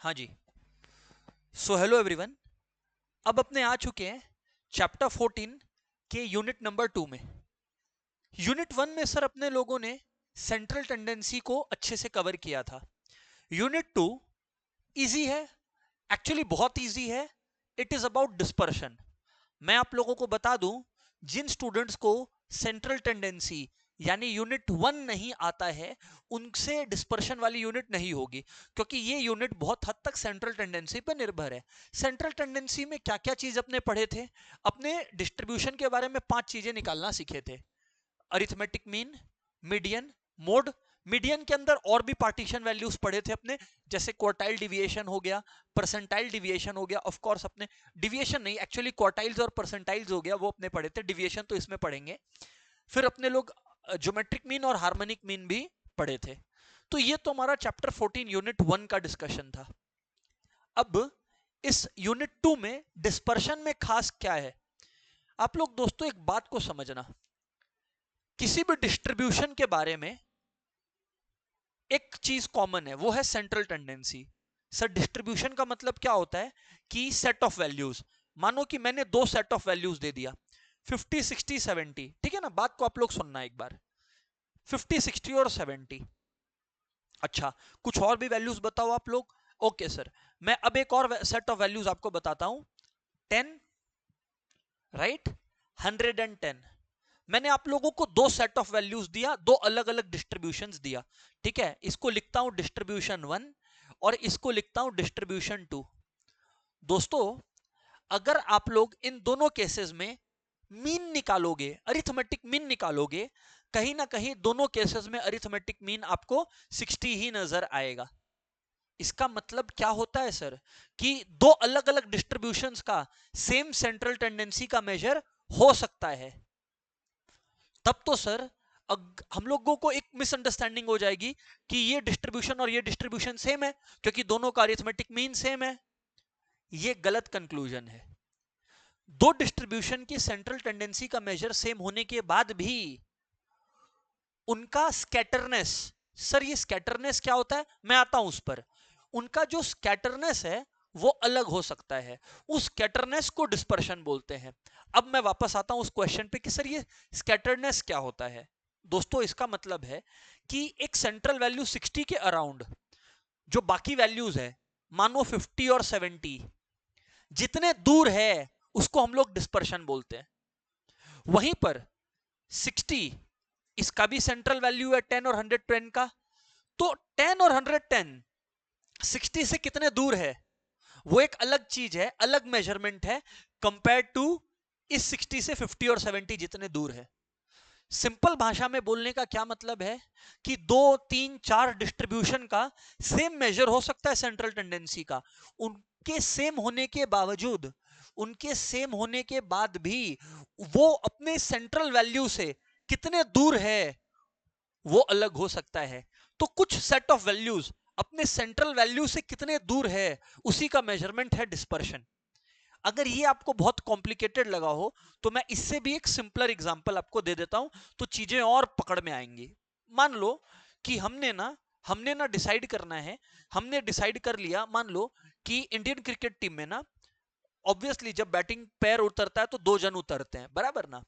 हाँ जी। So hello everyone. अब अपने आ चुके हैं चैप्टर 14 के यूनिट नंबर 2 में। यूनिट 1 में सर अपने लोगों ने सेंट्रल टेंडेंसी को अच्छे से कवर किया था। यूनिट 2 इजी है, एक्चुअली बहुत इजी है। It is about dispersion. मैं आप लोगों को बता दूं, जिन स्टूडेंट्स को सेंट्रल टेंडेंसी यानी यूनिट 1 नहीं आता है उनसे डिस्पर्शन वाली यूनिट नहीं होगी, क्योंकि ये यूनिट बहुत हद तक सेंट्रल टेंडेंसी पर निर्भर है। सेंट्रल टेंडेंसी में क्या क्या चीज अपने पढ़े थे? अपने डिस्ट्रीब्यूशन के बारे में 5 चीजें निकालना सीखे थे। Arithmetic mean, median, mode. Median के अंदर और भी पार्टीशन वैल्यूज पढ़े थे अपने, जैसे क्वार्टाइल डिविएशन हो गया, परसेंटाइल डिविएशन हो गया। ऑफ कोर्स अपने डिविएशन नहीं, एक्चुअली क्वार्टाइल्स और परसेंटाइल्स हो गया, वो अपने पढ़े थे। डिविएशन तो इसमें पढ़ेंगे। फिर अपने लोग ज्योमेट्रिक मीन और हार्मोनिक मीन भी पढ़े थे। तो ये तो हमारा चैप्टर 14 यूनिट 1 का डिस्कशन था। अब इस यूनिट 2 में डिस्पर्शन में खास क्या है? आप लोग दोस्तों एक बात को समझना, किसी भी डिस्ट्रीब्यूशन के बारे में एक चीज कॉमन है, वो है सेंट्रल टेंडेंसी। सर डिस्ट्रीब्यूशन का मतलब क्या होता है कि सेट ऑफ वैल्यूज। मानो कि मैंने दो सेट ऑफ वैल्यूज दे दिया, 50 60 70। ठीक है ना, बात को आप लोग सुनना एक बार। 50 60 और 70। अच्छा, कुछ और भी वैल्यूज बताओ आप लोग। ओके सर, मैं अब एक और सेट ऑफ वैल्यूज आपको बताता हूं। 10, राइट, 110। मैंने आप लोगों को दो सेट ऑफ वैल्यूज दिया, दो अलग अलग डिस्ट्रीब्यूशंस दिया। ठीक है, इसको लिखता हूं डिस्ट्रीब्यूशन 1 और इसको लिखता हूं डिस्ट्रीब्यूशन 2। दोस्तों, अगर आप लोग इन दोनों केसेस में मीन निकालोगे, अरिथमेटिक मीन निकालोगे, कहीं ना कहीं दोनों केसेस में अरिथमेटिक मीन आपको 60 ही नजर आएगा। इसका मतलब क्या होता है सर, कि दो अलग अलग डिस्ट्रीब्यूशंस का सेम सेंट्रल टेंडेंसी का मेजर हो सकता है। तब तो सर हम लोगों को एक मिसअंडरस्टैंडिंग हो जाएगी कि ये डिस्ट्रीब्यूशन और ये डिस्ट्रीब्यूशन सेम है, क्योंकि दोनों का अरिथमेटिक मीन सेम है। ये गलत कंक्लूजन है। दो डिस्ट्रीब्यूशन की सेंट्रल टेंडेंसी का मेजर सेम होने के बाद भी उनका स्कैटरनेस, सर ये स्कैटरनेस क्या होता है, मैं आता हूं उस पर। उनका जो स्कैटरनेस है वो अलग हो सकता है, उस स्कैटरनेस को डिस्पर्शन बोलते हैं। अब मैं वापस आता हूं उस क्वेश्चन पे कि सर ये स्कैटरनेस क्या होता है। दोस्तों, इसका मतलब है कि एक सेंट्रल वैल्यू 60 के अराउंड जो बाकी वैल्यूज है, मानो 50 और 70, जितने दूर है उसको हम लोग डिस्पर्शन बोलते हैं। वहीं पर 60, इसका भी सेंट्रल वैल्यू है 10 और 110 का, तो 10 और 110 60 से कितने दूर है वो एक अलग चीज है, अलग मेजरमेंट है, कंपेयर टू इस 60 से 50 और 70 जितने दूर है। सिंपल भाषा में बोलने का क्या मतलब है कि दो तीन चार डिस्ट्रीब्यूशन का सेम मेजर हो सकता है सेंट्रल टेंडेंसी का। उनके सेम होने के बावजूद, उनके सेम होने के बाद भी वो अपने सेंट्रल वैल्यू से कितने दूर है वो अलग हो सकता है। तो कुछ सेट ऑफ वैल्यूज अपने सेंट्रल वैल्यू से कितने दूर है उसी का मेजरमेंट है डिस्पर्शन। अगर ये आपको बहुत कॉम्प्लिकेटेड लगा हो तो मैं इससे भी एक सिंपलर एग्जांपल आपको दे देता हूं, तो चीजें और पकड़ में आएंगी। मान लो कि हमने ना डिसाइड करना है, हमने डिसाइड कर लिया, मान लो कि इंडियन क्रिकेट टीम में ना ऑब्वियसली जब बैटिंग पैर उतरता है तो दो जन उतरते हैं, बराबर ना।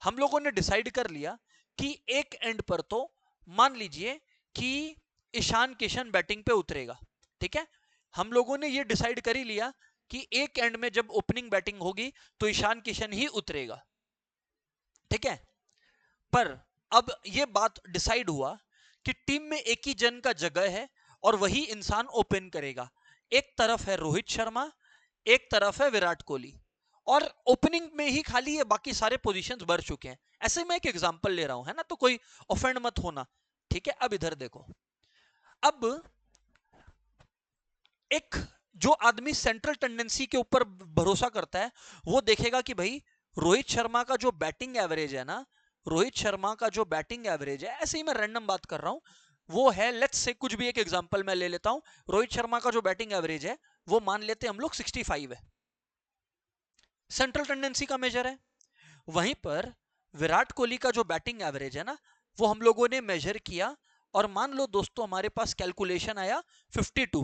हम लोगों ने डिसाइड कर लिया कि एक एंड पर तो मान लीजिए कि ईशान किशन बैटिंग पे उतरेगा। ठीक है, हम लोगों ने ये डिसाइड कर ही लिया कि एक एंड में जब ओपनिंग बैटिंग होगी तो ईशान किशन ही उतरेगा। ठीक है, पर अब ये बात डिसाइड हुआ कि टीम में एक ही जन का जगह है और वही इंसान ओपन करेगा। एक तरफ है रोहित शर्मा, एक तरफ है विराट कोहली, और ओपनिंग में ही खाली है, बाकी सारे पोजीशंस भर चुके हैं। ऐसे मैं एक एग्जांपल ले रहा हूं, है ना, तो कोई ऑफेंड मत होना। ठीक है, अब इधर देखो। अब एक जो आदमी सेंट्रल टेंडेंसी के ऊपर भरोसा करता है वो देखेगा कि भाई रोहित शर्मा का जो बैटिंग एवरेज है ना, रोहित शर्मा का जो बैटिंग एवरेज है, ऐसे ही मैं रैंडम बात कर रहा हूं, वो है, लेट्स से कुछ भी एक एग्जांपल मैं ले लेता हूं, रोहित शर्मा का जो बैटिंग एवरेज है वो मान लेते हैं हम लोग 65 है, सेंट्रल टेंडेंसी का मेजर है। वहीं पर विराट कोहली का जो बैटिंग एवरेज है ना, वो हम लोगों ने मेजर किया और मान लो दोस्तों हमारे पास कैलकुलेशन आया 52।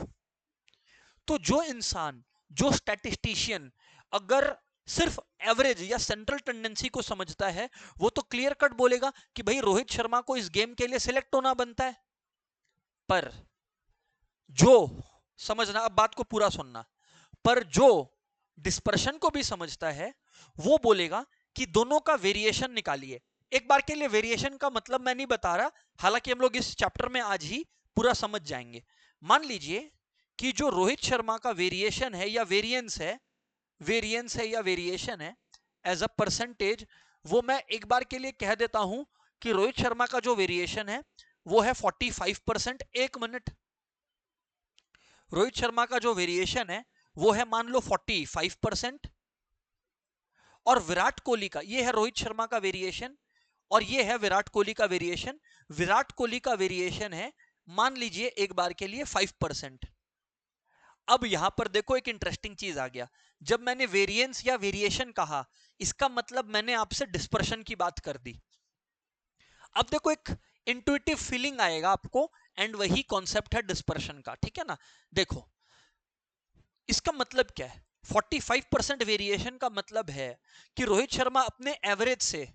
तो जो इंसान, जो स्टैटिस्टिशियन अगर सिर्फ एवरेज या सेंट्रल टेंडेंसी को समझता है, वो तो क्लियर कट बोलेगा कि भाई रोहित शर्मा को इस गेम के लिए सिलेक्ट होना बनता है। पर जो समझना, अब बात को पूरा सुनना, पर जो डिस्पर्शन को भी समझता है वो बोलेगा कि दोनों का वेरिएशन निकालिए। एक बार के लिए वेरिएशन का मतलब मैं नहीं बता रहा, हालांकि हम लोग इस चैप्टर में आज ही पूरा समझ जाएंगे। मान लीजिए कि जो रोहित शर्मा का वेरिएशन है या वेरिएंस है, या वेरिएशन है एज अ परसेंटेज, वो मैं एक बार के लिए कह देता हूं कि रोहित शर्मा का जो वेरिएशन है वो है 45%। एक मिनट, रोहित शर्मा का जो वेरिएशन है वो है मान लो 45%, और विराट कोहली का, ये है रोहित शर्मा का वेरिएशन और ये है विराट कोहली का वेरिएशन। विराट कोहली का वेरिएशन है मान लीजिए एक बार के लिए 5%। अब यहां पर देखो एक इंटरेस्टिंग चीज आ गया, जब मैंने वेरिएंस या वेरिएशन कहा इसका मतलब मैंने आपसे डिस्पर्शन की बात कर दी। अब देखो एक इंट्यूटिव फीलिंग आएगा आपको, एंड वही कॉन्सेप्ट है डिस्पर्शन का, ठीक है ना। देखो इसका मतलब क्या है, 45% वेरिएशन का मतलब है कि रोहित शर्मा अपने एवरेज से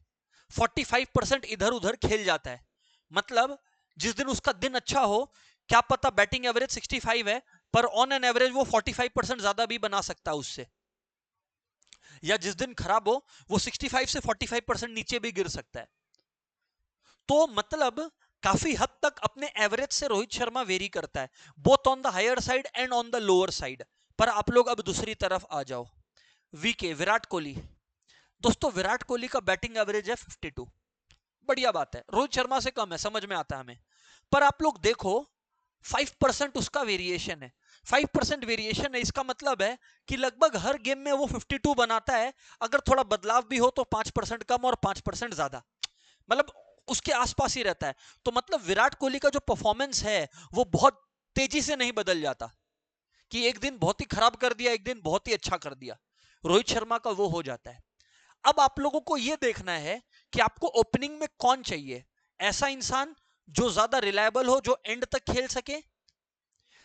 45% इधर उधर खेल जाता है। मतलब जिस दिन उसका दिन अच्छा हो, क्या पता बैटिंग एवरेज 65 है, पर ऑन एन एवरेज वो 45% ज्यादा भी बना सकता है उससे, या जिस दिन खराब हो वो 65 से 45% नीचे भी गिर सकता है। तो मतलब काफी हद तक अपने एवरेज से रोहित शर्मा वेरी करता है, both on the higher side and on the lower side. पर आप लोग अब दूसरी तरफ आ जाओ, वीके विराट कोहली। दोस्तों विराट कोहली का बैटिंग एवरेज है 52, बढ़िया बात है, रोहित शर्मा से कम है, समझ में आता है हमें। पर आप लोग देखो 5% उसका वेरिएशन है, 5% वेरिएशन है, इसका मतलब है कि लगभग हर गेम में वो 52 बनाता है। अगर थोड़ा बदलाव भी हो तो 5% कम और 5% ज्यादा, मतलब उसके आसपास ही रहता है। तो मतलब विराट कोहली का जो परफॉर्मेंस है वो बहुत तेजी से नहीं बदल जाता कि एक दिन बहुत ही खराब कर दिया, एक दिन बहुत ही अच्छा कर दिया। रोहित शर्मा का वो हो जाता है। अब आप लोगों को यह देखना है कि आपको ओपनिंग में कौन चाहिए, ऐसा इंसान जो ज्यादा रिलायबल हो, जो एंड तक खेल सके,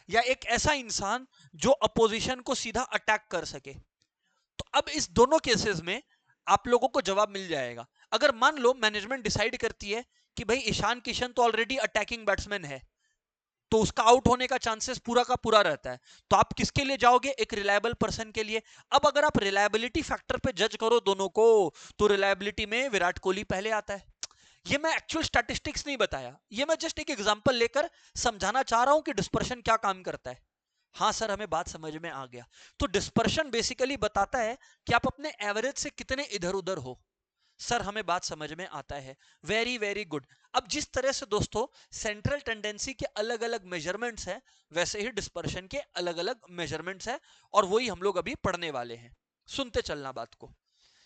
या एक ऐसा इंसान जो अपोजिशन को सीधा अटैक कर सके। तो अब इस दोनों केसेस में आप लोगों को जवाब मिल जाएगा। अगर मान लो मैनेजमेंट डिसाइड करती है कि भाई ईशान किशन तो ऑलरेडी अटैकिंग बैट्समैन है, तो उसका आउट होने का चांसेस पूरा का पूरा रहता है, तो आप किसके लिए जाओगे, एक रिलायबल पर्सन के लिए। अब अगर आप रिलायबिलिटी फैक्टर पे जज करो दोनों को, तो रिलायबिलिटी में विराट कोहली पहले आता है। ये मैं एक्चुअल स्टैटिस्टिक्स नहीं बताया, ये मैं जस्ट एक एग्जांपल लेकर समझाना चाह रहा हूं कि डिस्पर्शन क्या काम करता है। हाँ सर हमें बात समझ में आ गया। तो डिस्पर्शन बेसिकली बताता है कि आप अपने एवरेज से कितने इधर उधर हो। सर हमें बात समझ में आता है, वेरी वेरी गुड। अब जिस तरह से दोस्तों सेंट्रल टेंडेंसी के अलग अलग मेजरमेंट्स हैं, वैसे ही डिस्पर्शन के अलग अलग मेजरमेंट्स हैं, और वही हम लोग अभी पढ़ने वाले हैं। सुनते चलना बात को।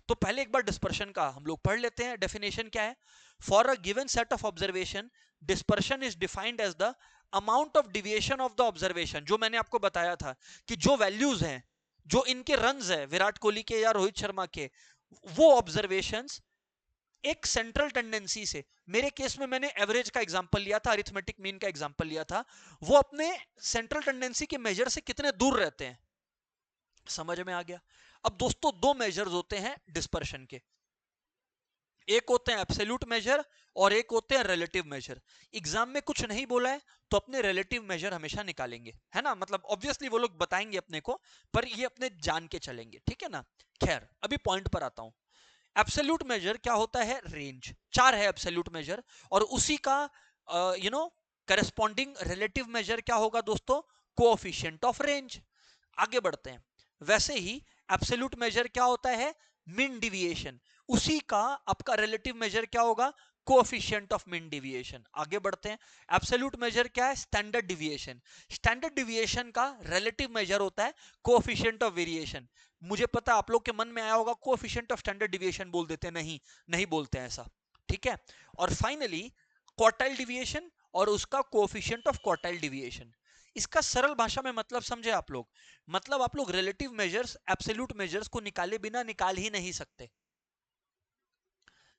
तो पहले एक बार डिस्पर्शन का हम लोग पढ़ लेते हैं, डेफिनेशन क्या है। For a given set of observation, dispersion is defined as the amount of deviation of the observation. जो मैंने आपको बताया था कि जो वैल्यूज हैं, जो इनके रन्स है विराट कोहली के या रोहित शर्मा के, वो ऑब्जर्वेशंस एक सेंट्रल टेंडेंसी से, मेरे केस में मैंने एवरेज का एग्जांपल लिया था, अरिथमेटिक मीन का एग्जांपल लिया था, वो अपने सेंट्रल टेंडेंसी के मेजर से कितने दूर रहते हैं। समझ में आ गया। अब दोस्तों दो मेजर्स होते हैं डिस्पर्शन के, एक होते हैं एब्सोल्यूट मेजर और एक होते हैं रिलेटिव मेजर। एग्जाम में कुछ नहीं बोला है तो अपने रिलेटिव मेजर हमेशा निकालेंगे, है ना, मतलब ऑब्वियसली वो लोग बताएंगे अपने को, पर ये अपने जान के चलेंगे, ठीक है ना। खैर अभी पॉइंट पर आता हूं। एब्सोल्यूट मेजर क्या होता है, रेंज। चार है एब्सोल्यूट मेजर, और उसी का करस्पॉन्डिंग रिलेटिव मेजर क्या होगा दोस्तों, कोएफिशिएंट ऑफ रेंज। आगे बढ़ते हैं। वैसे ही एब्सोल्यूट मेजर क्या होता है, मीन डिविएशन, उसी का आपका रिलेटिव मेजर क्या होगा, कोएफिशिएंट ऑफ मीन डिविएशन। आगे बढ़ते हैं। एब्सोल्यूट मेजर क्या है, स्टैंडर्ड डिविएशन। स्टैंडर्ड डिविएशन का रिलेटिव मेजर होता है कोएफिशिएंट ऑफ वेरिएशन। मुझे पता आप लोग के मन में आया होगा कोएफिशिएंट ऑफ स्टैंडर्ड डिविएशन बोल देते हैं, नहीं नहीं बोलते हैं ऐसा, ठीक है। और फाइनली क्वार्टाइल डिविएशन और उसका कोएफिशिएंट ऑफ क्वार्टाइल डिविएशन। इसका सरल भाषा में मतलब समझे आप लोग, मतलब आप लोग रिलेटिव मेजर्स एब्सोल्यूट मेजर्स को निकाले बिना निकाल ही नहीं सकते।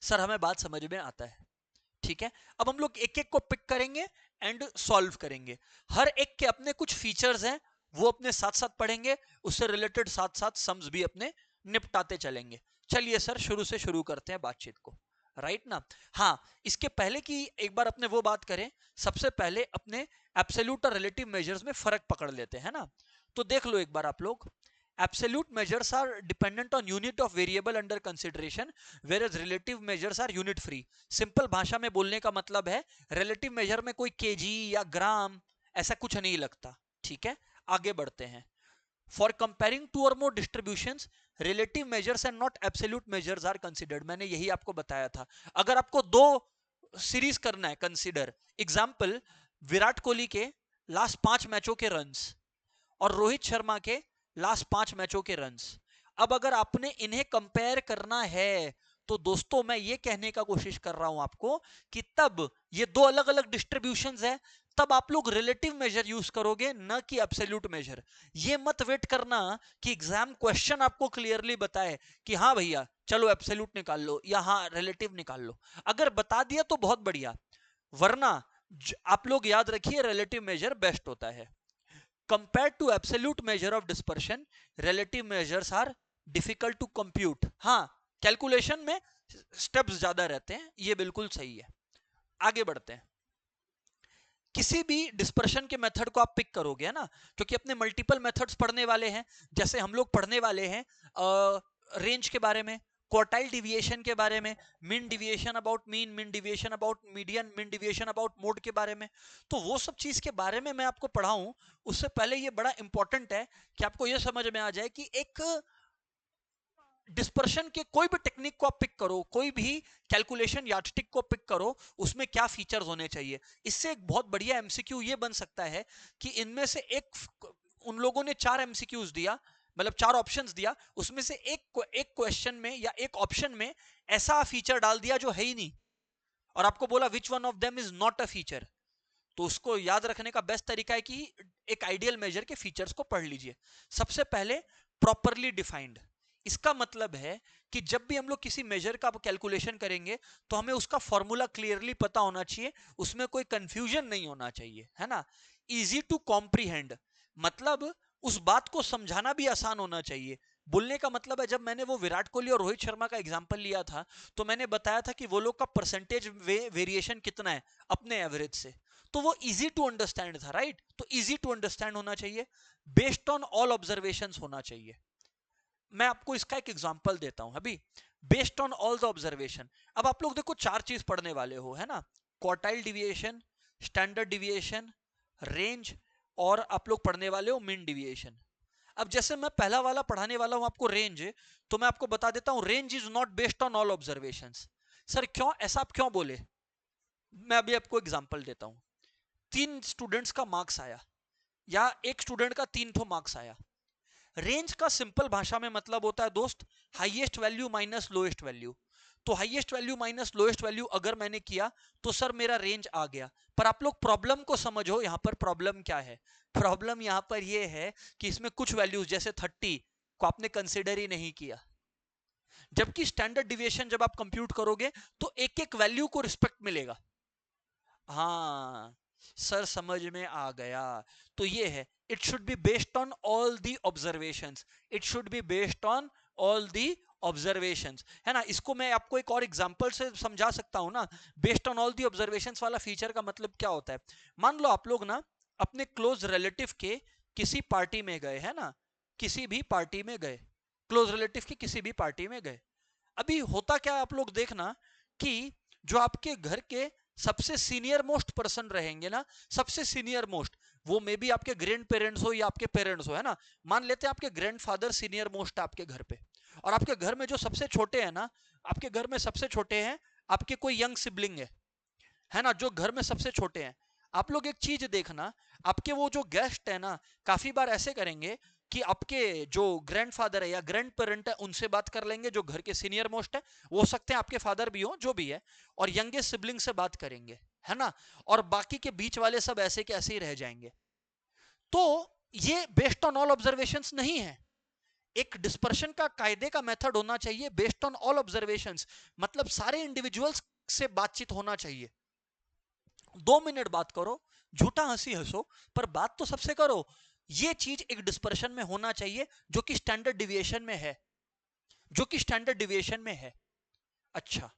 सर हमें बात समझ में आता है, ठीक है। अब हम लोग एक एक को पिक करेंगे एंड सॉल्व करेंगे। हर एक के अपने कुछ फीचर्स हैं वो अपने साथ साथ पढ़ेंगे, उससे रिलेटेड साथ साथ सम्स भी अपने निपटाते चलेंगे। चलिए सर शुरू से शुरू करते हैं बातचीत को, राइट ना। हाँ, इसके पहले कि एक बार अपने वो बात करें, सबसे पहले अपने एब्सोल्यूट और रिलेटिव मेजर्स में फर्क पकड़ लेते हैं ना। तो देख लो एक बार आप लोग, absolute measures are dependent on unit of variable under consideration whereas relative measures are unit free। Simple भाषा में बोलने का मतलब है relative measure में कोई केजी या ग्राम ऐसा कुछ नहीं लगता, ठीक है। आगे बढ़ते हैं। For comparing two or more distributions, relative measures and not absolute measures are considered। मैंने यही आपको बताया था। अगर आपको दो सीरीज करना है कंसिडर, एग्जाम्पल विराट कोहली के लास्ट 5 मैचों के रन्स और रोहित शर्मा के लास्ट 5 मैचों के रन्स। अब अगर आपने इन्हें कंपेयर करना है तो दोस्तों मैं ये कहने का कोशिश कर रहा हूं आपको कि तब ये दो अलग अलग डिस्ट्रीब्यूशंस है, तब आप लोग रिलेटिव मेजर यूज करोगे न कि एब्सोल्यूट मेजर। ये मत वेट करना कि एग्जाम क्वेश्चन आपको क्लियरली बताए कि हाँ भैया चलो एब्सोल्यूट निकाल लो या हाँ रिलेटिव निकाल लो। अगर बता दिया तो बहुत बढ़िया, वरना आप लोग याद रखिए रिलेटिव मेजर बेस्ट होता है। Compared to absolute measure of dispersion, relative measures are difficult to compute। हाँ, कैलकुलेशन में स्टेप्स ज्यादा रहते हैं, ये बिल्कुल सही है। आगे बढ़ते हैं। किसी भी डिस्पर्शन के मेथड को आप पिक करोगे है ना, क्योंकि अपने मल्टीपल मेथड्स पढ़ने वाले हैं। जैसे हम लोग पढ़ने वाले हैं रेंज के बारे में, क्वार्टाइल डिविएशन के बारे में, mean deviation about mean, mean deviation about median, mean deviation about mode के बारे में। तो वो सब चीज के बारे में मैं आपको पढ़ाऊं उससे पहले ये बड़ा इंपॉर्टेंट है कि आपको ये समझ में आ जाए कि एक डिस्पर्शन के कोई भी टेक्निक को आप पिक करो, कोई भी कैलकुलेशन यार्डस्टिक को पिक करो, उसमें क्या फीचर्स होने चाहिए। इससे एक बहुत बढ़िया एमसीक्यू ये बन सकता है कि इनमें से एक, उन लोगों ने 4 एमसीक्यूज दिया, मतलब 4 ऑप्शंस दिया, उसमें से एक क्वेश्चन में या एक ऑप्शन में ऐसा फीचर डाल दिया जो है ही नहीं, और आपको बोला which one of them is not a feature. तो उसको याद रखने का बेस्ट तरीका है कि एक आइडियल मेजर के फीचर्स को पढ़ लीजिए। सबसे पहले प्रॉपरली डिफाइंड। इसका मतलब है कि जब भी हम लोग किसी मेजर का कैलकुलेशन करेंगे तो हमें उसका फॉर्मूला क्लियरली पता होना चाहिए, उसमें कोई कंफ्यूजन नहीं होना चाहिए, है ना। इजी टू कॉम्प्रीहेंड, मतलब उस बात को समझाना भी आसान होना चाहिए। बोलने का मतलब है, जब मैंने वो विराट कोहली और रोहित शर्मा का एग्जांपल लिया था तो मैंने बताया था कि वो लोग का परसेंटेज वेरिएशन कितना है अपने एवरेज से, तो वो इजी टू अंडरस्टैंड था, राइट। तो इजी टू अंडरस्टैंड होना चाहिए, बेस्ड ऑन ऑल ऑब्जर्वेशंस होना चाहिए। मैं आपको इसका एक एग्जांपल देता हूं अभी, based on all the observation. अब आप लोग देखो 4 चीज पढ़ने वाले हो, है ना। Quartile deviation, standard deviation, range, और आप लोग पढ़ने वाले हो मीन डिविएशन। अब जैसे मैं पहला वाला पढ़ाने वाला हूं आपको रेंज, तो मैं आपको बता देता हूं range is not based on all observations. Sir क्यों, ऐसा आप क्यों बोले? मैं अभी आपको एग्जांपल देता हूं। 3 स्टूडेंट्स का मार्क्स आया या एक स्टूडेंट का 3 ठो मार्क्स आया। रेंज का सिंपल भाषा में मतलब होता है दोस्त, highest value minus lowest value. तो highest value minus lowest value अगर मैंने किया तो सर मेरा रेंज आ गया। पर आप लोग प्रॉब्लम को समझो, यहां पर प्रॉब्लम क्या है। प्रॉब्लम यहां पर यह है कि इसमें कुछ वैल्यूज जैसे 30 को आपने कंसिडर ही नहीं किया, जबकि स्टैंडर्ड डिविएशन जब आप कंप्यूट करोगे तो एक एक वैल्यू को रिस्पेक्ट मिलेगा। हाँ सर समझ में आ गया। तो ये है, it should be based on all the observations, it should be based on all the observations, है ना। इसको मैं आपको एक और एग्जांपल से समझा सकता हूं ना। Based on all the observations वाला फीचर का मतलब क्या होता है। मान लो आप लोग ना अपने क्लोज रिलेटिव के किसी पार्टी में गए, है ना, किसी भी पार्टी में गए, क्लोज रिलेटिव की किसी भी पार्टी में गए। अभी होता क्या है, आप लोग देखना कि जो आपके घर के सबसे सीनियर मोस्ट पर्सन रहेंगे ना, सबसे सीनियर मोस्ट, वो मे बी आपके ग्रैंड पेरेंट्स हो या आपके पेरेंट्स हो, है ना। मान लेते हैं आपके ग्रैंडफादर सीनियर मोस्ट है आपके घर पे, और आपके घर में जो सबसे छोटे हैं ना, आपके घर में सबसे छोटे हैं आपके कोई यंग सिबलिंग है ना, जो घर में सबसे छोटे हैं। आप लोग एक चीज देखना, आपके वो जो गेस्ट है ना, काफी बार ऐसे करेंगे कि आपके जो ग्रैंडफादर है या ग्रैंड पेरेंट है उनसे बात कर लेंगे, जो घर के सीनियर मोस्ट है, वो हो सकते हैं आपके फादर भी हो जो भी है, और यंगेस्ट सिबलिंग से बात करेंगे, है ना। और बाकी के बीच वाले सब ऐसे के ऐसे ही रह जाएंगे। तो ये बेस्ड ऑन ऑल ऑब्जर्वेशंस नहीं है। एक डिस्पर्शन का कायदे का मेथड होना चाहिए बेस्ड ऑन ऑल ऑब्जर्वेशंस, मतलब सारे इंडिविजुअल्स से बातचीत होना चाहिए। 2 मिनट बात करो, झूठा हंसी हंसो, पर बात तो सबसे करो। ये चीज एक डिस्पर्शन में होना चाहिए जो कि स्टैंडर्ड डिविएशन में है, जो कि स्टैंडर्ड डिविएशन में है। अच्छा,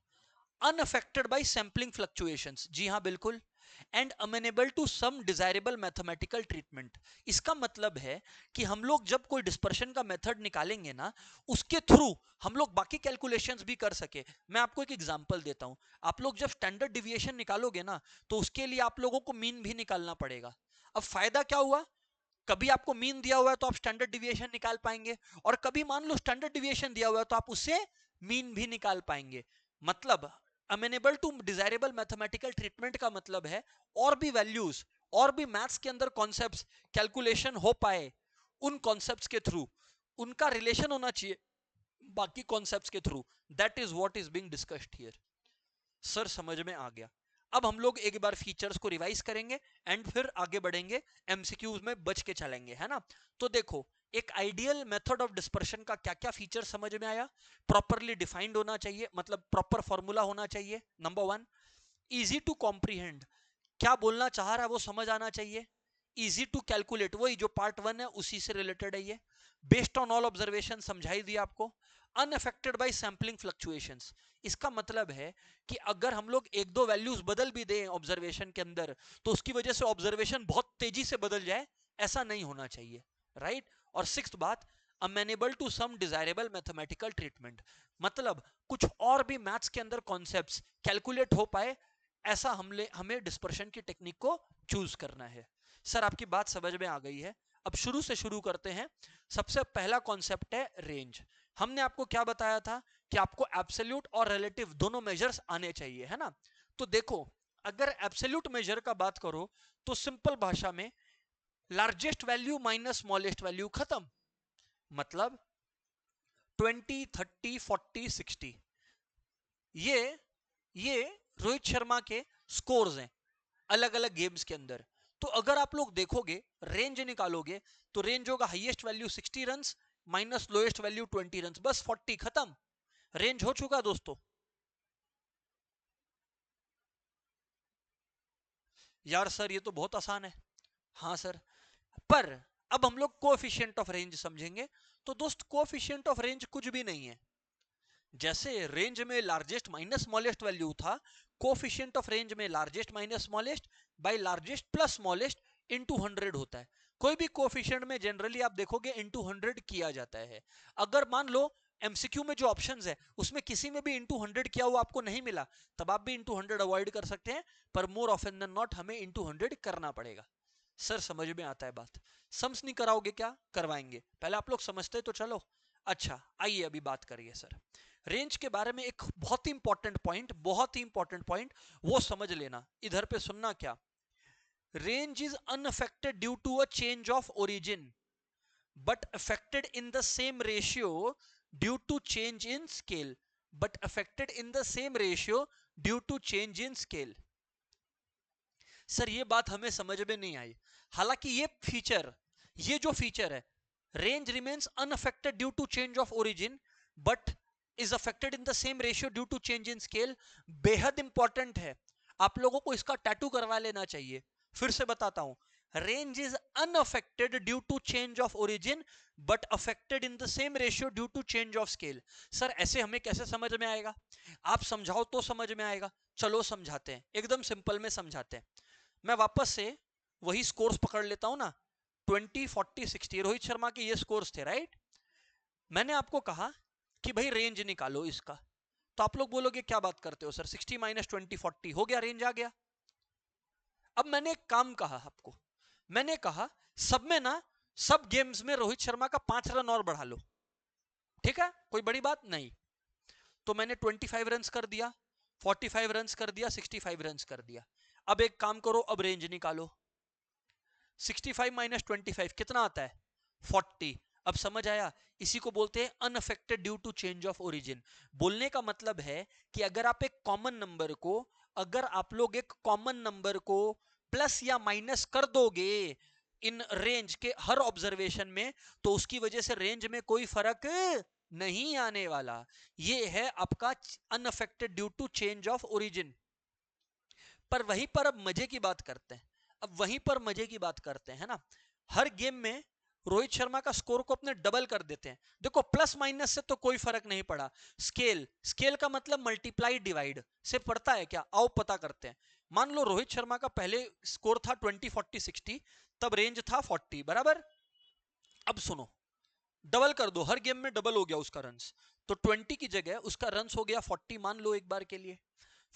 unaffected by sampling fluctuations, जी हाँ बिल्कुल, and amenable to some desirable mathematical treatment. इसका मतलब है कि हम लोग जब कोई डिस्पर्शन का मेथड निकालेंगे ना, उसके थ्रू हम लोग बाकी कैलकुलेशंस भी कर सके। मैं आपको एक एग्जांपल देता हूं। आप लोग जब स्टैंडर्ड डिविएशन निकालोगे ना, तो उसके लिए आप लोगों को मीन भी निकालना पड़ेगा। अब फायदा क्या हुआ, कभी आपको मीन दिया हुआ है तो आप स्टैंडर्ड डिविएशन निकाल पाएंगे, और कभी मान लो स्टैंडर्ड डिविएशन दिया हुआ है तो आप उससे मीन भी निकाल पाएंगे। मतलब amenable to desirable mathematical treatment का मतलब है और भी वैल्यूज, और भी मैथ्स के अंदर कॉन्सेप्ट्स कैलकुलेशन हो पाए, उन कॉन्सेप्ट्स के थ्रू उनका रिलेशन होना चाहिए बाकी कॉन्सेप्ट्स के through. That is what is being discussed here. Sir समझ में आ गया। अब हम लोग एक बार फीचर्स को रिवाइज करेंगे एंड फिर आगे बढ़ेंगे, एमसीक्यूज में बच के चलेंगे, है ना। तो देखो, एक आइडियल मेथड ऑफ डिस्पर्शन का क्या क्या फीचर समझ में आया। प्रॉपरली डिफाइंड होना चाहिए, मतलब प्रॉपर फॉर्मूला होना चाहिए, number one. Easy to comprehend, क्या बोलना चाह रहा है वो समझ आना चाहिए। इजी टू कैलकुलेट, वही जो पार्ट वन है उसी से रिलेटेड है ये। बेस्ड ऑन ऑल ऑब्जर्वेशन, समझाई दिया आपको। अनअफेक्टेड बाय सैम्पलिंग फ्लक्चुएशंस, इसका मतलब है कि अगर हम लोग एक दो वैल्यूज बदल भी दें ऑब्जर्वेशन के अंदर, तो उसकी वजह से ऑब्जर्वेशन बहुत तेजी से बदल जाए, ऐसा नहीं होना चाहिए, राइट। और सिक्स्थ बात, amenable to some desirable mathematical treatment, मतलब कुछ और भी मैथ्स के अंदर कॉन्सेप्ट्स कैलकुलेट हो पाए, ऐसा हमें डिस्पर्शन की टेक्निक को चूज करना है। सर आपकी बात समझ में आ गई है। अब शुरू से शुरू करते हैं। सबसे पहला कॉन्सेप्ट है रेंज। हमने आपको क्या बताया था कि आपको एब्सोल्यूट और रिलेटिव दोनों मेजर्स आने चाहिए, है ना। तो देखो, अगर एब्सोल्यूट मेजर का बात करो तो सिंपल भाषा में largest value minus smallest value, खत्म। मतलब 20, 30, 40, 60, ये रोहित शर्मा के स्कोर्स हैं अलग अलग गेम्स के अंदर। तो अगर आप लोग देखोगे, रेंज निकालोगे, तो रेंज होगा highest value 60 runs minus lowest value 20 runs, बस 40, खत्म। रेंज हो चुका दोस्तों। यार सर ये तो बहुत आसान है। हाँ सर, पर अब हम लोग कोएफिशिएंट ऑफ रेंज समझेंगे। तो दोस्त, कोएफिशिएंट ऑफ रेंज कुछ भी नहीं है। जैसे रेंज में लार्जेस्ट माइनस स्मॉलेस्ट वैल्यू था, कोएफिशिएंट ऑफ रेंज में largest minus smallest by largest plus smallest into 100 होता है। कोई भी कोएफिशिएंट में जनरली आप देखोगे इनटू 100 किया जाता है। अगर मान लो एमसीक्यू में जो ऑप्शंस है उसमें किसी में भी इनटू 100 किया हुआ आपको नहीं मिला, तब आप भी इनटू 100 अवॉइड कर सकते हैं, पर मोर ऑफन देन नॉट हमें इनटू 100 करना पड़ेगा। सर समझ में आता है बात। सम्स नहीं कराओगे क्या, करवाएंगे, पहले आप लोग समझते तो चलो। अच्छा आइए अभी बात करिए सर रेंज के बारे में। एक बहुत ही इंपॉर्टेंट पॉइंट, बहुत ही इंपॉर्टेंट पॉइंट, वो समझ लेना, इधर पे सुनना। क्या, range is unaffected due to a change of origin but affected in the same ratio due to change in scale, but affected in the same ratio due to change in scale. Sir ये बात हमें समझ में नहीं आई। हालांकि ये जो feature है, range remains unaffected due to change of origin but is affected in the same ratio due to change in scale, बेहद इंपॉर्टेंट है। आप लोगों को इसका टैटू करवा लेना चाहिए। फिर से बताता हूं, range is unaffected due to change of origin but affected in the same ratio due to change of scale. Sir ऐसे हमें कैसे समझ में आएगा, आप समझाओ तो समझ में आएगा। चलो समझाते हैं, एकदम सिंपल में समझाते हैं। मैं वापस से वही स्कोर्स पकड़ लेता हूं ना, 20, 40, 60, रोहित शर्मा के ये स्कोर्स थे, राइट। मैंने आपको कहा कि भाई रेंज निकालो इसका, तो आप लोग बोलोगे क्या बात करते हो सर, 60 माइनस 20, 40 हो गया, रेंज आ गया। अब मैंने एक काम कहा आपको, मैंने कहा सब में ना, सब गेम्स में रोहित शर्मा का 5 रन और बढ़ा लो, ठीक है, कोई बड़ी बात नहीं। तो मैंने 25 रन कर दिया, 45 रन कर दिया, 65 रन कर दिया। अब एक काम करो, अब रेंज निकालो। 65 माइनस 25 कितना आता है, 40। अब समझ आया, इसी को बोलते हैं unaffected due to change of origin. बोलने का मतलब है कि अगर आप एक कॉमन नंबर को, अगर आप लोग एक कॉमन नंबर को प्लस या माइनस कर दोगे इन रेंज के हर ऑब्जर्वेशन में, तो उसकी वजह से रेंज में कोई फर्क नहीं आने वाला। ये है आपका unaffected due to change of origin. पर वहीं पर अब मजे की बात करते हैं, अब वहीं पर मजे की बात करते हैं ना। हर गेम में रोहित शर्मा का स्कोर को अपने डबल कर देते हैं। देखो प्लस माइनस से तो कोई फर्क नहीं पड़ा, स्केल, स्केल का मतलब मल्टीप्लाई डिवाइड से पड़ता है क्या, आओ पता करते हैं। मान लो रोहित शर्मा का पहले स्कोर था 20 40 60, तब रेंज था 40 बराबर। अब सुनो, डबल कर दो, हर गेम में डबल हो गया उसका रन्स, तो 20 की जगह उसका रन्स हो गया 40 मान लो एक बार के लिए,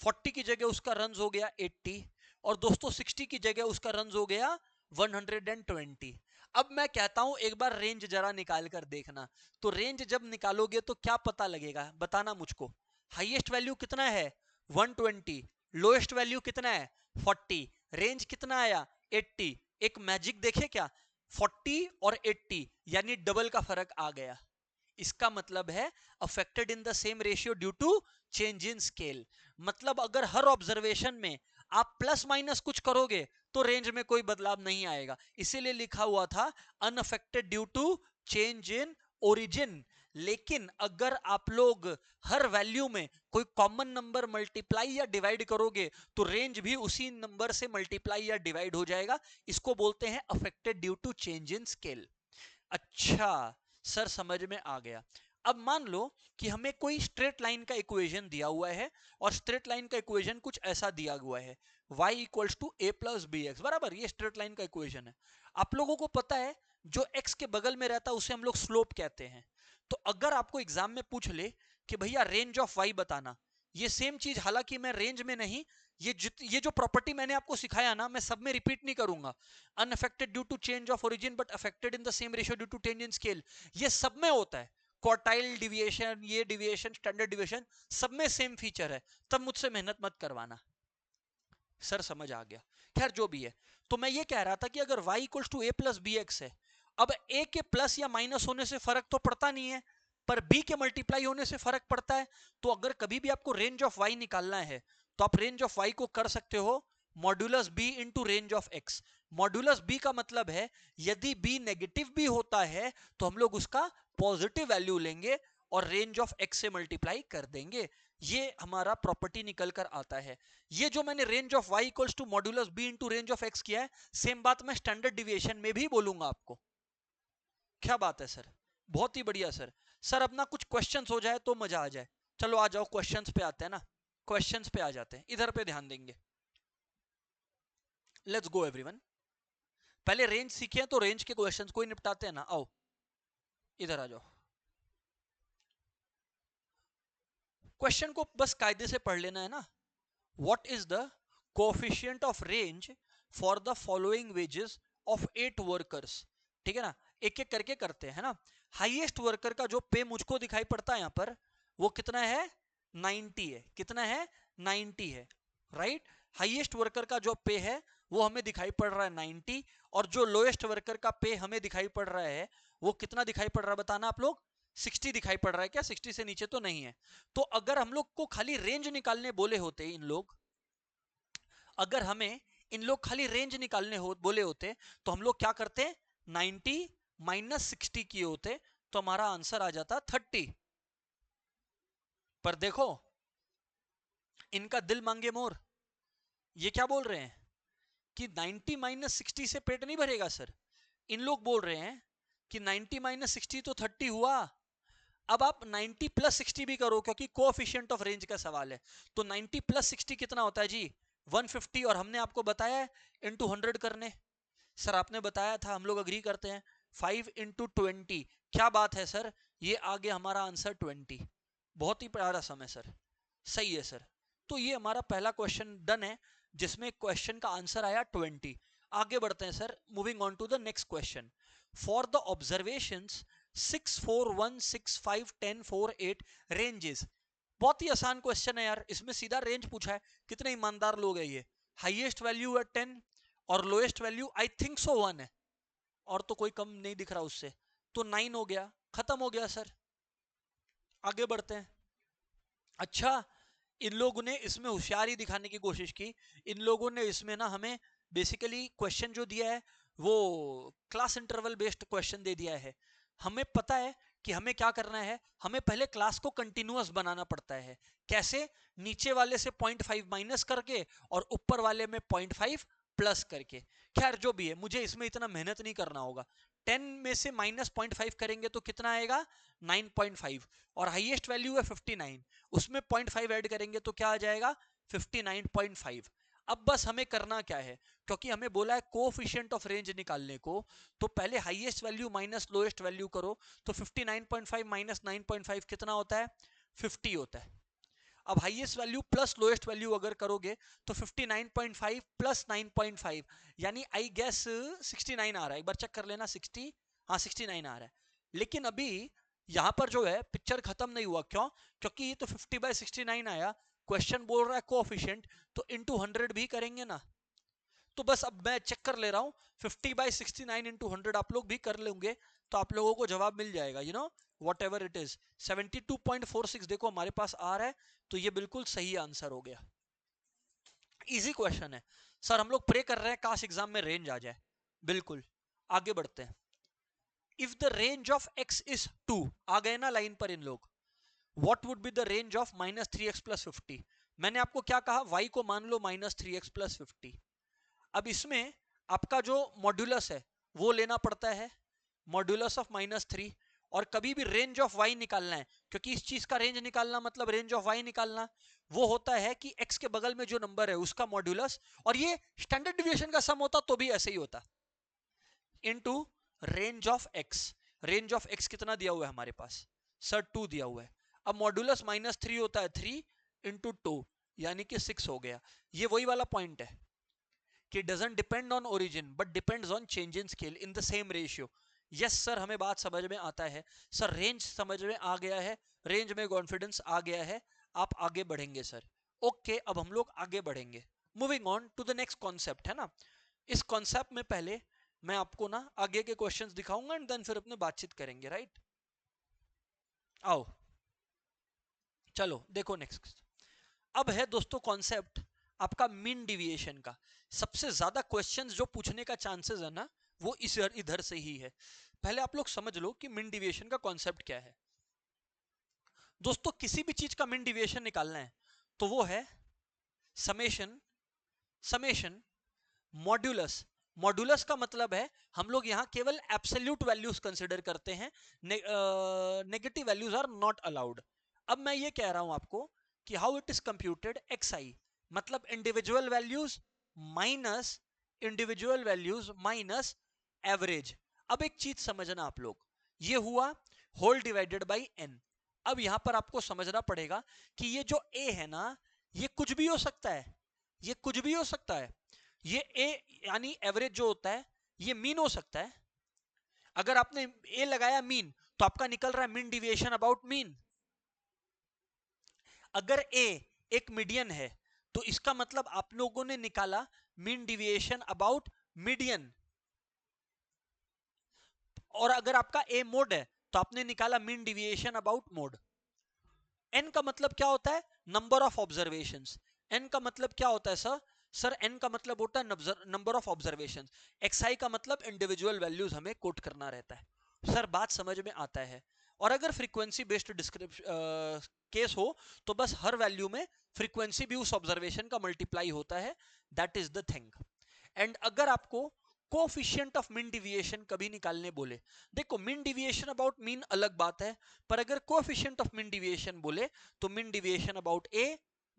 40 की जगह उसका रन्स हो गया 80, और दोस्तों 60 की जगह उसका रन्स हो गया 120। अब मैं कहता हूं एक बार रेंज जरा निकाल कर देखना, तो रेंज जब निकालोगे तो क्या पता लगेगा, बताना मुझको। हाईएस्ट वैल्यू कितना है 120, लोएस्ट वैल्यू कितना है 40, रेंज कितना आया 80। एक मैजिक देखे क्या, 40 और 80 यानी डबल का फर्क आ गया। इसका मतलब है affected in the same ratio due to change in scale. मतलब अगर हर ऑब्जर्वेशन में आप प्लस माइनस कुछ करोगे तो रेंज में कोई बदलाव नहीं आएगा, इसीलिए लिखा हुआ था unaffected due to change in origin. लेकिन अगर आप लोग हर वैल्यू में कोई कॉमन नंबर मल्टीप्लाई या डिवाइड करोगे तो रेंज भी उसी नंबर से मल्टीप्लाई या डिवाइड हो जाएगा। इसको बोलते हैं affected due to change in scale. अच्छा सर समझ में आ गया। अब मान लो कि हमें कोई स्ट्रेट लाइन का इक्वेशन दिया हुआ है, और स्ट्रेट लाइन का इक्वेशन कुछ ऐसा दिया हुआ है, y equals to a plus b x बराबर, ये स्ट्रेट लाइन का इक्वेशन है। आप लोगों को पता है जो x के बगल में रहता है उसे हम लोग स्लोप कहते हैं। तो अगर आपको एग्जाम में पूछ ले कि भैया रेंज ऑफ y बताना, ये सेम चीज, हालांकि मैं रेंज में नहीं, ये जो प्रॉपर्टी मैंने आपको सिखाया ना, मैं सब में रिपीट नहीं करूंगा। Unaffected due to change of origin but affected in the same ratio due to change in scale, ये सब में होता है। क्वार्टाइल डिविएशन, ये डिविएशन, स्टैंडर्ड डिविएशन, सब में सेम फीचर है, तब मुझसे मेहनत मत करवाना। सर समझ आ गया। खैर जो भी है, तो मैं ये कह रहा था कि अगर y equals to a plus b x है, अब a के प्लस या माइनस होने से फर्क तो पड़ता नहीं है, पर b के मल्टीप्लाई होने से फर्क पड़ता है। तो अगर कभी भी आपको रेंज ऑफ y निकालना है तो आप रेंज ऑफ y को कर सकते हो modulus b into range of x। Modulus b का मतलब है यदि b नेगेटिव भी होता है तो हम लोग उसका पॉजिटिव वैल्यू लेंगे और रेंज ऑफ x से मल्टीप्लाई कर देंगे। ये हमारा प्रॉपर्टी निकल कर आता है। ये जो मैंने range of y equals to modulus b into range of x किया है, सेम बात मैं स्टैंडर्ड डिविएशन में भी बोलूंगा आपको। क्या बात है सर, बहुत ही बढ़िया सर। सर अपना कुछ क्वेश्चंस हो जाए तो मजा आ जाए। चलो आ जाओ, क्वेश्चंस पे आते हैं ना, क्वेश्चंस पे आ जाते हैं, इधर पे ध्यान देंगे। Let's go everyone. पहले रेंज सीखे तो रेंज के क्वेश्चंस को ही निपटाते हैं ना, आओ इधर आ जाओ। क्वेश्चन को बस कायदे से पढ़ लेना है ना। What is the coefficient of range for the following wages of 8 workers. ठीक है ना, एक एक करके करते हैं ना। हाईएस्ट वर्कर का जो पे मुझको दिखाई पड़ता है यहां पर, वो कितना है 90 है, कितना है 90 है, राइट। हाईएस्ट वर्कर का जो पे है वो हमें दिखाई पड़ रहा है 90, और जो लोएस्ट वर्कर का पे हमें दिखाई पड़ रहा है वो कितना दिखाई पड़ रहा है बताना आप लोग, 60 दिखाई पड़ रहा है क्या, 60 से नीचे तो नहीं है। तो अगर हम लोग को खाली रेंज निकालने बोले होते इन लोग, अगर हमें इन लोग खाली रेंज निकालने बोले होते तो हम लोग क्या करते, 90 माइनस 60 किए होते तो हमारा आंसर आ जाता 30। पर देखो इनका दिल मांगे मोर, ये क्या बोल रहे हैं कि 90 माइनस 60 से पेट नहीं भरेगा सर। इन लोग बोल रहे हैं कि 90 माइनस 60 तो 30 हुआ। अब आप 90 प्लस 60 भी करो क्योंकि कोएफिशिएंट ऑफ रेंज का सवाल है, तो 90 प्लस 60 कितना होता है जी 150, और हमने आपको बताया है इंटू 100 करने। सर आपने बताया था, हम लोग अग्री करते हैं, 5 इंटू 20। क्या बात है सर, ये आ गया हमारा आंसर 20। बहुत ही प्यारा समय सर, सही है सर। तो ये हमारा पहला क्वेश्चन डन है जिसमें क्वेश्चन का आंसर आया 20। आगे बढ़ते हैं sir, moving on to the next question. For the observations 6 4 1 6 5 10 4 8 ranges. बहुत ही आसान क्वेश्चन है यार, इसमें सीधा रेंज पूछा है। कितने ईमानदार लोग हैं ये, हाईएस्ट वैल्यू है 10 और lowest value I think so 1 है, और तो कोई कम नहीं दिख रहा उससे, तो 9 हो गया, खत्म हो गया सर। आगे बढ़ते हैं। अच्छा, इन लोगों ने इसमें होशियारी दिखाने की कोशिश की। इन लोगों ने इसमें ना हमें बेसिकली क्वेश्चन जो दिया है वो क्लास इंटरवल बेस्ड क्वेश्चन दे दिया है। हमें पता है कि हमें क्या करना है, हमें पहले क्लास को कंटिन्यूअस बनाना पड़ता है। कैसे, नीचे वाले से 0.5 माइनस करके और ऊपर वाले में 0.5 प्लस करके। खैर जो भी है, मुझे इसमें इतना मेहनत नहीं करना होगा, 10 में से -0.5 करेंगे तो कितना आएगा 9.5, और हाईएस्ट वैल्यू है 59, उसमें 0.5 ऐड करेंगे तो क्या आ जाएगा 59.5। अब बस हमें करना क्या है, क्योंकि हमें बोला है कोएफिशिएंट ऑफ रेंज निकालने को, तो पहले highest value minus lowest value करो, तो 59.5 माइनस 9.5 कितना होता है 50 होता है। अब highest value plus lowest value अगर करोगे तो 59.5 प्लस 9.5 यानी आई गेस 69 आ रहा है, एक बार चेक कर लेना 60, हाँ 69 आ रहा है। लेकिन अभी यहां पर जो है पिक्चर खत्म नहीं हुआ, क्यों, क्योंकि ये तो 50/69 आया, क्वेश्चन बोल रहा है कोएफिशिएंट, तो इनटू 100 भी करेंगे ना। तो बस अब मैं चेक कर ले रहा हूं 50/69 इंटू 100 आप लोग भी कर लेंगे तो आप लोगों को जवाब मिल जाएगा, you know what ever it is 72.46 देखो हमारे पास आ रहा है, तो ये बिल्कुल सही आंसर हो गया। इजी क्वेश्चन है सर, हम लोग प्रे कर रहे हैं काश एग्जाम में रेंज आ जाए। बिल्कुल, आगे बढ़ते हैं। If the range of x is 2, आ गए ना लाइन पर इन लोग, what would be the range of -3x + 50। मैंने आपको क्या कहा, y को मान लो -3x + 50। अब इसमें आपका जो मॉड्यूलस है वो लेना पड़ता है, मॉड्यूलस ऑफ -3, और कभी भी रेंज ऑफ y निकालना है, क्योंकि इस चीज का रेंज निकालना मतलब रेंज ऑफ y निकालना, वो होता है कि x के बगल में जो नंबर है उसका मॉड्यूलस, और ये स्टैंडर्ड डिविएशन का सम होता तो भी ऐसे ही होता, into range of x। Range of x कितना दिया हुआ है हमारे पास सर 2 दिया हुआ है। अब मॉड्यूलस -3 होता है 3 इंटू 2 यानी कि 6 हो गया। ये वही वाला पॉइंट है कि doesn't depend on origin but depends on change in scale in the same ratio. Yes sir, हमें बात समझ में आता है सर, रेंज समझ में आ गया है, रेंज में कॉन्फिडेंस आ गया है, आप आगे बढ़ेंगे सर। ओके, अब हम लोग आगे बढ़ेंगे, moving on to the next concept, है ना। इस कॉन्सेप्ट में पहले मैं आपको ना आगे के क्वेश्चंस दिखाऊंगा एंड देन फिर अपने बातचीत करेंगे, राइट। आओ चलो देखो नेक्स्ट। अब है दोस्तों कॉन्सेप्ट आपका मीन डिविएशन का। सबसे ज्यादा क्वेश्चंस जो पूछने का चांसेस है ना वो इस इधर से ही है। पहले आप लोग समझ लो कि मीन डिविएशन का कॉन्सेप्ट क्या है। दोस्तों किसी भी चीज का मीन डिविएशन निकालना है तो वो है समेशन, समेशन मॉड्यूलस। मॉड्यूलस का मतलब है हम लोग यहां केवल एब्सोल्यूट वैल्यूज कंसीडर करते हैं, negative values are not allowed. अब मैं ये कह रहा हूं आपको कि how it is computed, xi मतलब individual values minus individual values minus average. अब एक चीज समझना आप लोग, ये हुआ होल डिवाइडेड बाय n। अब यहां पर आपको समझना पड़ेगा कि ये जो a है ना ये कुछ भी हो सकता है, ये कुछ भी हो सकता है। ये a यानी एवरेज जो होता है ये मीन हो सकता है। अगर आपने a लगाया मीन तो आपका निकल रहा है मीन डिविएशन अबाउट मीन। अगर a एक मीडियन है तो इसका मतलब आप लोगों ने निकाला मीन डिविएशन अबाउट मीडियन। और अगर आपका a मोड है तो आपने निकाला mean deviation about mode. n का मतलब क्या होता है, नंबर ऑफ ऑब्जर्वेशंस। n का मतलब क्या होता है सर, सर n का मतलब होता है नंबर ऑफ ऑब्जर्वेशंस। xi का मतलब इंडिविजुअल वैल्यूज हमें कोट करना रहता है। सर बात समझ में आता है। और अगर फ्रीक्वेंसी बेस्ड डिस्क्रिप्शन केस हो तो बस हर वैल्यू में फ्रीक्वेंसी भी उस ऑब्जर्वेशन का मल्टीप्लाई होता है, that is the thing. And अगर आपको कोफिशिएंट ऑफ मीन डिविएशन कभी निकालने बोले, देखो मीन डिविएशन अबाउट मीन अलग बात है, पर अगर कोफिशिएंट ऑफ मीन डिविएशन बोले तो mean deviation about a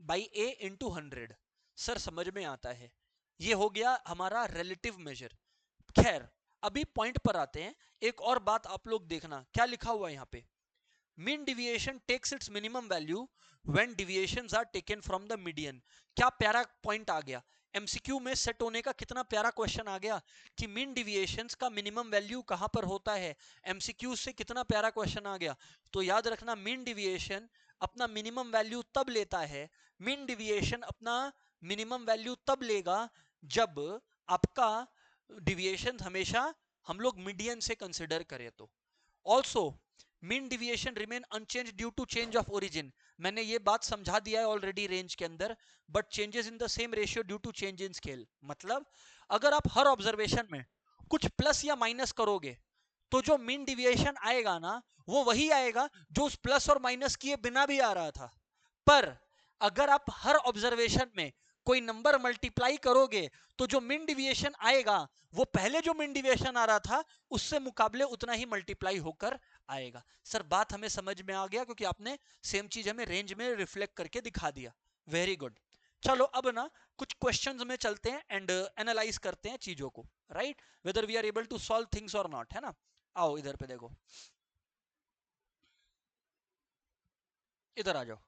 by a into 100। Sir समझ में आता है, ये हो गया हमारा रिलेटिव मेजर। खैर अभी पॉइंट पर आते हैं। एक और बात आप लोग देखना क्या लिखा हुआ है यहाँ पे, mean deviation takes its minimum value when deviations are taken from the median. क्या प्यारा पॉइंट आ गया, एमसीक्यू में सेट होने का कितना प्यारा क्वेश्चन आ गया कि मीन डिविएशंस का मिनिमम वैल्यू कहां पर होता है। एमसीक्यू से कितना प्यारा क्वेश्चन आ गया। तो याद रखना मीन डिविएशन अपना मिनिमम वैल्यू तब लेता है, मीन डिविएशन अपना मिनिमम वैल्यू तब लेगा जब आपका डिविएशन हमेशा हम लोग मीडियन से कंसिडर करें तो। Also mean deviation remain unchange due to change of origin. मैंने ये बात समझा दिया है ऑलरेडी रेंज के अंदर, but changes in the same ratio due to change in scale. मतलब अगर आप हर ऑब्जर्वेशन में कुछ प्लस या माइनस करोगे तो जो मीन डिविएशन आएगा ना वो वही आएगा जो उस प्लस और माइनस किए बिना भी आ रहा था। पर अगर आप हर ऑब्जर्वेशन में कोई नंबर मल्टीप्लाई करोगे तो जो मीन डिविएशन आएगा वो पहले जो मीन डिविएशन आ रहा था उससे मुकाबले उतना ही मल्टीप्लाई होकर आएगा। सर बात हमें समझ में आ गया, क्योंकि आपने सेम चीज हमें रेंज में रिफ्लेक्ट करके दिखा दिया। Very good. चलो अब ना कुछ क्वेश्चंस में चलते हैं एंड एनालाइज करते हैं चीजों को, right, whether we are able to solve things और नॉट, है ना। आओ इधर पे देखो, इधर आ जाओ।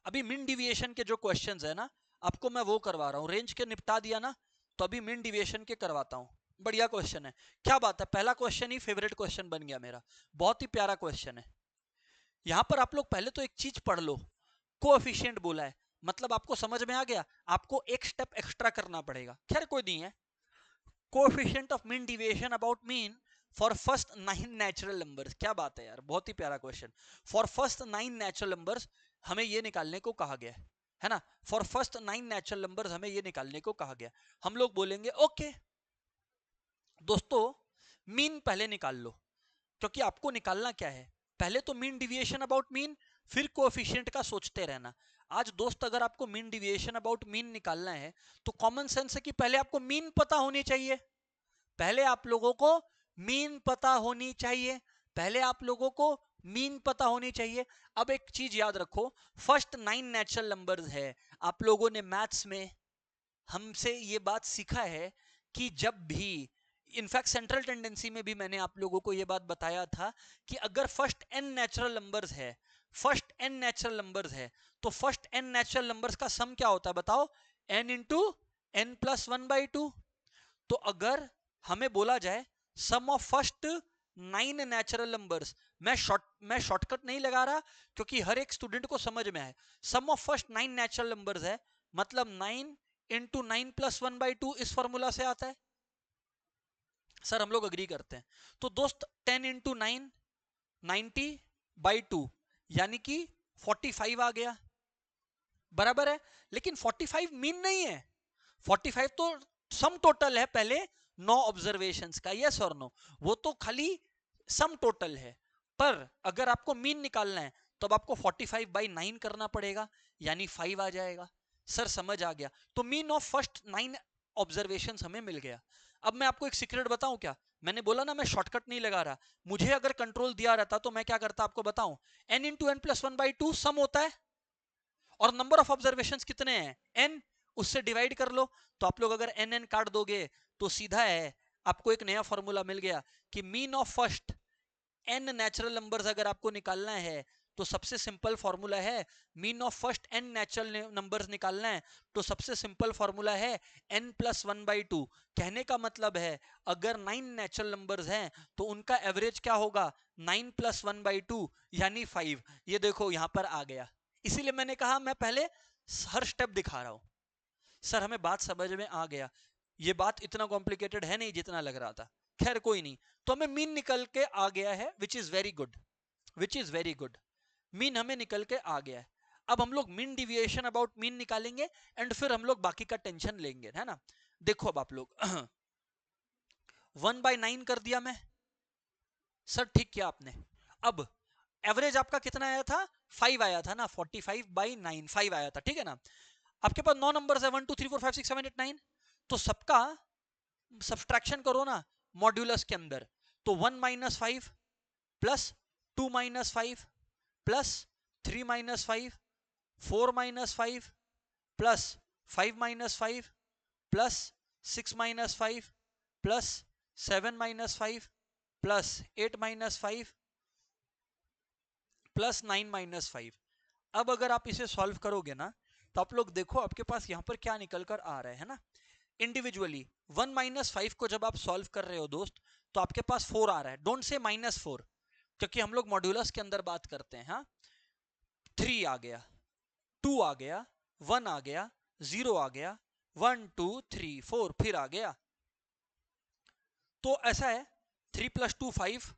अभी मीन डिविएशन के जो क्वेश्चंस है ना, आपको मैं वो करवा रहा हूँ। रेंज के निपटा दिया ना, तो अभी मीन डिविएशन के करवाता हूँ। बढ़िया क्वेश्चन है, क्या बात है, पहला क्वेश्चन ही फेवरेट क्वेश्चन बन गया मेरा। बहुत ही प्यारा क्वेश्चन है। यहां पर आप लोग पहले तो एक चीज पढ़ लो, कोएफिशिएंट बोला है, मतलब आपको समझ में आ गया, आपको एक स्टेप एक्स्ट्रा करना पड़ेगा। खैर कोई नहीं है। Coefficient of mean deviation about mean for first 9 natural numbers. क्या बात है यार, बहुत ही प्यारा question. For first 9 natural numbers हमें ये निकालने को कहा गया है ना। फॉर फर्स्ट 9 नेचुरल नंबर्स हमें ये निकालने को कहा गया। हम लोग बोलेंगे ओके दोस्तों, मीन पहले निकाल लो, क्योंकि आपको निकालना क्या है, पहले तो मीन डिविएशन अबाउट मीन, फिर कोएफिशिएंट का सोचते रहना। आज दोस्त अगर आपको मीन डिविएशन अबाउट मीन निकालना है तो कॉमन सेंस है कि पहले आपको मीन पता होनी चाहिए। पहले आप लोगों को मीन पता होनी चाहिए। पहले आप लोगों को मीन पता होनी चाहिए। अब एक चीज याद रखो, फर्स्ट 9 नेचुरल नंबर्स है। आप लोगों ने मैथ्स में हमसे ये बात सीखा है कि जब भी, इनफैक्ट सेंट्रल टेंडेंसी में भी मैंने आप लोगों को ये बात बताया था कि अगर फर्स्ट n नेचुरल नंबर्स है, फर्स्ट n नेचुरल नंबर्स है, तो फर्स्ट n नेचुरल नंबर्स का सम क्या होता है बताओ, n इंटू n प्लस 1/2। तो अगर हमें बोला जाए सम ऑफ फर्स्ट 9 नेचुरल नंबर्स, मैं शॉर्टकट नहीं लगा रहा क्योंकि हर एक स्टूडेंट को समझ में आए। सम ऑफ फर्स्ट 9 नेचुरल नंबर्स है, मतलब 9 इंटू 9 प्लस 1/2 इस फॉर्मूला से आता है। सर हम लोग अग्री करते हैं। तो दोस्त 10 इंटू 9 90/2 यानी कि 45 आ गया, बराबर है। लेकिन 45 मीन नहीं है, 45 तो सम टोटल है पहले 9 ऑब्जर्वेशंस का, यस और नो, वो तो खाली सम टोटल है। पर अगर आपको मीन निकालना है तो अब आपको 45/9 करना पड़ेगा, यानी 5 आ जाएगा। सर समझ आ गया। तो मीन ऑफ फर्स्ट 9 ऑब्जर्वेशंस हमें मिल गया। अब मैं आपको एक सीक्रेट बताऊं क्या, मैंने बोला ना मैं शॉर्टकट नहीं लगा रहा। मुझे अगर कंट्रोल दिया रहता तो मैं क्या करता आपको बताऊं, n इंटू n प्लस 1/2 सम होता है, और नंबर ऑफ ऑब्जर्वेशंस कितने हैं n, उससे डिवाइड कर लो। तो आप लोग अगर n काट दोगे तो सीधा है, आपको एक नया फॉर्मूला मिल गया कि mean of first n natural numbers अगर आपको निकालना है तो सबसे सिंपल फॉर्मूला है, mean of first n natural numbers निकालना है तो सबसे सिंपल फॉर्मूला है n प्लस 1/2। कहने का मतलब है अगर 9 नेचुरल नंबर्स हैं तो उनका एवरेज क्या होगा, 9 प्लस 1/2 यानी 5। ये देखो यहां पर आ गया। इसीलिए मैंने कहा मैं पहले हर स्टेप दिखा रहा हूं। सर हमें बात समझ में आ गया, ये बात इतना कॉम्प्लिकेटेड है नहीं जितना लग रहा था। खैर कोई नहीं, तो हमें मीन निकल के आ गया है, which is very good, which is very good. Mean हमें निकल के आ गया है। अब हम लोग मीन डिविएशन अबाउट मीन निकालेंगे एंड फिर हम लोग बाकी का टेंशन लेंगे, है ना। देखो अब आप लोग 1/9 कर दिया मैं, सर ठीक किया आपने। अब एवरेज आपका कितना आया था, 5 आया था ना, 45/9 5 आया था, ठीक है ना। आपके पास 9 नंबर है, 1 2 3 4 5 6 7 8 9, तो सबका सब्सट्रैक्शन करो ना मॉड्यूलस के अंदर। तो 1 - 5 plus 2 - 5 plus 3 - 5 4 - 5 plus 5 - 5 plus 6 - 5 plus 7 - 5 plus 8 - 5 plus 9 - 5। अब अगर आप इसे सॉल्व करोगे ना तो आप लोग देखो आपके पास यहां पर क्या निकल कर आ रहा है ना। इंडिविजुअली 1 - 5 को जब आप सॉल्व कर रहे हो दोस्त तो आपके पास 4 आ रहा है, डोंट से -4 क्योंकि हम लोग मॉड्यूलस के अंदर बात करते हैं। हाँ 3 आ गया, 2 आ गया, 1 आ गया, 0 आ गया, 1 2 3 4 फिर आ गया। तो ऐसा है 3 + 2 5,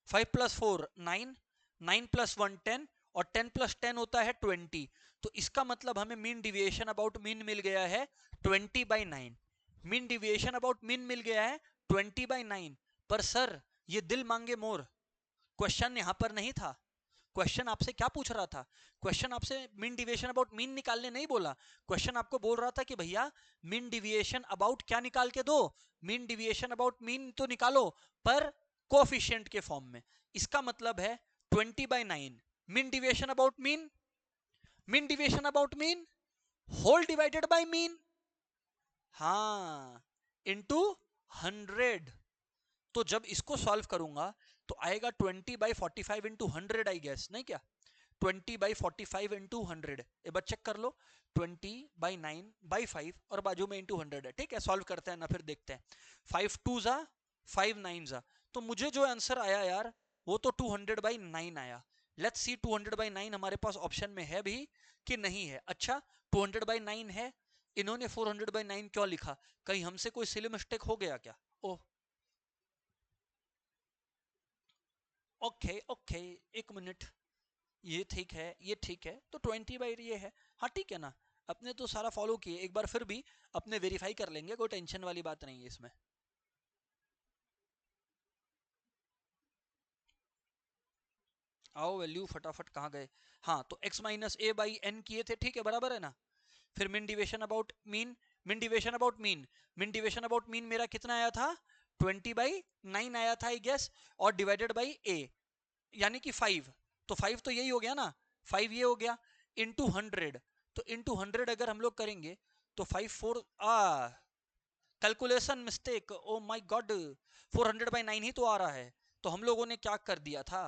5 + 4 9, 9 + 1 10 और 10 + 10 होता है 20। तो इसका मतलब हमें मीन डिविएशन अबाउट मीन मिल गया है 20/9। मीन डिविएशन अबाउट मीन मिल गया है 20/9। पर सर ये दिल मांगे मोर क्वेश्चन यहां पर नहीं था। क्वेश्चन आपसे क्या पूछ रहा था? क्वेश्चन आपसे मीन डिविएशन अबाउट मीन निकालने नहीं बोला। क्वेश्चन आपको बोल रहा था कि भैया मीन डिविएशन अबाउट क्या निकाल के दो, मीन डिविएशन अबाउट मीन तो निकालो पर कोएफिशिएंट के फॉर्म में। इसका मतलब है 20/9 mean deviation about mean, mean deviation about mean whole divided by mean, हाँ, इनटू 100। तो जब इसको सॉल्व करूंगा तो आएगा 20/45 इंटू 100 आई गेस, नहीं क्या? 20/45 इंटू 100, एक बार चेक कर लो, 20/9/5 और बाजू में इंटू 100 है। ठीक है, सॉल्व करते हैं ना, फिर देखते हैं। 5 2 जा 5 9 जा, तो मुझे जो आंसर आया यार वो तो 200/9 आया। लेट्स सी 200/9 हमारे पास ऑप्शन में है भी कि नहीं है। अच्छा 200/9 है, इन्होंने 400/9 क्यों लिखा? कहीं हमसे कोई सिली मिस्टेक हो गया क्या? ओह ओके ओके, एक मिनट, ये ठीक है, ये ठीक है, तो 20 ये है, हाँ ठीक है ना। अपने तो सारा फॉलो किए, एक बार फिर भी अपने वेरीफाई कर लेंगे, कोई टेंशन वाली बात नहीं है इसमें। आओ वैल्यू फटाफट कहाँ गए? हाँ तो x minus a by n किए थे, ठीक है, बराबर है ना। फिर mean deviation about mean, mean deviation about mean, mean deviation about mean मेरा कितना आया था? 20/9 आया था आई गेस, और डिवाइडेड बाई ए यानी कि 5, तो 5 तो यही हो गया ना, 5 ये हो गया, इंटू 100, तो इंटू 100 अगर हम लोग करेंगे तो 5 4 calculation mistake, oh my God, 400/9 ही तो आ रहा है। तो हम लोगों ने क्या कर दिया था,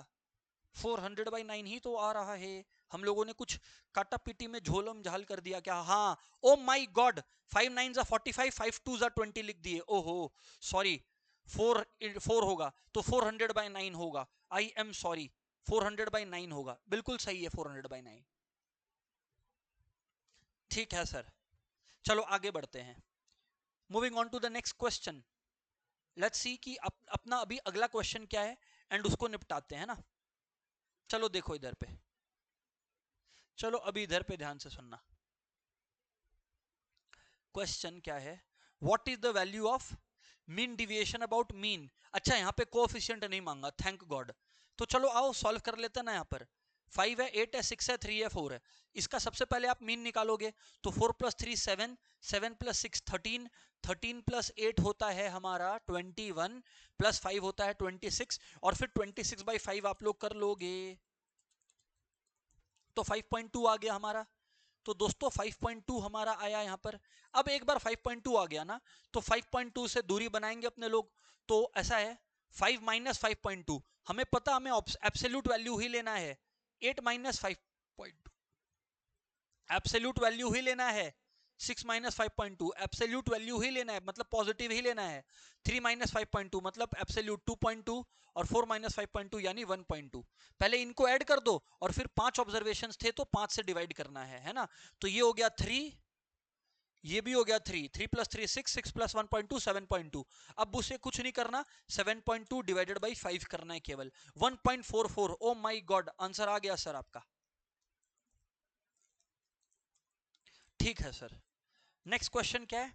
400/9 ही तो आ रहा है, हम लोगों ने कुछ काटा पीटी में झोलम झाल कर दिया क्या? हाँ, ओ माय गॉड, 5 9 जा 45, 5 2 जा 20 लिख दिए, ओहो सॉरी, 4 4 होगा तो 400/9 होगा, आई एम सॉरी, 400/9 होगा, बिल्कुल सही है 400/9। ठीक है सर, चलो आगे बढ़ते हैं, moving on to the next question. Let's see कि अपना अभी अगला क्वेश्चन क्या है एंड उसको निपटाते हैं ना। चलो देखो इधर पे, चलो अभी इधर पे ध्यान से सुनना। क्वेश्चन क्या है, what is the value of mean deviation about mean. अच्छा यहाँ पे कोएफिशिएंट नहीं मांगा, थैंक गॉड। तो चलो आओ सॉल्व कर लेते हैं ना। यहाँ पर 5 है, 8 है, 6 है, 3 है, 4 है। इसका सबसे पहले आप मीन निकालोगे तो 4 + 3 7, 7 + 6 13, 13 + 8 होता है हमारा 21, + 5 होता है 26, और फिर 26/5 आप लोग कर लोगे तो 5.2 आ गया हमारा। तो दोस्तों 5.2 हमारा आया यहाँ पर। अब एक बार 5.2 आ गया ना, तो 5.2 से दूरी बनाएंगे अपने लोग। तो ऐसा है 5 - 5.2, हमें पता, हमें एब्सोल्यूट वैल्यू ही लेना है। 8 - 5.2 एब्सोल्यूट वैल्यू ही लेना है। 6 - 5.2 एब्सोल्यूट वैल्यू ही लेना है, मतलब पॉजिटिव ही लेना है। 3 - 5.2 मतलब एब्सोल्यूट 2.2, और 4 - 5.2 यानी 1.2। पहले इनको ऐड कर दो और फिर 5 ऑब्जर्वेशंस थे तो 5 से डिवाइड करना है ना। तो ये हो गया 3, ये भी हो गया 3, 3 + 3 6, 6 + 1.2 7.2। अब उसे कुछ नहीं करना, 7.2 डिवाइडेड बाई 5 करना है केवल, 1.44। ओ माय गॉड, आंसर आ गया सर आपका। ठीक है सर, नेक्स्ट क्वेश्चन क्या है,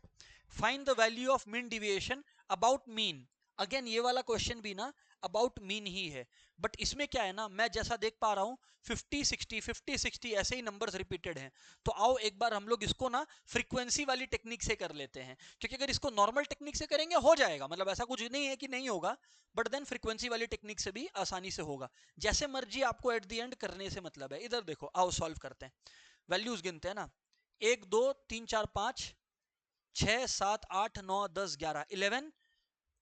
find the value of mean deviation about mean. Again ये वाला क्वेश्चन भी ना अबाउट मीन ही है, बट इसमें क्या है ना, मैं जैसा देख पा रहा हूं 50 60 50 60 ऐसे ही नंबर्स रिपीटेड हैं। तो आओ एक बार हम लोग इसको ना फ्रीक्वेंसी वाली टेक्निक से कर लेते हैं, क्योंकि अगर इसको नॉर्मल टेक्निक से करेंगे हो जाएगा, मतलब ऐसा कुछ नहीं है कि नहीं होगा, बट देन फ्रीक्वेंसी वाली टेक्निक से भी आसानी से होगा। जैसे मर्जी आपको एट द एंड करने से मतलब है। इधर देखो, आओ सॉल्व करते हैं, वैल्यूज गिनते हैं ना, 1 2 3 4 5 6 7 8 9 10 11 11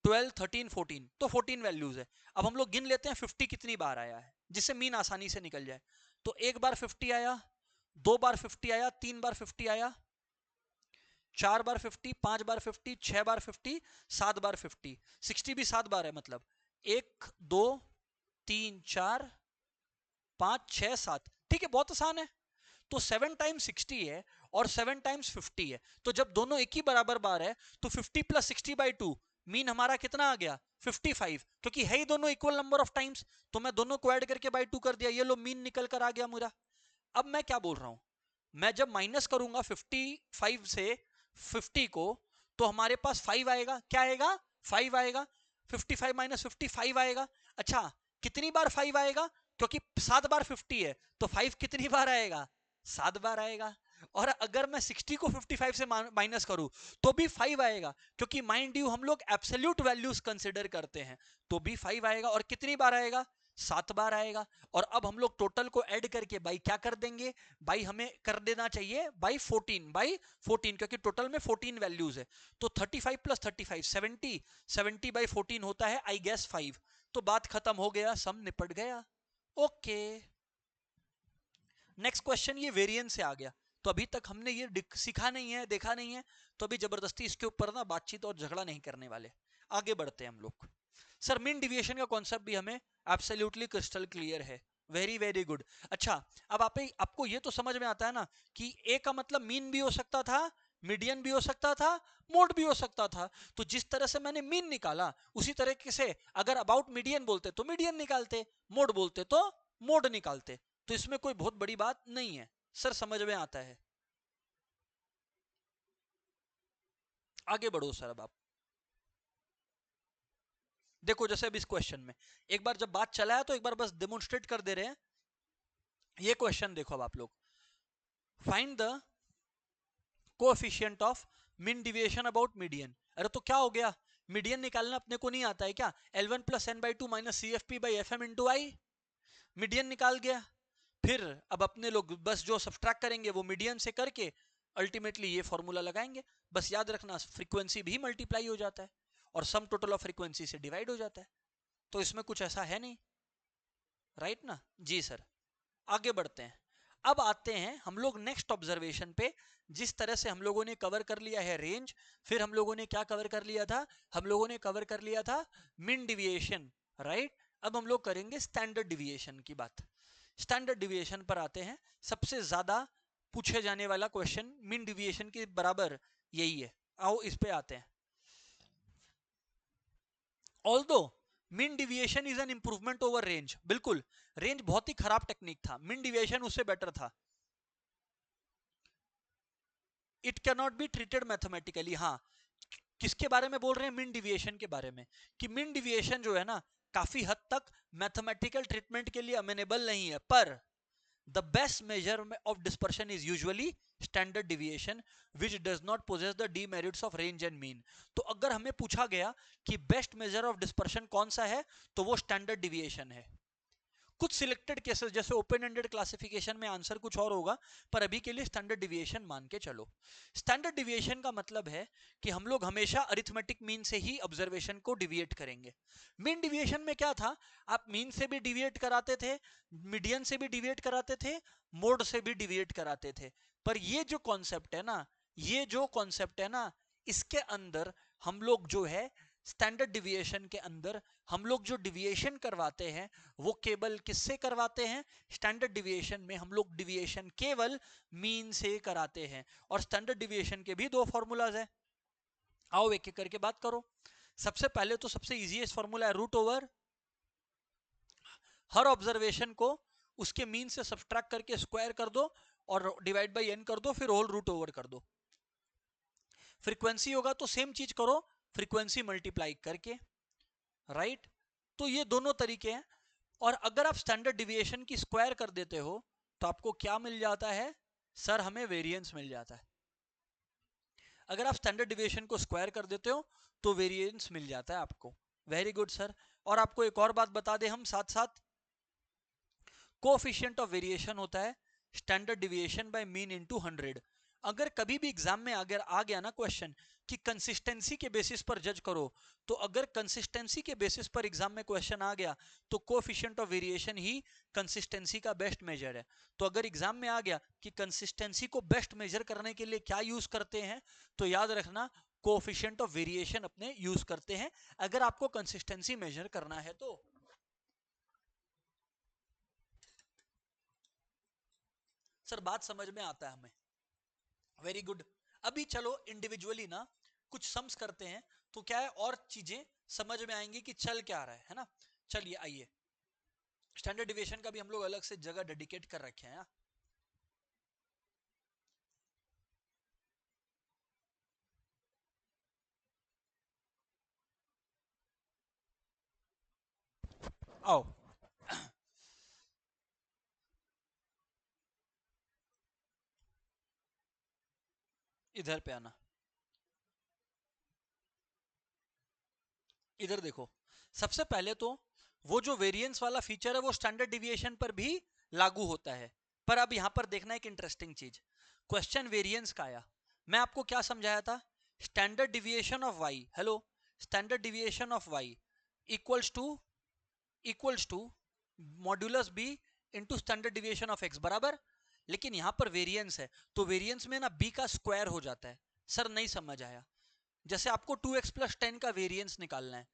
12 13 14, तो 14 वैल्यूज है। अब हम लोग गिन लेते हैं 50 कितनी बार आया है, जिससे मीन आसानी से निकल जाए। तो एक बार 50 आया, 2 बार 50 आया, 3 बार 50 आया, 4 बार 50, 5 बार 50, 6 बार 50, 7 बार 50, 60 भी 7 बार है, मतलब 1 2 3 4 5 6 7। ठीक है, बहुत आसान है। तो 7 टाइम्स 60 है और 7 टाइम्स 50 है, तो जब दोनों एक ही बराबर बार है तो 50 + 60/2 मीन हमारा कितना आ गया 55, क्योंकि है ही दोनों इक्वल नंबर ऑफ टाइम्स, तो मैं दोनों को ऐड करके बाई 2 कर दिया, ये लो मीन निकल कर आ गया मेरा। अब मैं क्या बोल रहा हूं, मैं जब माइनस करूंगा 55 से 50 को, तो हमारे पास 5 आएगा, क्या आएगा 5 आएगा, 55 - 55 आएगा। अच्छा कितनी बार 5 आएगा, क्योंकि 7 बार 50 है तो 5 कितनी बार आएगा, 7 बार आएगा। और अगर मैं 60 को 55 से माइनस करूं तो भी 5 आएगा, क्योंकि माइंड यू हम लोग एब्सोल्यूट वैल्यूज कंसिडर करते हैं, तो भी 5 आएगा। और कितनी बार आएगा, 7 बार आएगा। और अब हम लोग टोटल को ऐड करके बाई क्या कर देंगे, बाई हमें कर देना चाहिए बाई 14, क्योंकि टोटल में 14 वैल्यूज है। तो 35 प्लस 35 70, 70 बाई 14 होता है आई गेस 5। तो बात खत्म हो गया, सम निपट गया। ओके, नेक्स्ट क्वेश्चन, ये वेरिएंस से आ गया। तो अभी तक हमने ये सीखा नहीं है, देखा नहीं है, तो अभी जबरदस्ती इसके ऊपर ना बातचीत और झगड़ा नहीं करने वाले, आगे बढ़ते हैं हम लोग। सर मीन डिविएशन का कॉन्सेप्ट भी हमें एब्सोल्युटली क्रिस्टल क्लियर है, वेरी वेरी गुड। अच्छा, अब आपको ये तो समझ में आता है ना कि ए का मतलब मीन भी हो सकता था, मीडियन भी हो सकता था, मोड भी हो सकता था। तो जिस तरह से मैंने मीन निकाला, उसी तरीके से अगर अबाउट मीडियन बोलते तो मीडियन निकालते, मोड बोलते तो मोड निकालते। तो इसमें कोई बहुत बड़ी बात नहीं है सर, समझ में आता है। आगे बढ़ो सर। अब आप देखो, जैसे अब इस क्वेश्चन में एक बार जब बात चला है तो एक बार बस डेमोन्स्ट्रेट कर दे रहे हैं। ये क्वेश्चन देखो अब आप लोग, find the coefficient of mean deviation about median. अरे तो क्या हो गया, मीडियन निकालना अपने को नहीं आता है क्या, L1 plus n by two minus c f p by f m into i, median निकाल गया। फिर अब अपने लोग बस जो सब्सट्रैक्ट करेंगे वो मीडियन से करके अल्टीमेटली ये फॉर्मूला लगाएंगे। बस याद रखना फ्रीक्वेंसी भी मल्टीप्लाई हो जाता है और सम टोटल ऑफ फ्रीक्वेंसी से डिवाइड हो जाता है। तो इसमें कुछ ऐसा है नहीं, राइट ना जी सर। आगे बढ़ते हैं। अब आते हैं हम लोग नेक्स्ट ऑब्जर्वेशन पे। जिस तरह से हम लोगों ने कवर कर लिया है रेंज, फिर हम लोगों ने क्या कवर कर लिया था, हम लोगों ने कवर कर लिया था मीन डिविएशन, राइट। अब हम लोग करेंगे स्टैंडर्ड डिविएशन की बात। स्टैंडर्ड डिविएशन पर आते हैं। सबसे ज्यादा पूछे जाने वाला क्वेश्चन मीन डिविएशन के बराबर यही है। आओ इस पे आते हैं। Although mean deviation is an improvement over range, बिल्कुल, रेंज बहुत ही खराब टेक्निक था, मीन डिविएशन उससे बेटर था। It can not be treated mathematically, हाँ। किसके बारे में बोल रहे हैं, मीन डिविएशन के बारे में, कि मीन डिविएशन जो है ना काफी हद तक मैथमेटिकल ट्रीटमेंट के लिए अमेनेबल नहीं है। पर the best measure of dispersion is usually standard deviation which does not possess the demerits of range and mean। तो अगर हमें पूछा गया कि बेस्ट मेजर ऑफ डिस्पर्शन कौन सा है, तो वो स्टैंडर्ड डिविएशन है। कुछ सिलेक्टेड केसेस जैसे ओपन एंडेड क्लासिफिकेशन में आंसर कुछ और होगा, पर अभी के लिए स्टैंडर्ड डिविएशन मान के चलो। स्टैंडर्ड डिविएशन का मतलब है कि हम लोग हमेशा अरिथमेटिक मीन से ही ऑब्जर्वेशन को डिविएट करेंगे। मीन डिविएशन में क्या था, आप मीन से भी डिविएट कराते थे, मीडियन से भी डिविएट कराते थे, मोड से भी डिविएट कराते थे। पर ये जो कॉन्सेप्ट है ना, ये जो कॉन्सेप्ट है ना, इसके अंदर हम लोग जो है स्टैंडर्ड डिविएशन के अंदर हम लोग जो डिविएशन करवाते हैं वो केवल किससे करवाते हैं, स्टैंडर्ड डिविएशन में हम लोग डिविएशन केवल मीन से कराते हैं। और स्टैंडर्ड डिविएशन के भी दो फॉर्मूलाज है, आओ एक एक करके बात करो। सबसे पहले तो सबसे इजीएस्ट फॉर्मूला है रूट ओवर, हर ऑब्जर्वेशन को उसके मीन से सब्सट्रैक्ट करके स्क्वायर कर दो और डिवाइड बाई एन कर दो, फिर होल रूट ओवर कर दो। फ्रीक्वेंसी होगा तो सेम चीज करो, फ्रीक्वेंसी मल्टीप्लाई करके, राइट। तो ये दोनों तरीके हैं। और अगर आप स्टैंडर्ड डिविएशन की स्क्वायर कर देते हो तो आपको क्या मिल जाता है, सर हमें वेरिएंस मिल जाता है। अगर आप स्टैंडर्ड डिविएशन को स्क्वायर कर देते हो तो वेरिएंस मिल जाता है आपको, वेरी गुड सर। और आपको एक और बात बता दें हम साथ साथ, कोएफिशिएंट ऑफ वेरिएशन होता है standard deviation by mean into 100। अगर कभी भी एग्जाम में अगर आ गया ना क्वेश्चन कि कंसिस्टेंसी के बेसिस पर जज करो, तो अगर कंसिस्टेंसी के बेसिस पर एग्जाम में क्वेश्चन आ गया तो coefficient of variation he consistency का बेस्ट मेजर है। तो अगर एग्जाम में आ गया कि कंसिस्टेंसी को बेस्ट मेजर करने के लिए क्या यूज करते हैं, तो याद रखना कोएफिशिएंट ऑफ वेरिएशन अपने यूज करते हैं अगर आपको कंसिस्टेंसी मेजर करना है तो। सर बात समझ में आता है हमें, वेरी गुड। अभी चलो इंडिविजुअली ना कुछ सम्स करते हैं, तो क्या है और चीजें समझ में आएंगी कि चल क्या रहा है ना। चलिए आइए, स्टैंडर्ड डिविएशन का भी हम लोग अलग से जगह डेडिकेट कर रखे हैं। आओ इधर पे आना, इधर देखो। सबसे पहले तो वो जो वेरिएंस वाला फीचर है वो स्टैंडर्ड डिविएशन पर भी लागू होता है। पर अब यहां पर देखना एक इंटरेस्टिंग चीज, क्वेश्चन वेरिएंस का आया, मैं आपको क्या समझाया था, standard deviation of y, hello, standard deviation of y equals to equals to modulus b into standard deviation of x बराबर। लेकिन यहां पर वेरिएंस है तो वेरिएंस में ना बी का स्क्वायर हो जाता है। सर नहीं समझ आया, जैसे आपको 2x प्लस 10 का वेरिएंस निकालना है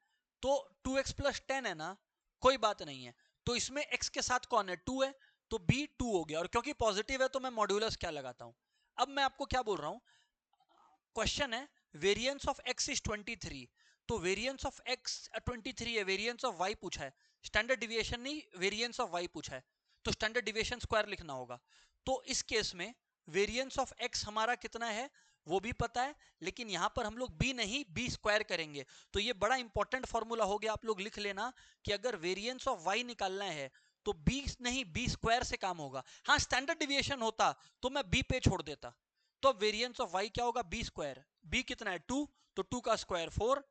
तो 2x प्लस 10 है ना, कोई बात नहीं है, तो इसमें x के साथ कौन है, 2 है, तो b 2 हो गया, और क्योंकि पॉजिटिव है तो मैं मॉड्यूलस क्या लगाता हूं। अब मैं आपको क्या बोल रहा हूं, क्वेश्चन है वेरिएंस ऑफ x इज 23, तो वेरिएंस ऑफ x 23 है, वेरिएंस ऑफ y पूछा है, स्टैंडर्ड डिविएशन नहीं, वेरिएंस ऑफ y पूछा है, तो स्टैंडर्ड डिविएशन स्क्वायर लिखना होगा। तो इस केस में वेरिएंस ऑफ x हमारा कितना है वो भी पता है, लेकिन यहां पर हम लोग b नहीं b स्क्वायर करेंगे। तो ये बड़ा इंपॉर्टेंट फॉर्मूला हो गया, आप लोग लिख लेना कि अगर वेरिएंस ऑफ y निकालना है तो b नहीं b स्क्वायर से काम होगा। हाँ स्टैंडर्ड डिविएशन होता तो मैं b पे छोड़ देता, तो अब वेरिएंस ऑफ y क्या होगा, b स्क्वायर, b कितना है 2, तो 2 का square 4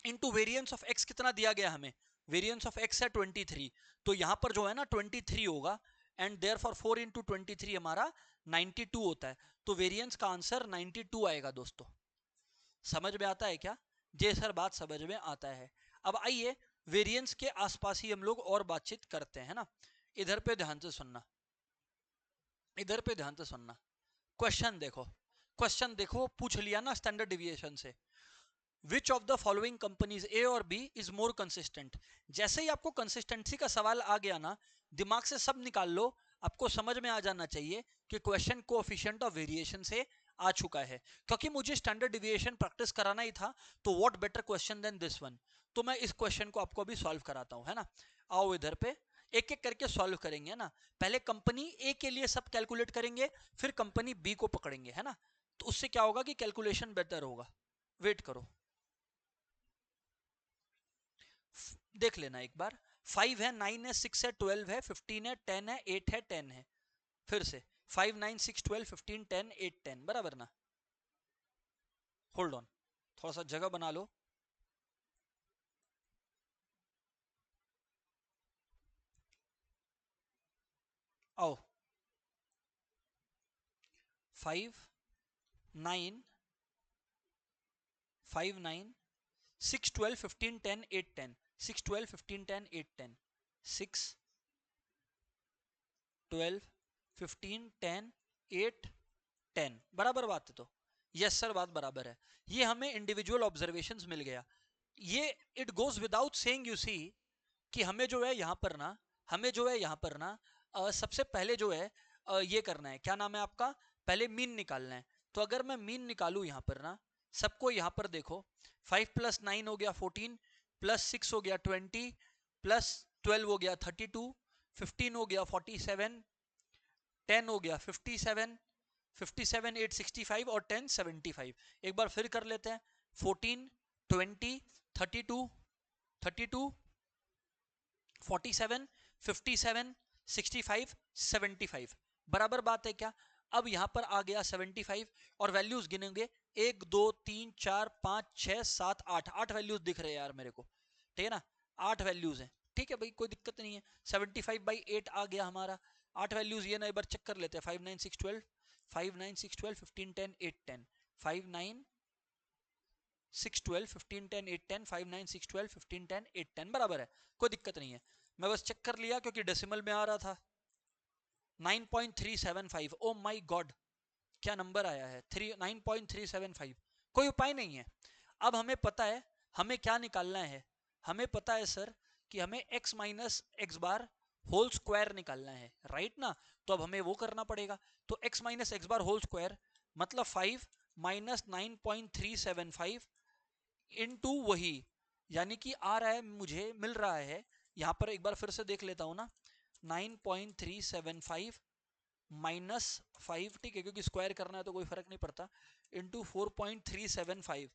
into variance of x कितना दिया गया हमें, वेरिएंस ऑफ x है 23, तो यहां पर जो है ना 23 होगा, एंड देयरफॉर 4 इंटू 23 हमारा 92 होता है, तो वेरिएंस का आंसर 92 आएगा दोस्तों। समझ में आता है क्या, जे सर बात समझ में आता है। अब आइए वेरिएंस के आसपास ही हम लोग और बातचीत करते हैं ना, इधर पे ध्यान से सुनना, इधर पे ध्यान से सुनना, क्वेश्चन देखो, क्वेश्चन देखो पूछ लिया ना स्टैंडर्ड डिविएशन से, which of the following companies A और बी इज मोर कंसिस्टेंट। जैसे ही आपको कंसिस्टेंसी का सवाल आ गया ना, दिमाग से सब निकाल लो, आपको समझ में आ जाना चाहिए कि क्वेश्चन कोएफिशिएंट ऑफ वेरिएशन से आ चुका है, क्योंकि मुझे स्टैंडर्ड डिविएशन प्रैक्टिस कराना ही था, तो what better question than this one. तो मैं इस क्वेश्चन को आपको अभी सॉल्व कराता हूं, है ना। आओ इधर पे एक एक करके सॉल्व करेंगे, है ना। पहले कंपनी ए के लिए सब कैलकुलेट करेंगे, फिर कंपनी बी को पकड़ेंगे, है ना। तो उससे क्या होगा कि कैलकुलेशन बेटर होगा, वेट करो, देख लेना एक बार। 5 है, 9 है, 6 है, 12 है, 15 है, 10 है, 8 है, 10 है, फिर से 5 9 6 12 15 10 8 10 बराबर ना। होल्ड ऑन, थोड़ा सा जगह बना लो, आओ 5 9 5 9 6 12 15 10 8 10 6 12 15 10 8 10 6 12 15 10 8 10 बराबर बात है, तो यस सर बात बराबर है। ये हमें इंडिविजुअल ऑब्जर्वेशंस मिल गया, ये it goes without saying you see कि हमें जो है यहाँ पर ना, हमें जो है यहाँ पर ना सबसे पहले जो है ये करना है, क्या नाम है आपका, पहले मीन निकालना है। तो अगर मैं मीन निकालू यहाँ पर ना, सबको यहाँ पर देखो, 5 प्लस 9 हो गया 14, प्लस 6 हो गया 20, प्लस 12 हो गया 32, 15 हो गया 47, 10 हो गया 57, 57 8 65 और 10 75। एक बार फिर कर लेते हैं, 14 20 32 32 47 57 65 75 बराबर बात है क्या। अब यहां पर आ गया 75 और वैल्यूज गिनेंगे, 1 2 3 4 5 6 7 8, 8 वैल्यूज दिख रहे हैं यार मेरे को, ठीक है ना, 8 वैल्यूज हैं, ठीक है भाई कोई दिक्कत नहीं है। 75/8 आ गया हमारा, 8 वैल्यूज ये ना एक बार चेक कर लेते हैं, 5 9 6 12 5 9 6 12 15 10 8 10 5 9 6 12 15 10 8 10 5 9 6 12 15 10 8 10 बराबर है, कोई दिक्कत नहीं है। मैं बस चेक कर लिया क्योंकि डेसिमल में आ रहा था, 9.375, ओ माय गॉड क्या नंबर आया है, 9.375, कोई उपाय नहीं है। अब हमें पता है हमें क्या निकालना है, हमें पता है सर कि हमें x minus x bar whole square निकालना है, राइट ना। तो अब हमें वो करना पड़ेगा, तो x minus x bar whole square मतलब 5 माइनस 9.375 इनटू वही, यानी कि आ रहा है मुझे मिल रहा है, यहां पर एक बार फिर से देख लेता हूं ना, 9.375 माइनस 5, ठीक है क्योंकि स्क्वायर करना है तो कोई फर्क नहीं पड़ता, इंटू 4.375,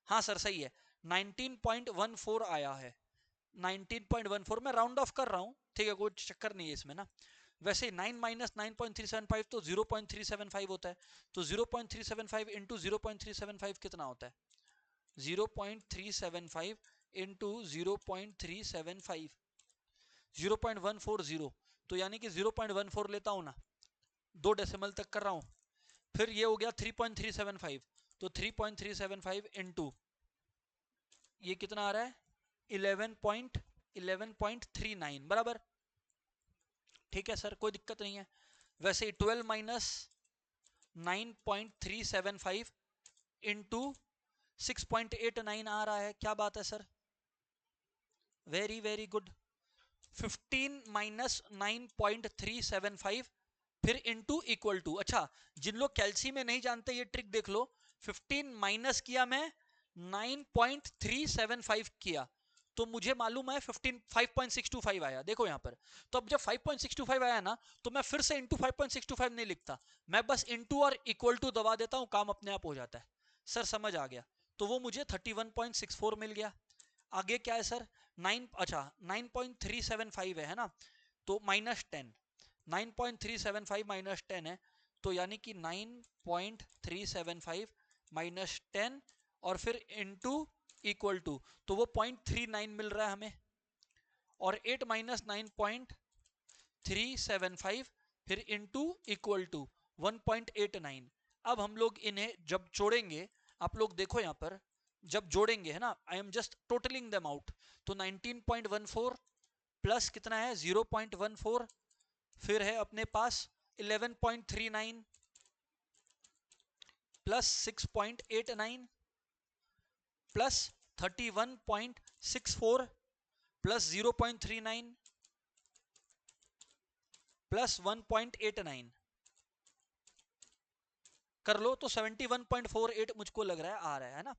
हाँ सर सही है, 19.14 आया है, 19.14, मैं राउंड ऑफ कर रहा हूं, ठीक है कोई चक्कर नहीं है इसमें ना, वैसे 9 माइनस 9.375 तो 0.375 होता है, तो 0.375 इंटू 0.375 कितना होता है? 0.375 इंटू 0.375 0.140, तो यानी कि 0.14 लेता हूं ना, 2 डेसिमल तक कर रहा हूं। फिर ये हो गया 3.375, तो 3.375 इंटू ये कितना आ रहा है? 11.39 बराबर। ठीक है सर, कोई दिक्कत नहीं है। वैसे 12 माइनस 9.375 इंटू 6.89 आ रहा है, क्या बात है sir, very very good. 15 minus 9.375 फिर इंटू इक्वल टू, अच्छा जिन लोग कैल्सी में नहीं जानते ये ट्रिक देख लो, 15 माइनस किया मैं 9.375 किया, तो मुझे मालूम है 15 5.625 आया, देखो यहां पर। तो अब जब 5.625 आया ना, तो मैं फिर से इंटू 5.625 नहीं लिखता, मैं बस इंटू और इक्वल टू दबा देता हूं, काम अपने आप हो जाता है। सर समझ आ गया, तो वो मुझे 31.64 मिल गया। आगे क्या है सर? 9, अच्छा 9.375 है ना, तो -10, 9.375 -10 है, तो यानी कि 9.375 -10 और फिर इनटू इक्वल टू, तो वो 0.39 मिल रहा है हमें, और 8 माइनस 9.375 फिर इनटू इक्वल टू 1.89। अब हम लोग इन्हें जब जोड़ेंगे, आप लोग देखो यहां पर, जब जोड़ेंगे है ना, I am just totalling them out, तो 19.14 प्लस कितना है 0.14, फिर है अपने पास 11.39 प्लस 6.89 प्लस 31.64 प्लस 0.39 प्लस 1.89 कर लो, तो 71.48 मुझको लग रहा है आ रहा है ना।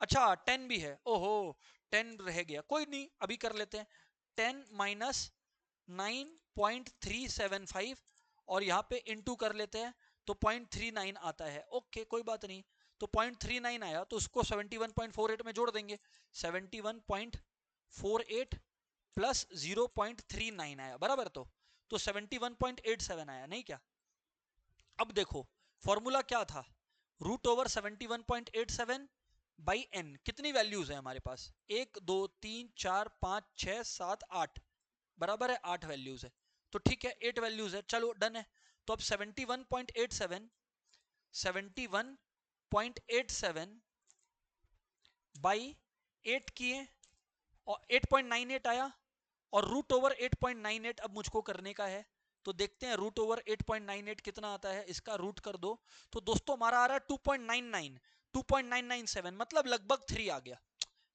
अच्छा 10 भी है, ओहो 10 रह गया, कोई नहीं अभी कर लेते हैं। 10 माइनस 9.375 और यहाँ पे इनटू कर लेते हैं, तो 0.39 आता है, ओके कोई बात नहीं। तो 0.39 आया, तो उसको 71.48 में जोड़ देंगे, 71.48 प्लस 0.39 आया बराबर, तो 71.87 आया, नहीं क्या? अब देखो फॉर्मूला क्या था, √71.87 बाई एन, कितनी वैल्यूज है हमारे पास? 1 2 3 4 5 6 7 8, बराबर है 8 वैल्यूज है, तो ठीक है 8 वैल्यूज है, चलो डन है। तो अब 71.87 71.87 बाई 8 किए और 8.98 आया, और √8.98 अब मुझको करने का है, तो देखते हैं √8.98 कितना आता है, इसका रूट कर दो, तो दोस्तों हमारा आ रहा है 2.99 2.997, मतलब लगभग 3 आ गया,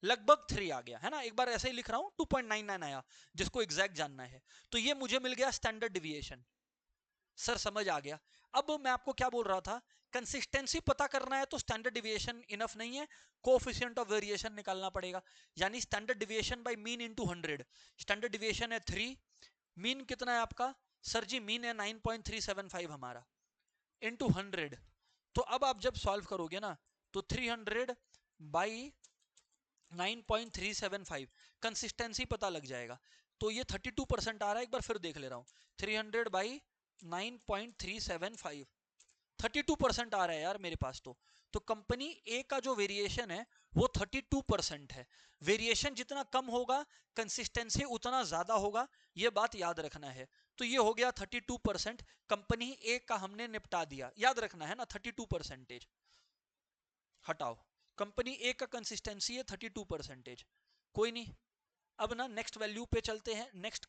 लगभग 3 आ गया है ना। एक बार ऐसे ही लिख रहा हूं, 2.99 आया, जिसको एग्जैक्ट जानना है, तो ये मुझे मिल गया स्टैंडर्ड डिविएशन। सर समझ आ गया। अब मैं आपको क्या बोल रहा था, कंसिस्टेंसी पता करना है तो स्टैंडर्ड डिविएशन इनफ नहीं है, कोएफिशिएंट ऑफ वेरिएशन निकालना पड़ेगा, यानी standard deviation by mean into 100। Standard deviation है 3, मीन कितना है आपका? सर जी मीन है 9.375 हमारा, इनटू 100। तो अब आप जब सॉल्व करोगे ना, तो 300 बाई 9.375 कंसिस्टेंसी पता लग जाएगा, तो ये 32% आ रहा है, एक बार फिर देख ले रहा हूं, 300 बाई 9.375 32% आ रहा है यार मेरे पास, तो कंपनी ए का जो वेरिएशन है वो 32% है। वेरिएशन जितना कम होगा कंसिस्टेंसी उतना ज्यादा होगा, ये बात याद रखना है। तो ये हो गया 32%, कंपनी ए का हमने निपटा दिया, याद रखना है ना 32%। हटाओ, कंपनी ए का कंसिस्टेंसी है 32%, कोई नहीं। अब ना नेक्स्ट वैल्यू पे चलते हैं, नेक्स्ट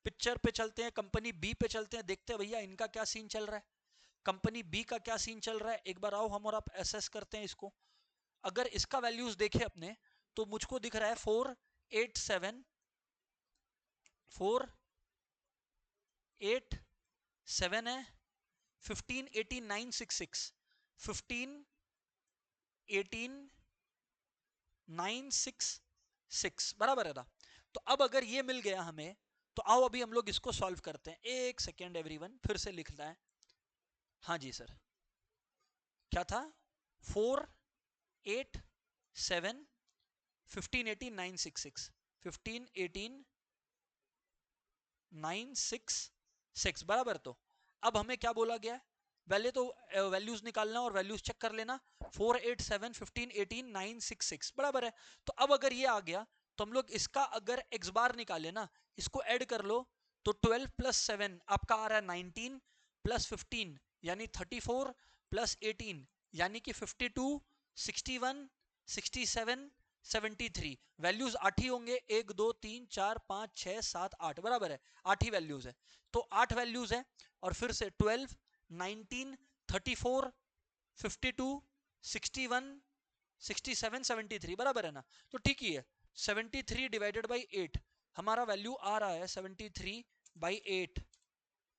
पिक्चर पे चलते हैं, कंपनी बी पे चलते हैं, देखते हैं भैया इनका क्या सीन चल रहा है, कंपनी बी का क्या सीन चल रहा है, एक बार आओ हम और आप एसेस करते हैं इसको। अगर इसका वैल्यूज देखे अपने, तो मुझको दिख रहा है 487 487 है, 158966 158966 बराबर है ना। तो अब अगर ये मिल गया हमें, तो आओ अभी हम लोग इसको सॉल्व करते हैं, एक सेकेंड एवरीवन, फिर से लिखना है। हाँ जी सर, क्या था? 487 158966 1589 966 बराबर। तो अब हमें क्या बोला गया है, पहले तो वैल्यूज निकालना और वैल्यूज चेक कर लेना। 4 8 7 15 18 966 बराबर है। तो अब अगर ये आ गया तो हम लोग इसका अगर x बार निकाले ना, इसको ऐड कर लो, तो 12 प्लस 7 आपका आ रहा है 19 प्लस 15 यानी 34 प्लस 18 यानी कि 52 61 67 73। वैल्यूज 8 ही होंगे, 1 2 3 4 5 6 7 8 बराबर है, 8 ही वैल्यूज है। तो 8 वैल्यूज है और फिर से 12 19 34 52 61 67 73 बराबर है ना। तो ठीक ही है, 73 डिवाइडेड बाई 8 हमारा वैल्यू आ रहा है 73 बाई 8,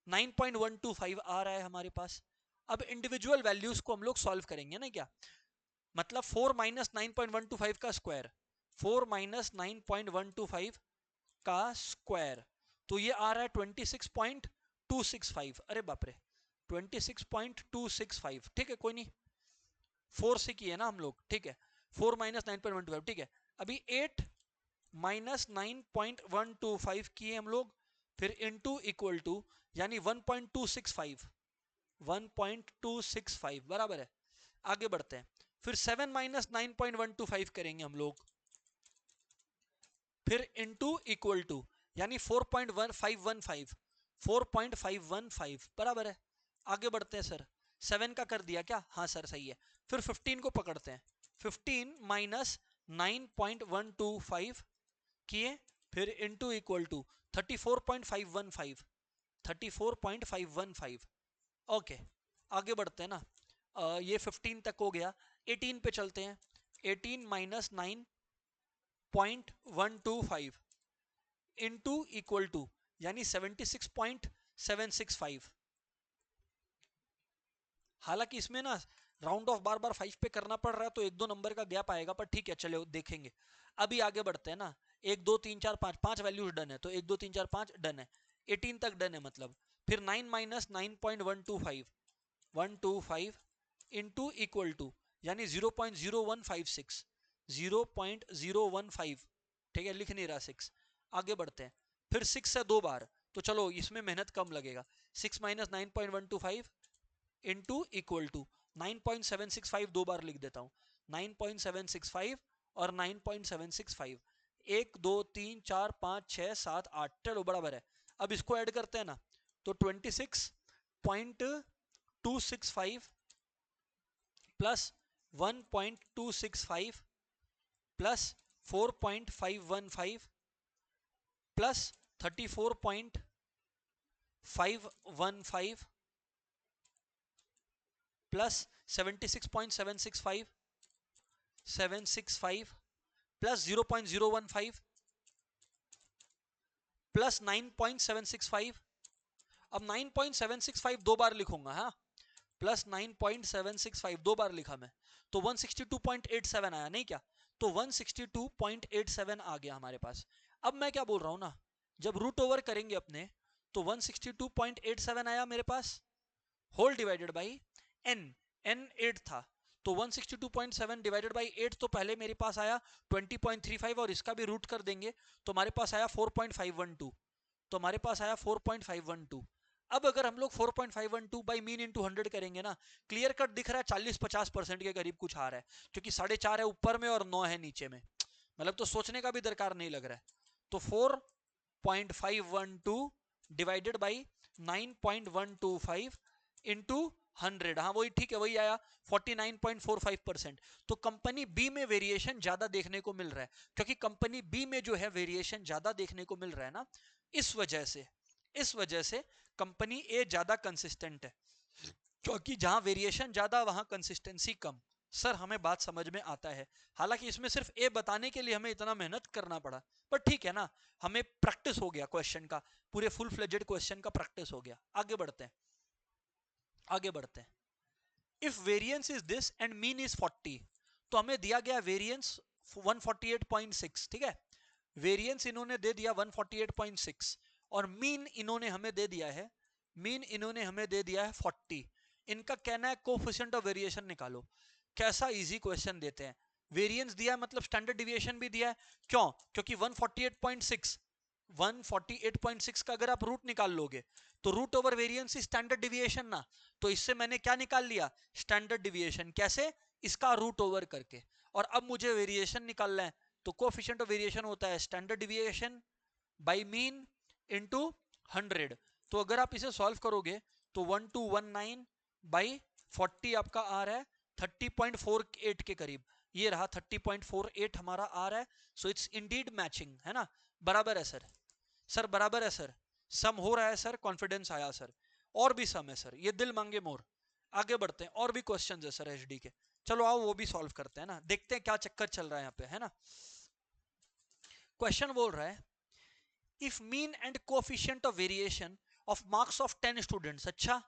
9.125 आ रहा है हमारे पास। अब इंडिविजुअल वैल्यूज को हम लोग सॉल्व करेंगे ना, क्या मतलब 4 माइनस 9.125 का स्क्वायर, 4 माइनस 9.125 का स्क्वायर, तो ये आ रहा है 26.265। अरे बाप रे, 26.265। ठीक है, कोई नहीं, 4 से किए ना हम लोग, ठीक है। 4 माइनस 9.125, ठीक है। अभी 8 माइनस 9.125 किए हम लोग, फिर इनटू इक्वल टू यानी 1.265, 1.265 बराबर है। आगे बढ़ते हैं, फिर 7 माइनस 9.125 करेंगे हम लोग, फिर इनटू इक्वल टू यानी 4.1515, 4.515 बराबर है। आगे बढ़ते हैं सर, 7 का कर दिया क्या, हाँ सर सही है। फिर 15 को पकड़ते हैं, 15 माइनस 9.125 किए, फिर इनटू इक्वल टू 34.515, 34.515। ओके, आगे बढ़ते हैं ना। ये 15 तक हो गया, 18 पे चलते हैं। 18 माइनस 9.125 इनटू इक्वल टू यानी 76.765। हालांकि इसमें ना राउंड ऑफ बार बार 5 पे करना पड़ रहा है, तो एक दो नंबर का गैप आएगा, पर ठीक है चलो देखेंगे। अभी आगे बढ़ते हैं ना, 1 2 3 4 5, 5 वैल्यूज डन है, तो 1 2 3 4 5 डन है, 18 तक डन है मतलब। फिर 9 माइनस 9.125, 125 इनटू इक्वल टू यानी 0.0156, 0.015। ठीक है, लिख नहीं रहा 6। आगे बढ़ते हैं, फिर 6 से 2 बार, तो चलो इसमें मेहनत कम लगेगा। 6 माइनस 9.125 इनटू इक्वल टू 9.765, 2 बार लिख देता हूं, 9.765 और 9.765, 1 2 3 4 5 6 7 8, चलो बराबर है। अब इसको ऐड करते हैं ना, तो 26.265 plus 1.265 plus 4.515 plus 34.515 plus 76.765 765 plus 0.015 plus 9.765। अब 9.765 दो बार लिखूंगा, हाँ, प्लस 9.765 दो बार लिखा मैं, तो 162.87 आया नहीं क्या, तो 162.87 आ गया हमारे पास। अब मैं क्या बोल रहा हूं ना, जब रूट ओवर करेंगे अपने, तो 162.87 आया मेरे पास, whole divided by N, N 8 था, तो 162.7 डिवाइडेड बाई 8, तो पहले मेरे पास आया 20.35 और इसका भी रूट कर देंगे तो हमारे पास आया 4.512, तो हमारे पास आया 4.512। अब अगर हम लोग 4.512 बाई मीन इंटू 100 करेंगे ना, क्लियर कट दिख रहा है 40-50% के करीब कुछ आ रहा है, क्योंकि 4.5 है ऊपर में और 9 है नीचे में, मतलब तो सोचने का भी दरकार नहीं लग रहा है। तो 4.512 डिवाइडेड बाई 9.125 इंटू 100, हाँ वही ठीक है, वही आया 49.45%। तो कंपनी बी में वेरिएशन ज्यादा देखने को मिल रहा है, क्योंकि कंपनी बी में जो है वेरिएशन ज्यादा देखने को मिल रहा है ना, इस वजह से कंपनी ए ज्यादा कंसिस्टेंट है, क्योंकि जहां वेरिएशन ज्यादा वहां कंसिस्टेंसी कम। सर हमें बात समझ में आता है, हालांकि इसमें सिर्फ ए बताने के लिए हमें इतना मेहनत करना पड़ा, पर ठीक है ना, हमें प्रैक्टिस हो गया क्वेश्चन का, पूरे फुल फ्लेजेड क्वेश्चन का प्रैक्टिस हो गया। आगे बढ़ते हैं, आगे बढ़ते हैं। If variance is this and mean is 40, तो हमें दिया गया वेरिएंस 148.6, ठीक है, वेरिएंस इन्होंने दे दिया 148.6 और मीन इन्होंने हमें दे दिया है, मीन इन्होंने हमें दे दिया है 40। इनका कहना है कोफिशिएंट ऑफ वेरिएशन निकालो। कैसा इजी क्वेश्चन देते हैं, वेरिएंस दिया है मतलब स्टैंडर्ड डिविएशन भी दिया है, क्यों, क्योंकि 148.6 148.6 का अगर आप रूट निकाल लोगे तो root over variance standard deviation ना, तो इससे मैंने क्या निकाल लिया, स्टैंडर्ड डिविएशन। कैसे, इसका रूट ओवर करके। और अब मुझे वेरिएशन निकालना है, तो कोफिशिएंट ऑफ वेरिएशन होता है standard deviation by mean into 100। तो अगर आप इसे सॉल्व करोगे तो 1219 बाई 40 आपका आ रहा है 30.48 के करीब। ये रहा 30.48 हमारा आ रहा है। सो इट्स इंडीड मैचिंग, है ना, बराबर है सर। सर बराबर है सर, सम हो रहा है सर, कॉन्फिडेंस आया सर। और भी सम है सर, ये दिल मांगे मोर। आगे बढ़ते हैं, और भी क्वेश्चन है सर एचडी के। चलो आओ वो भी सॉल्व करते हैं ना, देखते हैं क्या चक्कर चल रहा है यहाँ पे, है ना। क्वेश्चन बोल रहा है if mean and coefficient of variation of marks of 10 students अच्छा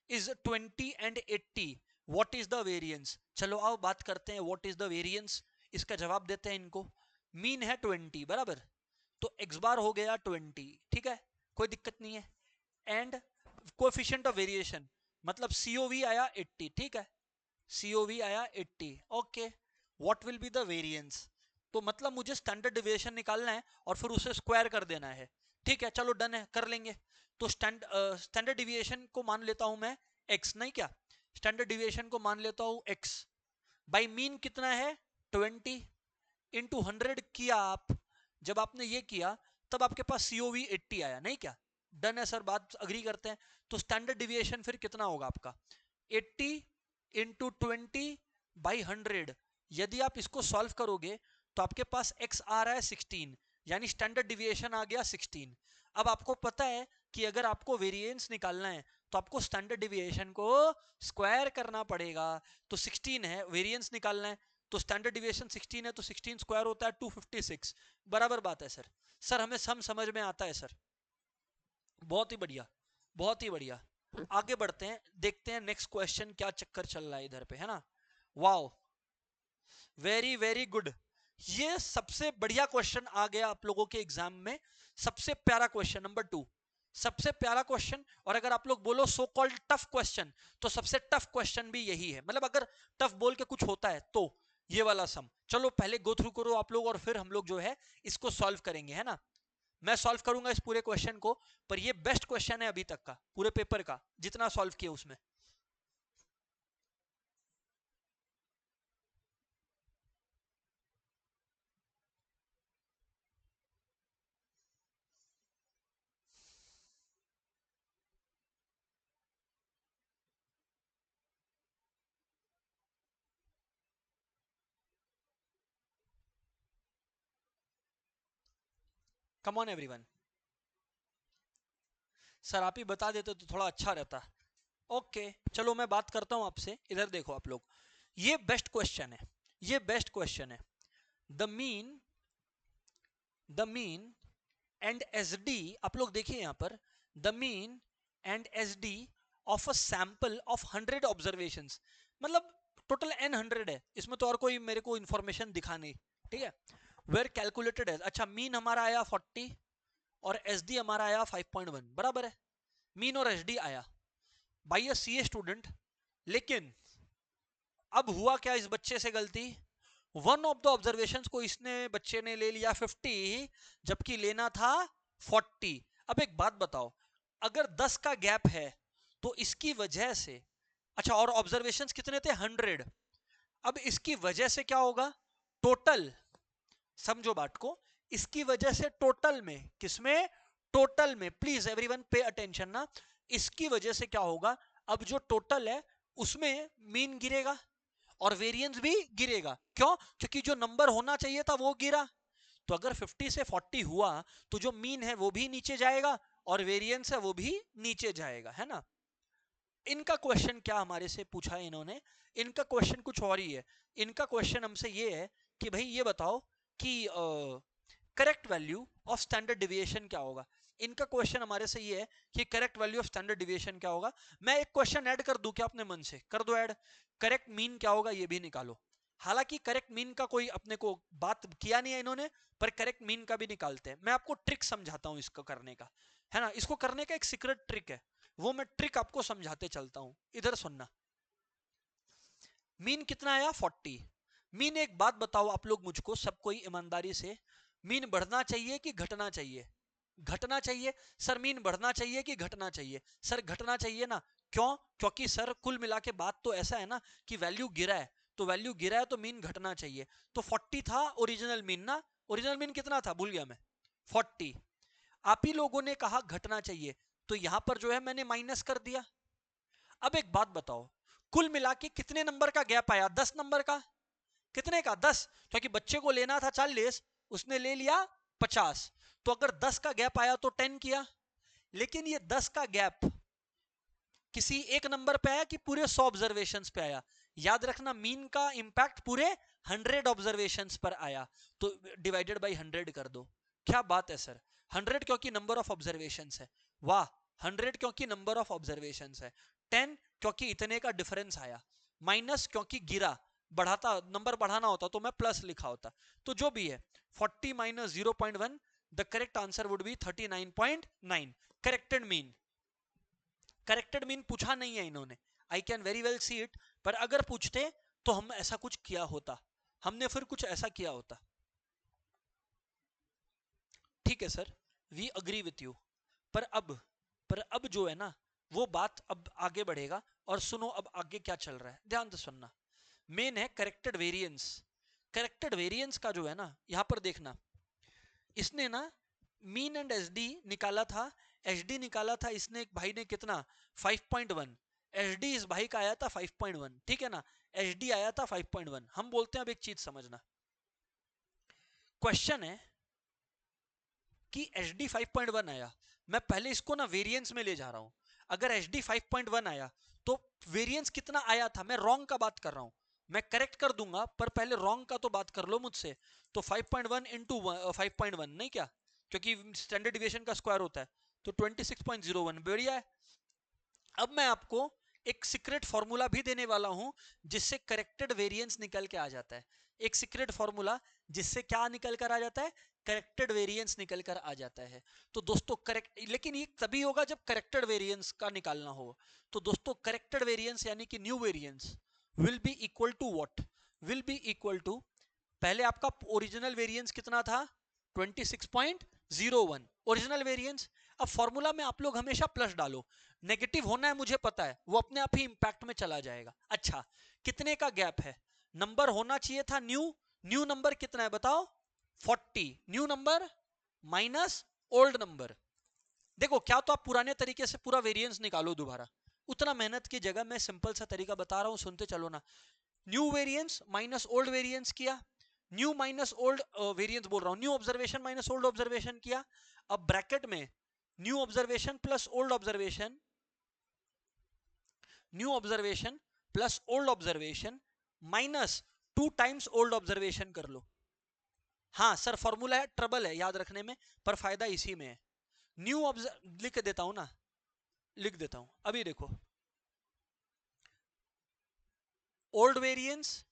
is 20 and 80, what is the variance। चलो आओ बात करते हैं what is the variance। इसका जवाब देते हैं इनको। मीन है 20 बराबर, तो x बार हो गया 20, ठीक है, कोई दिक्कत नहीं है। एंड कोएफिशिएंट ऑफ वेरिएशन मतलब COV आया 80, ठीक है, COV आया 80, okay. What will be the variance, तो मतलब मुझे स्टैंडर्ड डिविएशन निकालना है और फिर उसे स्क्वायर कर देना है, ठीक है। चलो डन है, कर लेंगे। तो स्टैंडर्ड डिविएशन को मान लेता हूं मैं x, नहीं क्या, स्टैंडर्ड डिविएशन को मान लेता हूं x। बाई मीन कितना है 20 इंटू 100 किया आप, जब आपने ये किया तब आपके पास COV 80 आया, नहीं क्या। डन है सर, बात अग्री करते हैं। तो स्टैंडर्ड डिविएशन फिर कितना होगा आपका 80 इंटू 20 बाई 100। यदि आप इसको सॉल्व करोगे तो आपके पास x आ रहा है 16, यानी स्टैंडर्ड डिविएशन आ गया 16। अब आपको पता है कि अगर आपको वेरिएंस निकालना है तो आपको स्टैंडर्ड डिविएशन को स्क्वायर करना पड़ेगा। तो 16 है, वेरिएंस निकालना है तो स्टैंडर्ड डिविएशन 16 है, तो 16 स्क्वायर होता है 256। बराबर बात है सर। सर हमें सम समझ में आता है सर, बहुत ही बढ़िया, बहुत ही बढ़िया। आगे बढ़ते हैं, देखते हैं नेक्स्ट क्वेश्चन क्या चक्कर चल रहा है इधर पे, है ना। Wow, very very good. ये सबसे बढ़िया क्वेश्चन आ गया आप लोगों के एग्जाम में, सबसे प्यारा क्वेश्चन नंबर 2, सबसे प्यारा क्वेश्चन। और अगर आप लोग बोलो सो कॉल्ड टफ क्वेश्चन, तो सबसे टफ क्वेश्चन भी यही है। मतलब अगर टफ बोल के कुछ होता है तो ये वाला सम। चलो पहले गो थ्रू करो आप लोग और फिर हम लोग जो है इसको सॉल्व करेंगे, है ना। मैं सॉल्व करूंगा इस पूरे क्वेश्चन को, पर ये बेस्ट क्वेश्चन है अभी तक का पूरे पेपर का, जितना सॉल्व किया उसमें। कम ऑन एवरीवन, सर आप ही बता देते तो थोड़ा अच्छा रहता। ओके चलो मैं बात करता हूं आपसे, इधर देखो आप लोग, ये बेस्ट क्वेश्चन है, ये बेस्ट क्वेश्चन है। द मीन एंड SD, आप लोग देखिए यहां पर, the mean and SD of a sample of 100 observations, मतलब टोटल n 100 है, इसमें तो और कोई मेरे को इंफॉर्मेशन दिखा नहीं, ठीक है। वेयर कैलकुलेटेड है, अच्छा मीन हमारा आया 40 और SD हमारा आया 5.1, बराबर है। मीन और SD आया बाई अ CA स्टूडेंट, लेकिन अब हुआ क्या इस बच्चे से गलती, वन ऑफ द ऑब्जर्वेशंस को इसने बच्चे ने ले लिया 50, जबकि लेना था 40। अब एक बात बताओ, अगर 10 का गैप है तो इसकी वजह से, अच्छा और ऑब्जर्वेशंस कितने थे 100, अब इसकी वजह से क्या होगा, टोटल, समझो बात को, इसकी वजह से टोटल में, किसमें, टोटल में, प्लीज एवरीवन पे अटेंशन ना, इसकी वजह से क्या होगा, अब जो टोटल है उसमें मीन गिरेगा और वेरिएंस भी गिरेगा। क्यों, क्योंकि जो नंबर होना चाहिए था वो गिरा। तो अगर 50 से 40 हुआ तो जो मीन है वो भी नीचे जाएगा और वेरिएंस है वो भी नीचे जाएगा, है ना। इनका क्वेश्चन क्या हमारे से पूछा है इन्होंने, इनका क्वेश्चन कुछ और ही है। इनका क्वेश्चन हमसे ये है कि भाई ये बताओ कि correct value of standard deviation क्या होगा। इनका क्वेश्चन हमारे से ये है कि correct value of standard deviation क्या होगा। मैं एक क्वेश्चन ऐड कर दूं क्या अपने मन से, कर दो ऐड, करेक्ट मीन क्या होगा ये भी निकालो। हालांकि करेक्ट मीन का कोई अपने को बात किया नहीं है इन्होंने, पर करेक्ट मीन का भी निकालते हैं। मैं आपको ट्रिक समझाता हूं इसको करने का, है ना। इसको करने का एक सीक्रेट ट्रिक है, वो मैं ट्रिक आपको समझाते चलता हूं, इधर सुनना। मीन कितना आया 40। मीन, एक बात बताओ आप लोग मुझको, सब कोई ईमानदारी से, मीन बढ़ना चाहिए कि घटना चाहिए, घटना चाहिए सर, मीन बढ़ना चाहिए कि घटना चाहिए? सर घटना चाहिए ना। क्यों? क्योंकि सर कुल मिला के बात तो ऐसा है ना कि वैल्यू गिरा है, तो वैल्यू गिरा है तो मीन घटना चाहिए। तो 40 था ओरिजिनल मीन ना, ओरिजिनल मीन कितना था भूल गया मैं, 40। आप ही लोगों ने कहा घटना चाहिए, तो यहां पर जो है मैंने माइनस कर दिया। अब एक बात बताओ, कुल मिला के कितने नंबर का गैप आया? 10 नंबर का। कितने का? 10, क्योंकि बच्चे को लेना था 40, उसने ले लिया 50। तो अगर 10 का गैप आया तो 10 किया। लेकिन ये 10 का गैप किसी एक नंबर पे आया कि पूरे 100 ऑब्जर्वेशंस पे आया? याद रखना मीन का इंपैक्ट पूरे 100 ऑब्जर्वेशंस पर आया, तो डिवाइडेड बाय 100 कर दो। क्या बात है सर, 100 क्योंकि नंबर ऑफ ऑब्जर्वेशंस है। वाह, 100 क्योंकि नंबर ऑफ ऑब्जर्वेशंस है, 10 क्योंकि इतने का डिफरेंस आया, माइनस क्योंकि गिरा, बढ़ाता नंबर बढ़ाना होता तो मैं प्लस लिखा होता। तो जो भी है 40 minus 0.1, the correct answer would be 39.9। Corrected mean, corrected mean पूछा नहीं है इन्होंने, I can very well see it, पर अगर पूछते तो हम ऐसा कुछ किया होता, हमने फिर कुछ ऐसा किया होता। ठीक है sir, we agree with you. पर अब पर अब जो है ना वो बात अब आगे बढ़ेगा, और सुनो अब आगे क्या चल रहा है, ध्यान से सुनना। मेन है करेक्टेड वेरिएंस। करेक्टेड वेरिएंस का जो है ना, यहां पर देखना, इसने ना मीन एंड एसडी निकाला था। एसडी निकाला था इसने, एक भाई ने कितना, 5.1। एसडी इस भाई का आया था 5.1, ठीक है ना, एसडी आया था 5.1। हम बोलते हैं, अब एक चीज समझना, क्वेश्चन है कि एसडी 5.1 आया, मैं पहले इसको ना वेरिएंस में ले जा रहा हूं। अगर एसडी 5.1 आया तो वेरिएंस कितना आया था? मैं रॉन्ग का बात कर रहा हूं, मैं करेक्ट कर दूंगा, पर पहले रॉन्ग का तो बात कर लो मुझसे। तो 5.1 इंटू 5.1 नहीं क्या, क्योंकि स्टैंडर्ड डिविएशन का स्क्वायर होता है, तो 26.01, बढ़िया है। अब मैं आपको एक सीक्रेट फॉर्मूला भी देने वाला हूं, जिससे करेक्टेड वेरिएंस निकल के आ जाता है। एक सीक्रेट फॉर्मूला जिससे क्या निकल कर आ जाता है, करेक्टेड वेरिएंस निकल कर आ जाता है। तो दोस्तों करेक्ट, लेकिन ये तभी होगा जब करेक्टेड वेरिएंस का निकालना हो। तो दोस्तों करेक्टेड वेरिएंस यानी कि new variance will be equal to what, will be equal to, पहले आपका ओरिजिनल वेरिएंस कितना था, 26.01 ओरिजिनल वेरिएंस। अब फॉर्मूला में आप लोग हमेशा प्लस डालो, नेगेटिव होना है मुझे पता है, वो अपने आप ही इंपैक्ट में चला जाएगा। अच्छा, कितने का गैप है? नंबर होना चाहिए था न्यू, न्यू नंबर कितना है बताओ, 40। New number minus old number. देखो, क्या तो आप पुराने तरीके से पूरा वेरिएंस निकालो दोबारा, उतना मेहनत की जगह मैं सिंपल सा तरीका बता रहा हूं, सुनते चलो ना। New variance minus old variance किया, न्यू माइनस ओल्ड वेरिएंस बोल रहा हूं, new observation minus old observation किया। अब ब्रैकेट में new observation plus old observation, new observation plus old observation minus 2 times old observation कर लो। हाँ सर, फॉर्मूला है, ट्रबल है याद रखने में, पर फायदा इसी में है। न्यू ऑब्जर्व लिख देता हूं ना, लिख देता हूं, अभी देखो, ओल्ड वेरिएंस,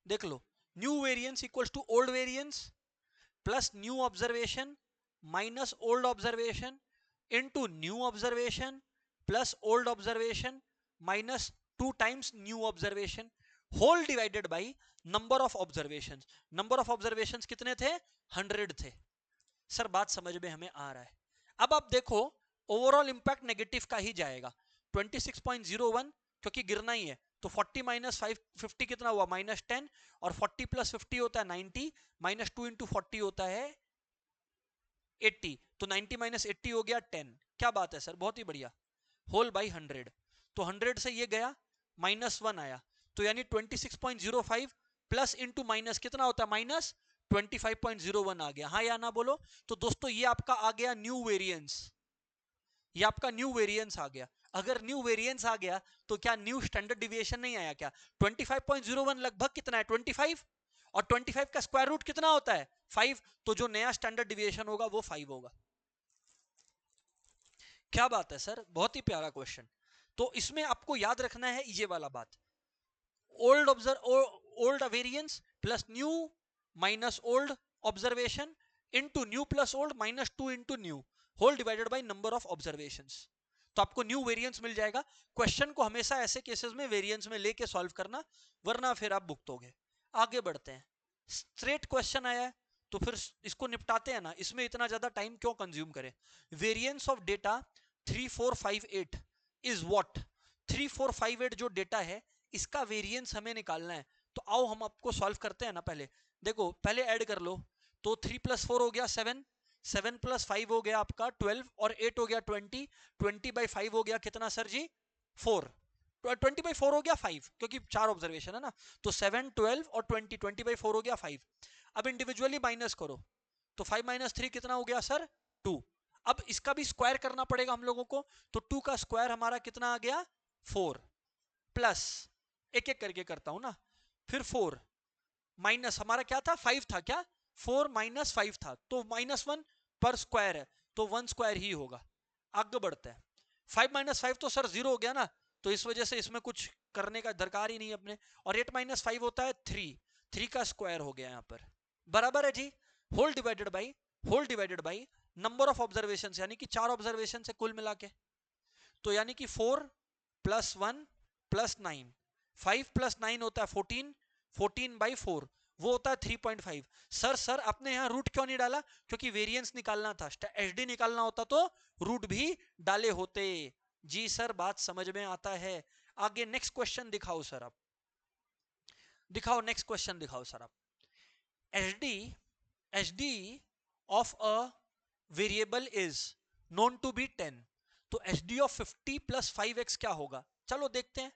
देख लो, new variance equals to old variance plus new observation minus old observation into new observation plus old observation minus 2 times new observation, whole divided by number of observations. Number of observations कितने थे? 100 थे। Sir बात समझ में हमें आ रहा है। अब आप देखो, ओवरऑल इंपैक्ट नेगेटिव का ही जाएगा, 26.01 क्योंकि गिरना ही है, तो 40 माइनस 50 कितना हुआ, -10, और 40 प्लस 50 होता है 90, माइनस 2 इंटू 40 होता है 80, तो 90 माइनस 80 हो गया 10। क्या बात है सर, बहुत ही बढ़िया, होल बाई 100। तो 100 से ये गया, -1 आया, तो यानी 26.05 प्लस इंटू माइनस कितना होता है, माइनस 25.01 आ गया, हाँ या ना बोलो। तो दोस्तों ये आपका आ गया न्यू वेरिएंस, ये आपका न्यू वेरिएंस आ गया। अगर न्यू वेरिएंस आ गया तो क्या न्यू स्टैंडर्ड डिविएशन नहीं आया क्या? 25.01 लगभग कितना है, 25, और 25 का स्क्वायर रूट कितना होता है, 5, तो जो नया स्टैंडर्ड डिविएशन होगा वो 5 होगा। क्या बात है सर, बहुत ही प्यारा क्वेश्चन। तो इसमें आपको याद रखना है ये वाला बात, old old variance plus new minus old observation into new plus old minus 2 into new, whole divided by number of observations. तो आपको न्यू वेरिएंस मिल जाएगा। क्वेश्चन को हमेशा ऐसे केसेस में वेरिएंस में लेके सॉल्व करना, वरना फिर आप भुगतोगे। आगे बढ़ते हैं, स्ट्रेट क्वेश्चन आया है तो फिर इसको निपटाते हैं ना, इसमें इतना ज्यादा टाइम क्यों कंज्यूम करें। Variance of data 3458 is what. 3458 जो डेटा है इसका वेरिएंस हमें निकालना है। तो आओ हम आपको सॉल्व करते हैं ना। पहले देखो, पहले ऐड कर लो। तो 3 + 4 हो गया 7, 7 + 5 हो गया आपका 12, और 8 हो गया 20, 20/5 हो गया कितना सर जी 4, 20/4 हो गया 5, क्योंकि 4 ऑब्जर्वेशन है ना। तो 7, 12 और 20, 20/4 हो गया 5। अब इंडिविजुअली माइनस करो, तो 5 - 3 कितना हो गया सर 2। अब इसका भी स्क्वायर करना पड़ेगा हम लोगों को, तो 2 का स्क्वायर हमारा कितना आ गया 4, प्लस एक एक करके करता हूं ना, फिर 4 माइनस हमारा क्या था 5 था क्या, 4 - 5 था, तो -1 पर स्क्वायर है, तो 1 स्क्वायर ही होगा। आगे बढ़ते हैं। 5 - 5 तो सर 0 हो गया ना, तो इस वजह से इसमें कुछ करने का दरकार ही नहीं है अपने। और 8 - 5 होता है 3, 3 का स्क्वायर हो गया यहां पर, बराबर है जी। Whole divided by number of observation, यानी कि 4 ऑब्जर्वेशन से कुल मिला के। तो यानी कि 4 + 1 + 9, 5 + 9 होता है 14, 14/4 वो होता है 3.5। सर आपने यहां रूट क्यों नहीं डाला, क्योंकि वेरिएंस निकालना था, एसडी निकालना होता तो रूट भी डाले होते। जी सर, बात समझ में आता है। आगे नेक्स्ट क्वेश्चन दिखाओ सर आप, दिखाओ नेक्स्ट क्वेश्चन दिखाओ सर आप। SD of a variable is known to be 10, तो एसडी ऑफ 50 + 5x क्या होगा, चलो देखते हैं।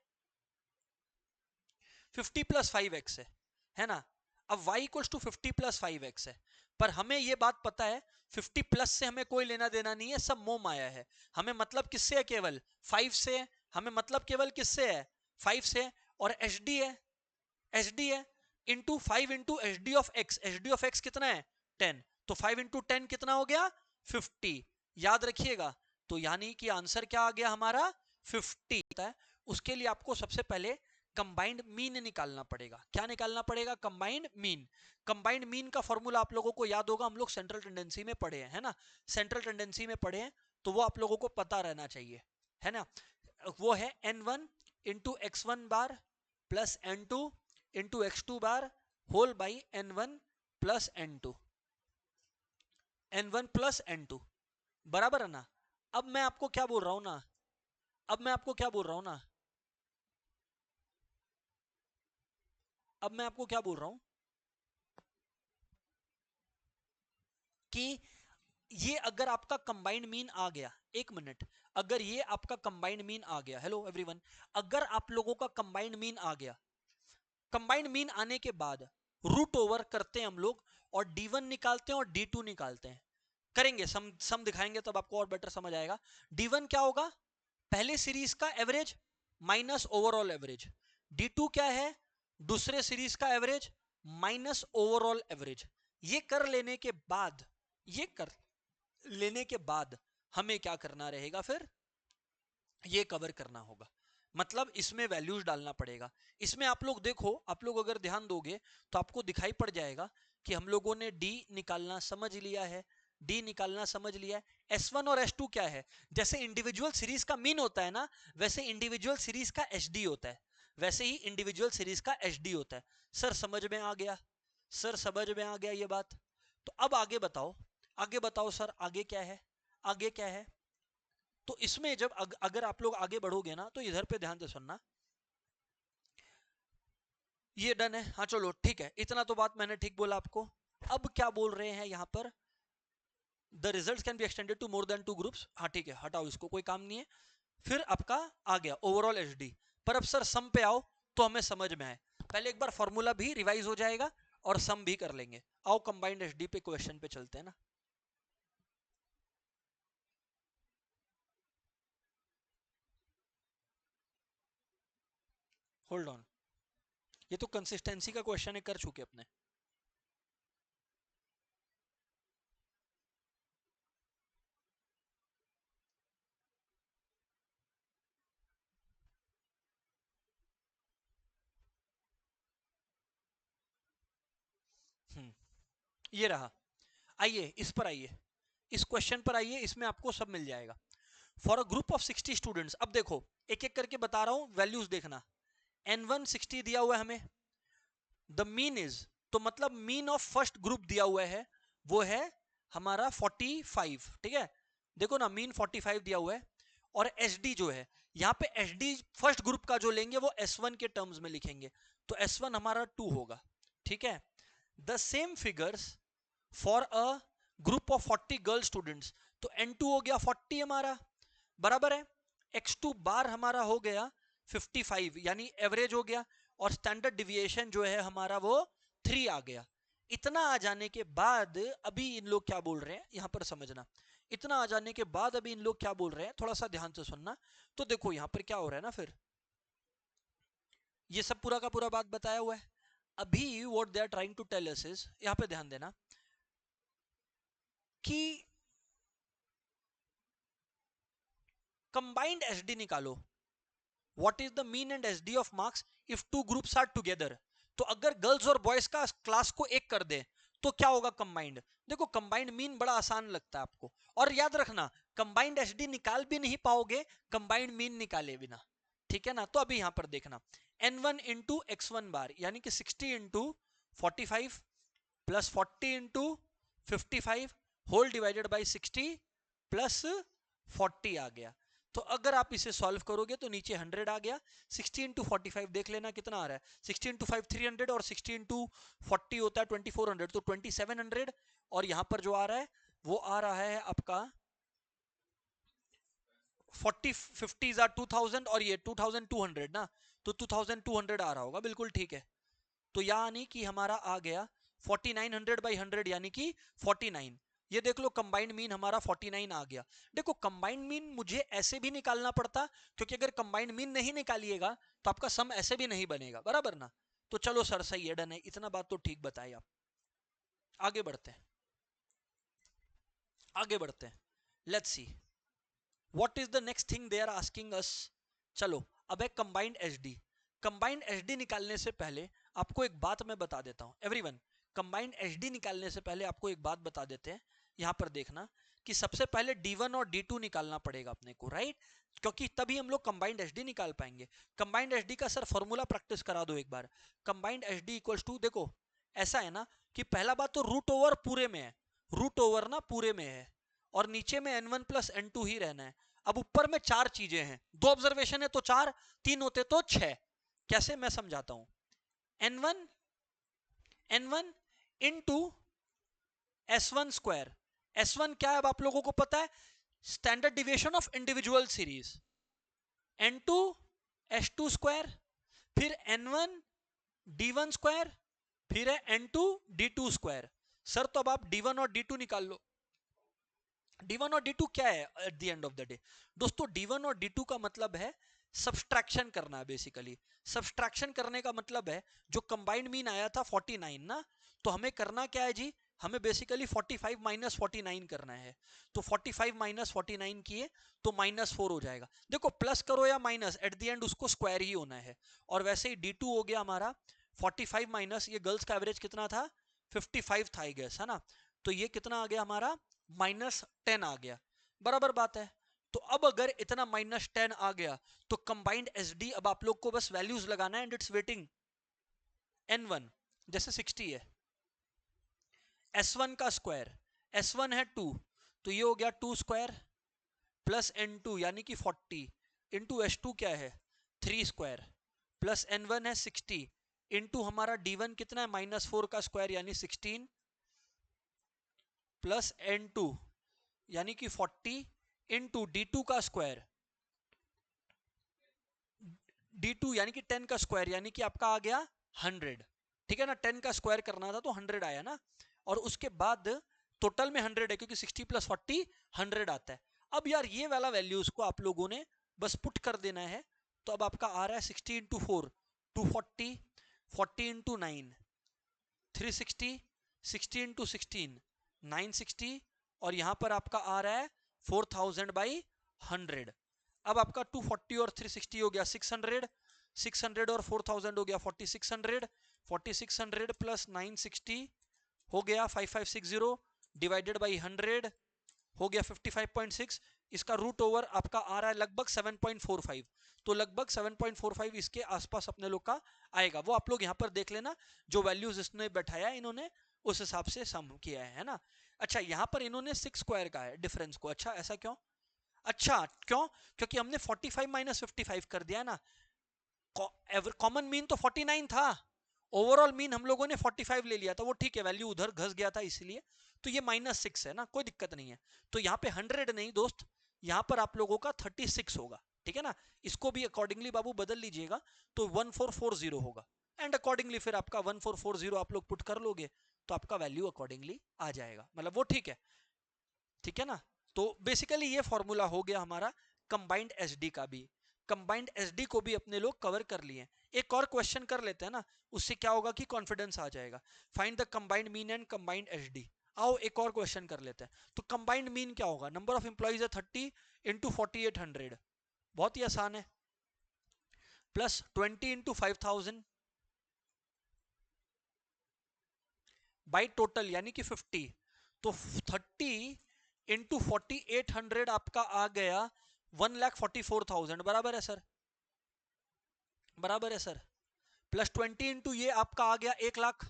50 + 5x है ना। अब y = 50 + 5x है, पर हमें यह बात पता है 50 प्लस से हमें कोई लेना देना नहीं है, सब मोह माया है। हमें मतलब किससे है, केवल 5 से है। हमें मतलब केवल किससे है 5 से, और एसडी है into 5 into SD of x, SD of x कितना है 10, तो 5 इंटू 10 कितना हो गया 50, याद रखिएगा। तो यानी कि आंसर क्या आ गया हमारा 50 है। उसके लिए आपको सबसे पहले कंबाइंड मीन निकालना पड़ेगा। क्या निकालना पड़ेगा, कंबाइंड मीन। कंबाइंड मीन का फॉर्मूला आप लोगों को याद होगा, हम लोग सेंट्रल टेंडेंसी में पढ़े हैं, है ना। सेंट्रल टेंडेंसी में पढ़े हैं, तो वो आप लोगों को पता रहना चाहिए, है ना। वो है n1 into x1 bar plus n2 into x2 bar whole by n1 plus n2, n1 plus n2, बराबर है ना। अब मैं आपको क्या बोल रहा हूं ना, अब मैं आपको क्या बोल रहा हूं ना, अब मैं आपको क्या बोल रहा हूं कि ये अगर आपका कंबाइंड मीन आ गया, एक मिनट, अगर ये आपका कंबाइंड मीन आ गया, हेलो एवरीवन, अगर आप लोगों का कंबाइंड मीन आ गया, कंबाइंड मीन आने के बाद रूट ओवर करते हैं हम लोग, और d1 निकालते हैं और d2 निकालते हैं। करेंगे, सम दिखाएंगे तब आपको और बेटर समझ आएगा। d1 क्या होगा, पहले सीरीज का average minus overall average. d2 क्या है, दूसरे सीरीज का एवरेज माइनस ओवरऑल एवरेज। ये कर लेने के बाद, ये कर लेने के बाद हमें क्या करना रहेगा, फिर ये कवर करना होगा, मतलब इसमें वैल्यूज डालना पड़ेगा। इसमें आप लोग देखो, आप लोग अगर ध्यान दोगे तो आपको दिखाई पड़ जाएगा कि हम लोगों ने डी निकालना समझ लिया है, डी निकालना समझ लिया है। S1 और S2 क्या है, जैसे इंडिविजुअल सीरीज का मीन होता है ना, वैसे इंडिविजुअल सीरीज का SD होता है, वैसे ही इंडिविजुअल सीरीज का SD होता है। सर समझ में आ गया, सर समझ में आ गया ये बात। तो अब आगे बताओ, आगे बताओ सर, आगे क्या है, आगे क्या है। तो इसमें जब अगर आप लोग आगे बढ़ोगे ना, तो इधर पे ध्यान से सुनना। ये डन है, हाँ चलो ठीक है, इतना तो बात मैंने ठीक बोला आपको। अब क्या बोल रहे हैं यहां पर, the result can be extended to more than 2 groups. हाँ ठीक है, हटाओ इसको, कोई काम नहीं है। फिर आपका आ गया ओवरऑल एचडी। पर अब सर सम पे आओ तो हमें समझ में आए। पहले एक बार फॉर्मूला भी रिवाइज हो जाएगा और सम भी कर लेंगे। आओ कंबाइंड एचडी पे क्वेश्चन पे चलते हैं ना। होल्ड ऑन, ये तो कंसिस्टेंसी का क्वेश्चन है, कर चुके अपने। ये रहा, आइए इस पर आइए, इस क्वेश्चन पर आइए, इसमें आपको सब मिल जाएगा। For a group of 60 students, अब देखो एक एक करके बता रहा हूं, वैल्यूज देखना। n1 60 दिया हुआ है हमें, द मीन इज तो मतलब मीन ऑफ फर्स्ट ग्रुप दिया हुआ है वो है हमारा 45, ठीक है। देखो ना मीन 45 दिया हुआ है, और एसडी जो है यहाँ पे एसडी फर्स्ट ग्रुप का जो लेंगे वो S1 के टर्म्स में लिखेंगे, तो S1 हमारा 2 होगा, ठीक है। The same figures for a group of 40 girl students, तो N2 हो गया 40 हमारा, बराबर है। X2 बार हमारा हो गया 55 यानी एवरेज हो गया, और स्टैंडर्ड डिविएशन जो है हमारा वो 3 आ गया। इतना आ जाने के बाद अभी इन लोग क्या बोल रहे हैं यहां पर समझना, इतना आ जाने के बाद अभी इन लोग क्या बोल रहे हैं थोड़ा सा ध्यान से सुनना। तो देखो यहां पर क्या हो रहा है ना, फिर ये सब पूरा का पूरा बात बताया हुआ है। अभी what they are trying to tell us is, यहां पे ध्यान देना कि कंबाइंड एसडी निकालो, what is the mean and SD of marks if two groups are together. तो अगर गर्ल्स और बॉयज का क्लास को एक कर दे तो क्या होगा कंबाइंड। देखो कंबाइंड मीन बड़ा आसान लगता है आपको, और याद रखना कंबाइंड एसडी निकाल भी नहीं पाओगे कंबाइंड मीन निकाले बिना, ठीक है ना। तो अभी यहां पर देखना n1 इंटू x1 बार यानी कि 60 into 45 plus 40 into 55 whole divided by 60 plus 40 आ गया। तो अगर आप इसे सॉल्व करोगे तो नीचे 100 आ गया। 60 इंटू 45 देख लेना कितना आ रहा है, 60 इंटू 5 300, और 60 इंटू 40 होता है 2400, तो 2700। और यहां पर जो आ रहा है वो आ रहा है आपका 40 50 आर 2000, और ये 2200 ना, तो 2200 आ रहा होगा, बिल्कुल ठीक है। तो यानी कि हमारा आ गया 4900 बाई 100 यानी कि 49। ये देख लो कंबाइंड मीन हमारा 49 आ गया। देखो कंबाइंड मीन मुझे ऐसे भी निकालना पड़ता, क्योंकि अगर कंबाइंड मीन नहीं निकालिएगा तो आपका सम ऐसे भी नहीं बनेगा, बराबर ना। तो चलो सर सही है, डन है, इतना बात तो ठीक बताई आप। आगे बढ़ते हैं, आगे बढ़ते हैं। Let's see what is the next thing they are asking us. चलो अब है कंबाइंड एचडी। कंबाइंड एचडी निकालने से पहले आपको एक बात मैं बता देता हूं एवरीवन। कंबाइंड एचडी निकालने से पहले आपको एक बात बता देते हैं, यहां पर देखना कि सबसे पहले D1 और D2 निकालना पड़ेगा अपने को, राइट। क्योंकि तभी हम लोग कंबाइंड एचडी निकाल पाएंगे। कंबाइंड एचडी का सर फॉर्मूला प्रैक्टिस करा दो एक बार। कंबाइंड एचडी इक्वल्स टू, देखो ऐसा है ना कि पहला बात तो रूट ओवर पूरे में है, रूट ओवर ना पूरे में है, और नीचे में n1 प्लस n2 ही रहना है। अब ऊपर में 4 चीजें हैं, 2 ऑब्जर्वेशन है तो 4, 3 होते तो 6। कैसे मैं समझाता हूं, n1 into s1 square. s1 क्या है अब आप लोगों को पता है, standard deviation of individual series. n2 s2 square, फिर n1 d1 स्क्वायर, फिर है n2 d2 स्क्वायर। सर तो अब आप d1 और d2 निकाल लो। D1 और D2 क्या है at the end of the day दोस्तों, D1 और D2 का मतलब है सब्सट्रैक्शन करना है बेसिकली। सब्सट्रैक्शन करने का मतलब है जो कंबाइंड मीन आया था 49 ना, तो हमें करना क्या है जी, हमें बेसिकली 45 माइनस 49 करना है। तो 45 माइनस 49 किए तो -4 हो जाएगा। देखो प्लस करो या माइनस एट द एंड उसको स्क्वायर ही होना है। और वैसे ही D2 हो गया हमारा 45 माइनस, ये गर्ल्स का एवरेज कितना था 55 था आई गेस, है ना। तो ये कितना आ गया हमारा -10 आ गया, बराबर बात है। तो अब अगर इतना -10 आ गया तो कंबाइंड एसडी अब आप लोग को बस वैल्यूज लगाना है एंड इट्स वेटिंग। n1 जैसे 60 है, s1 का स्क्वायर, s1 है 2, तो ये हो गया 2 स्क्वायर प्लस n2 यानी कि 40 इंटू s2 क्या है 3 स्क्वायर प्लस n1 है 60 इंटू हमारा d1 कितना है -4 का स्क्वायर यानी 16 प्लस n2 यानी कि 40 इंटू D2 का स्क्वायर, D2 यानी कि 10 का स्क्वायर यानी कि आपका आ गया 100, ठीक है ना। 10 का स्क्वायर करना था तो 100 आया ना, और उसके बाद टोटल में 100 है क्योंकि 60 प्लस 40 100 आता है। अब यार ये वाला वैल्यूज को आप लोगों ने बस पुट कर देना है, तो अब आपका आ रहा है 60 इंटू 4 240, 40 इंटू 9 360, 60 इंटू 16 960, और यहां पर आपका आ रहा है 4000 बाई 100। अब आपका 240 और 360 हो गया 600, 600 और 4000 हो गया 4600, 4600 प्लस 960 हो गया 5560 डिवाइडेड बाई 100 हो गया 55.6। इसका रूट ओवर आपका आ रहा है लगभग 7.45, तो लगभग 7.45 इसके आसपास अपने लोग का आएगा। वो आप लोग यहाँ पर देख लेना, जो वैल्यूज इसने बैठाया इन्होंने उस हिसाब से सम किया है ना। अच्छा यहाँ पर इन्होंने 6 स्क्वायर का है डिफरेंस को, अच्छा ऐसा क्यों? अच्छा क्यों? क्योंकि हमने 45 माइनस 55 कर दिया ना, कॉमन मीन तो 49 था, ओवरऑल मीन हम लोगों ने 45 ले लिया था, वो ठीक है, वैल्यू उधर घस गया था इसलिए, तो ये -6 है ना, कोई दिक्कत नहीं है। तो यहाँ पे 100 नहीं दोस्त, यहाँ पर आप लोगों का 36 होगा, ठीक है ना। इसको भी अकॉर्डिंगली बाबू बदल लीजिएगा, तो 1440 होगा, एंड अकॉर्डिंगली फिर आपका 1440 आप लोग पुट कर लोगे तो आपका वैल्यू अकॉर्डिंगली आ जाएगा, मतलब वो ठीक है, ठीक है ना। तो बेसिकली ये फॉर्मूला हो गया हमारा कंबाइंड एसडी का भी। कंबाइंड एसडी को भी अपने लोग कवर कर लिए। एक और क्वेश्चन कर लेते हैं ना, उससे क्या होगा कि कॉन्फिडेंस आ जाएगा। Find the combined mean and combined SD. आओ एक और क्वेश्चन कर लेते हैं। तो कंबाइंड मीन क्या होगा? नंबर ऑफ एम्प्लॉइज है 30 इंटू 4800, बहुत ही आसान है, प्लस 20 इंटू 5000 बाई टोटल यानी कि 50, तो 30 इंटू 4800 आपका आ गया 1,44,000, बराबर है सर, बराबर है सर। प्लस 20 इंटू ये आपका आ गया 1 लाख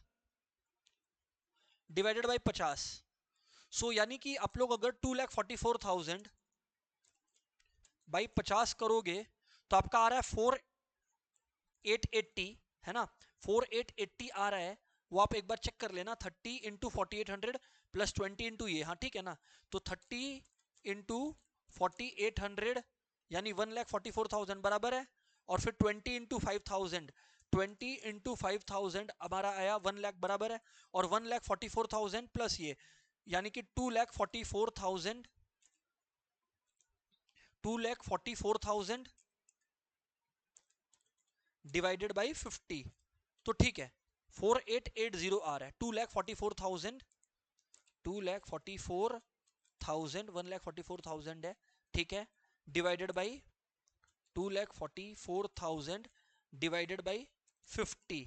डिवाइडेड बाई 50। सो यानी कि आप लोग अगर 2,44,000 बाई 50 करोगे तो आपका आ रहा है 4,880, है ना, 4,880 आ रहा है। वो आप एक बार चेक कर लेना, 30 इंटू 4800 प्लस 20 इंटू ये, हाँ ठीक है ना। तो 30 इंटू 4800 यानी 1,44,000 बराबर है, और फिर 20 इंटू 5000, 20 इंटू 5000 हमारा आया 1 लाख बराबर है, और 1,44,000 प्लस ये यानी कि 2,44,000, 2,44,000 डिवाइडेड बाई 50, तो ठीक है 4880 आ रहा है। 2,44,000, 2,44,000, 1,44,000 है, ठीक है, डिवाइडेड बाई 2,44,000 डिवाइडेड बाई 50।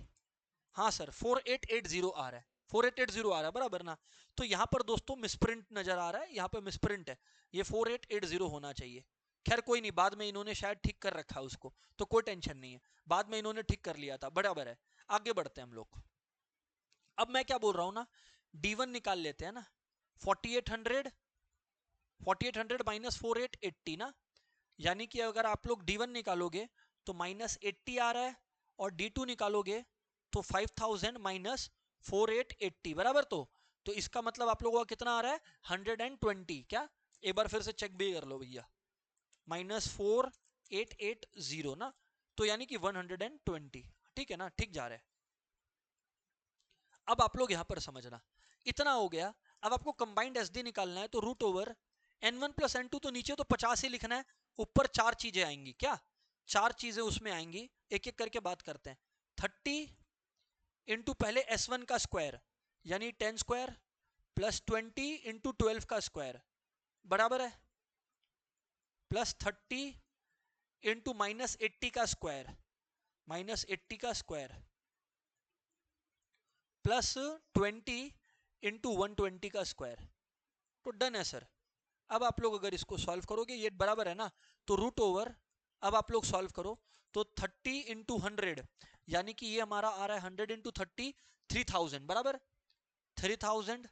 हाँ सर 4880 आ रहा है, 4880 आ रहा है बराबर ना। तो यहाँ पर दोस्तों मिसप्रिंट नजर आ रहा है, यहाँ पे मिसप्रिंट है, ये 4880 होना चाहिए। खैर कोई नहीं, बाद में इन्होंने शायद ठीक कर रखा है उसको, तो कोई टेंशन नहीं है, बाद में इन्होंने ठीक कर लिया था, बराबर है। आगे बढ़ते हैं हम लोग। अब मैं क्या बोल रहा हूं ना, D1 निकाल लेते हैं ना, 4800, 4800 माइनस 4880 ना, यानी कि अगर आप लोग D1 निकालोगे तो -80 आ रहा है, और D2 निकालोगे तो 5000 माइनस 4880 बराबर। तो इसका मतलब आप लोगों का कितना आ रहा है? 120। क्या एक बार फिर से चेक भी कर लो भैया, -4880 ना, तो यानी कि 120, ठीक है ना, ठीक जा रहा है। अब आप लोग यहां पर समझना, इतना हो गया। अब आपको कंबाइंड एसडी निकालना है, तो root over n1 plus n2, तो नीचे तो 50 ही लिखना है, ऊपर 4 चीजें आएंगी, क्या 4 चीजें उसमें आएंगी, एक एक करके बात करते हैं। 30 इंटू पहले s1 का स्क्वायर यानी 10 स्क्वायर, प्लस 20 इंटू 12 का स्क्वायर बराबर है, प्लस 30 इंटू -80 का स्क्वायर, -80 का स्क्वायर, प्लस 20 इंटू 120 का स्क्वायर। तो डन है सर। अब आप लोग अगर इसको सॉल्व करोगे, ये बराबर है ना, तो रूट ओवर, अब आप लोग सॉल्व करो तो 30 इंटू 100 यानी कि ये हमारा आ रहा है 100 इंटू 30, 3000 बराबर, 3000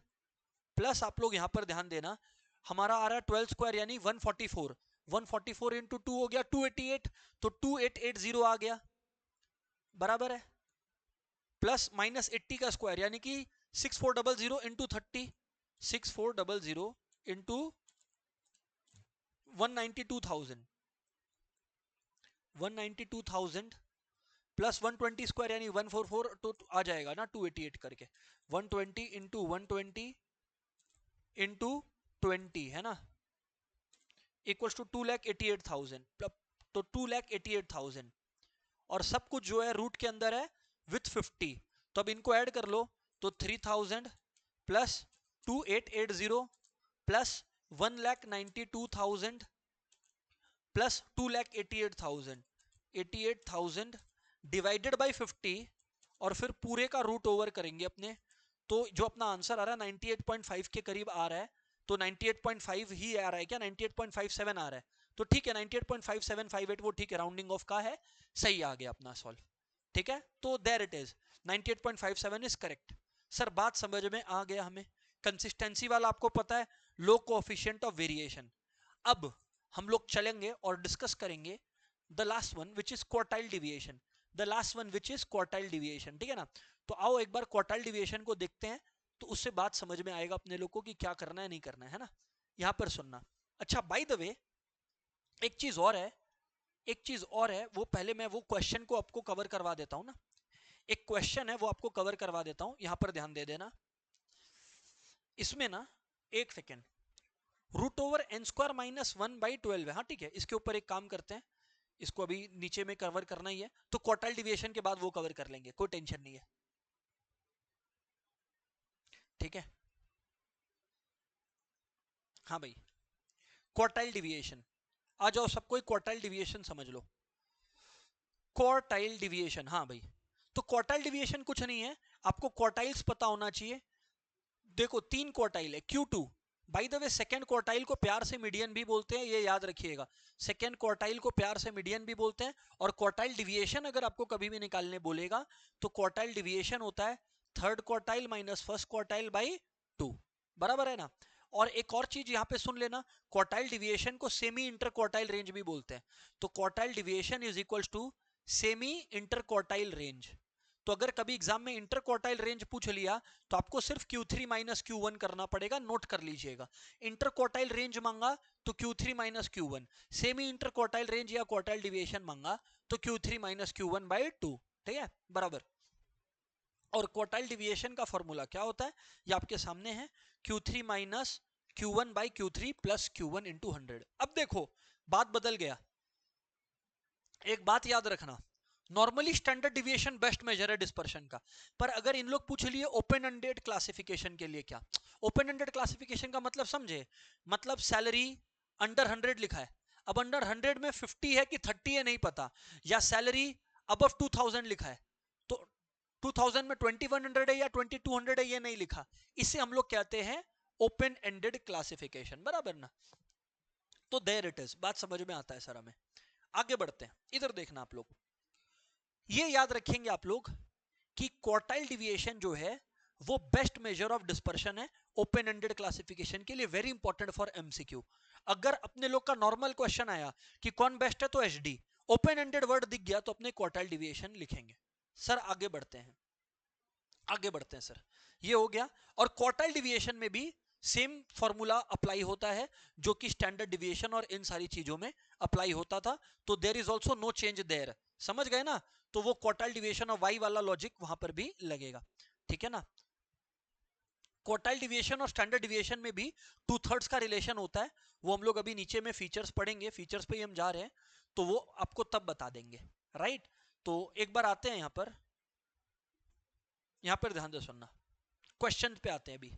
प्लस आप लोग यहां पर ध्यान देना, हमारा आ रहा है 12 स्क्वायर यानी 144, 144 इंटू 2 हो गया 288, तो 2880 आ गया बराबर है, प्लस -80 का स्क्वायर यानी कि 6400 इंटू 30, 6400 इंटू 192,000, 192,000 प्लस 120 स्क्वायर यानी 144, तो आ जाएगा ना 288 करके, 120 इंटू 120 इंटू 20 है ना, इक्वल्स टू 2,88,000, तो 2,88,000, और सब कुछ जो है रूट के अंदर है विथ 50। तो अब इनको ऐड कर लो, तो 3000 plus 2880 plus 1,92,000 plus 2,88,000, 88,000 divided by 50, और फिर पूरे का रूट ओवर करेंगे अपने। तो जो अपना आंसर आ रहा है 98.5 के करीब आ रहा है, तो 98.5 ही आ रहा है क्या, 98.57 आ रहा है, तो ठीक है 98.5758 वो ठीक है, राउंडिंग ऑफ का है, सही आ गया अपना सॉल्व। ठीक है, तो there it is, 98.57 is correct. Sir बात समझ में आ गया हमें, कंसिस्टेंसी वाला आपको पता है, लो कोएफिशिएंट ऑफ वेरिएशन। अब हम लोग चलेंगे और डिस्कस करेंगे the last one which is quartile deviation, the last one which is quartile deviation. ठीक है ना, तो आओ एक बार क्वार्टाइल डिविएशन को देखते हैं, तो उससे बात समझ में आएगा अपने लोग को कि क्या करना है नहीं करना है ना। यहां पर सुनना, अच्छा बाय द वे एक चीज और है, एक चीज और है, वो पहले मैं वो क्वेश्चन को आपको कवर करवा देता हूं ना, एक क्वेश्चन है वो आपको कवर करवा देता हूं, यहां पर ध्यान दे देना। इसमें ना एक second, root over n square minus 1/12 है, हाँ ठीक है, इसके ऊपर एक काम करते हैं, इसको अभी नीचे में कवर करना ही है, तो क्वार्टाइल डिविएशन के बाद वो कवर कर लेंगे, कोई टेंशन नहीं है। ठीक है, हाँ भाई, क्वार्टाइल डिविएशन, आ जाओ सब कोई क्वार्टाइल डिविएशन समझ लो। क्वार्टाइल डिविएशन, हाँ भाई, तो क्वार्टाइल डिविएशन कुछ नहीं है, आपको क्वार्टाइल्स पता होना चाहिए। देखो 3 क्वार्टाइल है, Q2, by the way second quartile को प्यार से मीडियन भी बोलते हैं, ये याद रखिएगा, सेकंड क्वार्टाइल को प्यार से मीडियन भी बोलते हैं। और क्वार्टाइल डिविएशन अगर आपको कभी भी निकालने बोलेगा तो क्वार्टाइल डिविएशन होता है third quartile minus first quartile by 2, बराबर है ना। और एक और चीज यहाँ पे सुन लेना, क्वार्टाइल डिविएशन को सेमी इंटर क्वार्टाइल रेंज भी बोलते हैं, तो quartile deviation is equals to semi inter quartile range. तो अगर कभी एग्जाम में इंटर क्वार्टाइल रेंज पूछ लिया तो आपको सिर्फ Q3 माइनस Q1 करना पड़ेगा, नोट कर लीजिएगा। इंटर क्वार्टाइल रेंज मांगा तो Q3 minus Q1, semi inter quartile range या क्वार्टाइल डिविएशन मांगा तो Q3 माइनस Q1 बाई 2। ठीक है, बराबर। और क्वार्टाइल डिविएशन का फॉर्मूला क्या होता है, ये आपके सामने है, Q3 minus Q1 by Q3 plus Q1 into 100। अब देखो बात बदल गया, एक बात याद रखना, normally standard deviation best measure है डिस्पर्शन का, पर अगर इन लोग पूछ लिए ओपन एंडेड क्लासिफिकेशन के लिए क्या, ओपन एंडेड क्लासिफिकेशन का मतलब समझे, मतलब सैलरी अंडर 100 लिखा है, अब अंडर 100 में 50 है कि 30 है नहीं पता, या सैलरी अबव 2000 लिखा है, तो 2000 में 2100 है या 2200 है ये नहीं लिखा, इसे हम लोग कहते हैं ओपन एंडेड क्लासिफिकेशन, बराबर ना। तो देयर इट इज, बात समझ में आता है सर हमें। आगे बढ़ते हैं, इधर देखना आप लोग, ये याद रखेंगे आप लोग कि क्वार्टाइल डिविएशन जो है वो बेस्ट मेजर ऑफ डिस्पर्शन है ओपन एंडेड क्लासिफिकेशन के लिए, वेरी इंपॉर्टेंट फॉर एमसीक्यू। अगर अपने लोग का नॉर्मल क्वेश्चन आया कि कौन बेस्ट है तो एचडी, ओपन एंडेड वर्ड दिख गया तो अपने क्वार्टाइल डिविएशन लिखेंगे। सर आगे बढ़ते हैं, आगे बढ़ते हैं सर, ये हो गया। और क्वार्टाइल डिविएशन में भी सेम फॉर्मूला अप्लाई होता है जो कि स्टैंडर्ड डिविएशन और इन सारी चीजों में अप्लाई होता था, तो there is also no change there, समझ गए ना। तो वो क्वार्टाइल डिविएशन और वाई वाला लॉजिक वहां पर भी लगेगा, ठीक है ना। क्वार्टाइल डिविएशन और स्टैंडर्ड डिविएशन में भी 2/3 का रिलेशन होता है, वो हम लोग अभी नीचे में फीचर्स पढ़ेंगे, फीचर्स पे ही हम जा रहे हैं, तो वो आपको तब बता देंगे, राइट। तो एक बार आते हैं यहां पर, यहां पर ध्यान से सुनना, क्वेश्चन पे आते हैं अभी।